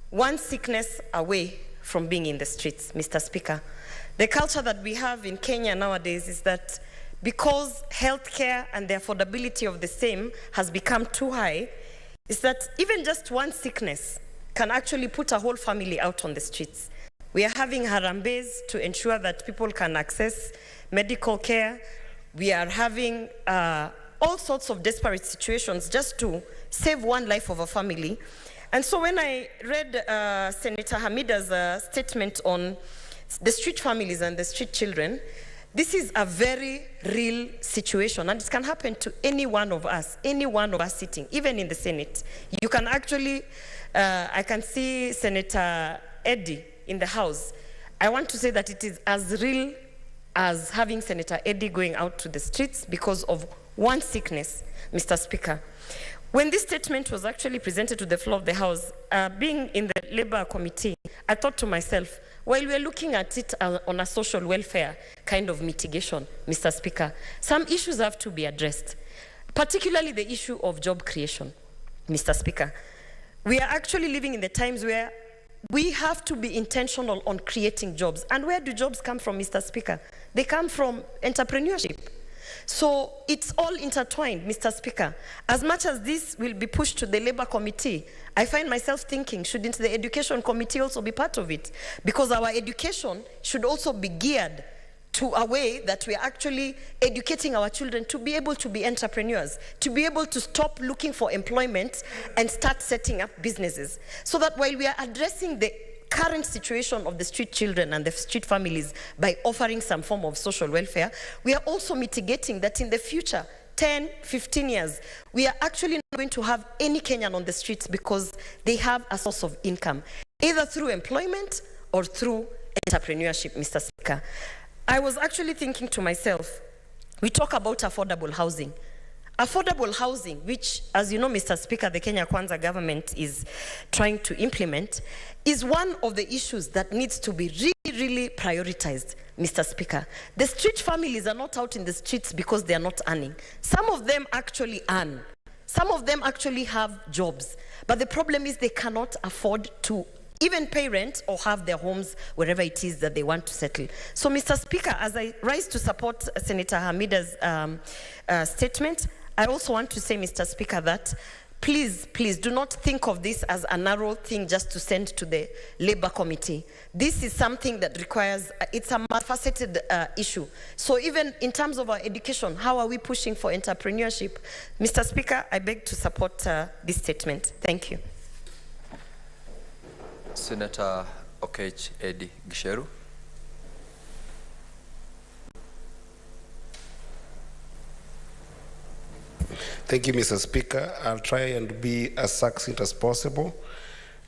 one sickness away from being in the streets, Mr. Speaker. The culture that we have in Kenya nowadays is that because healthcare and the affordability of the same has become too high, is that even just one sickness can actually put a whole family out on the streets. We are having harambes to ensure that people can access medical care. We are having all sorts of desperate situations just to save one life of a family. And so when I read Senator Hamida's statement on the street families and the street children, this is a very real situation, and it can happen to any one of us sitting, even in the Senate. You can actually, I can see Senator Eddie in the House. I want to say that it is as real as having Senator Eddie going out to the streets because of one sickness, Mr. Speaker. When this statement was actually presented to the floor of the House, being in the Labour Committee, I thought to myself, while we're looking at it on a social welfare kind of mitigation, Mr. Speaker, some issues have to be addressed, particularly the issue of job creation, Mr. Speaker. We are actually living in the times where we have to be intentional on creating jobs. And where do jobs come from, Mr. Speaker? They come from entrepreneurship. So it's all intertwined, Mr. Speaker. As much as this will be pushed to the Labour Committee, I find myself thinking, shouldn't the Education Committee also be part of it? Because our education should also be geared to a way that we are actually educating our children to be able to be entrepreneurs, to be able to stop looking for employment and start setting up businesses. So that while we are addressing the current situation of the street children and the street families by offering some form of social welfare, we are also mitigating that in the future, 10, 15 years, we are actually not going to have any Kenyan on the streets because they have a source of income, either through employment or through entrepreneurship, Mr. Speaker. I was actually thinking to myself, we talk about affordable housing. Affordable housing, which, as you know, Mr. Speaker, the Kenya Kwanza government is trying to implement, is one of the issues that needs to be really, really prioritized, Mr. Speaker. The street families are not out in the streets because they are not earning. Some of them actually earn. Some of them actually have jobs. But the problem is they cannot afford to even pay rent or have their homes wherever it is that they want to settle. So, Mr. Speaker, as I rise to support Senator Hamida's statement, I also want to say, Mr. Speaker, that please do not think of this as a narrow thing just to send to the Labour Committee. This is something that requires, it's a multifaceted issue. So even in terms of our education, how are we pushing for entrepreneurship? Mr. Speaker, I beg to support this statement. Thank you. Senator Okech Eddie Gisheru. Thank you, Mr. Speaker. I'll try and be as succinct as possible.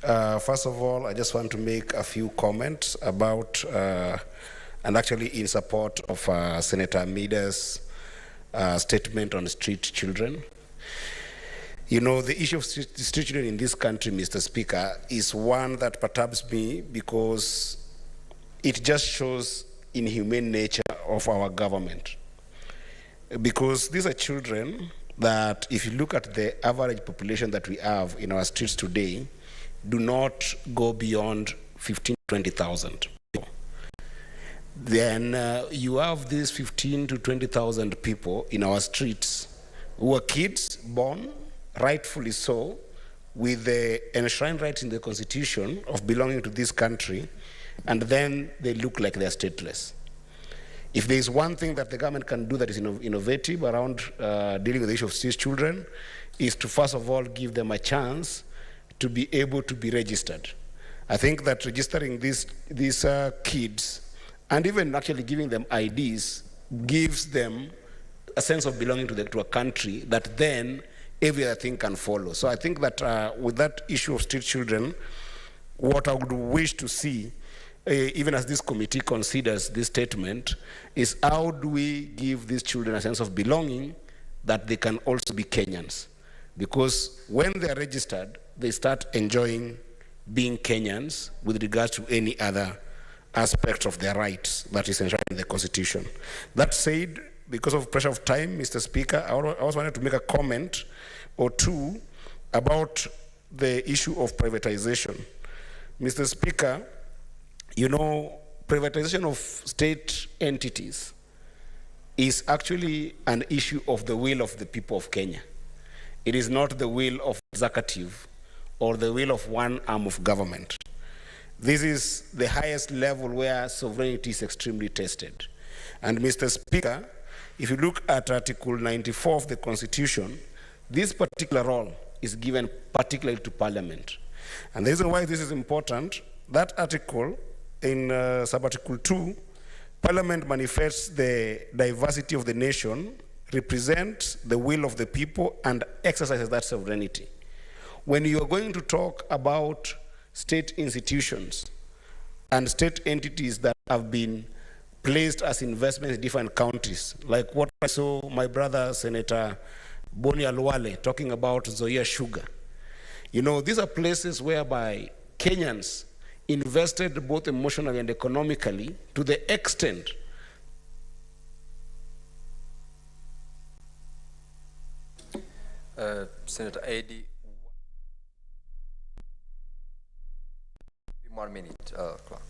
First of all, I just want to make a few comments about, and actually in support of Senator Hamida's statement on street children. You know, the issue of street children in this country, Mr. Speaker, is one that perturbs me because it just shows inhumane nature of our government. Because these are children that, if you look at the average population that we have in our streets today, do not go beyond 15,000 to 20,000. then you have these 15 to 20,000 people in our streets who are kids born, rightfully so, with the enshrined rights in the Constitution of belonging to this country, and then they look like they're stateless. If there is one thing that the government can do that is innovative around dealing with the issue of street children, is to first of all give them a chance to be able to be registered. I think that registering these kids and even actually giving them IDs gives them a sense of belonging to a country that then every other thing can follow. So I think that with that issue of street children, what I would wish to see, even as this committee considers this statement, is how do we give these children a sense of belonging that they can also be Kenyans? Because when they are registered, they start enjoying being Kenyans with regards to any other aspect of their rights that is enshrined in the Constitution. That said, because of pressure of time, Mr. Speaker, I also wanted to make a comment or two about the issue of privatization. Mr. Speaker, you know, privatization of state entities is actually an issue of the will of the people of Kenya. It is not the will of the executive or the will of one arm of government. This is the highest level where sovereignty is extremely tested. And Mr. Speaker, if you look at Article 94 of the Constitution, this particular role is given particularly to Parliament. And the reason why this is important, that article in sub-article 2, Parliament manifests the diversity of the nation, represents the will of the people, and exercises that sovereignty. When you are going to talk about state institutions and state entities that have been placed as investments in different countries, like what I saw my brother, Senator Boni Alwale, talking about Zoya Sugar. You know, these are places whereby Kenyans invested both emotionally and economically to the extent Senator Eddie, 1 minute, clock.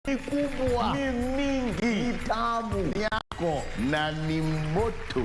Ni kubwa, ni mingi, ni tamu yako na ni moto.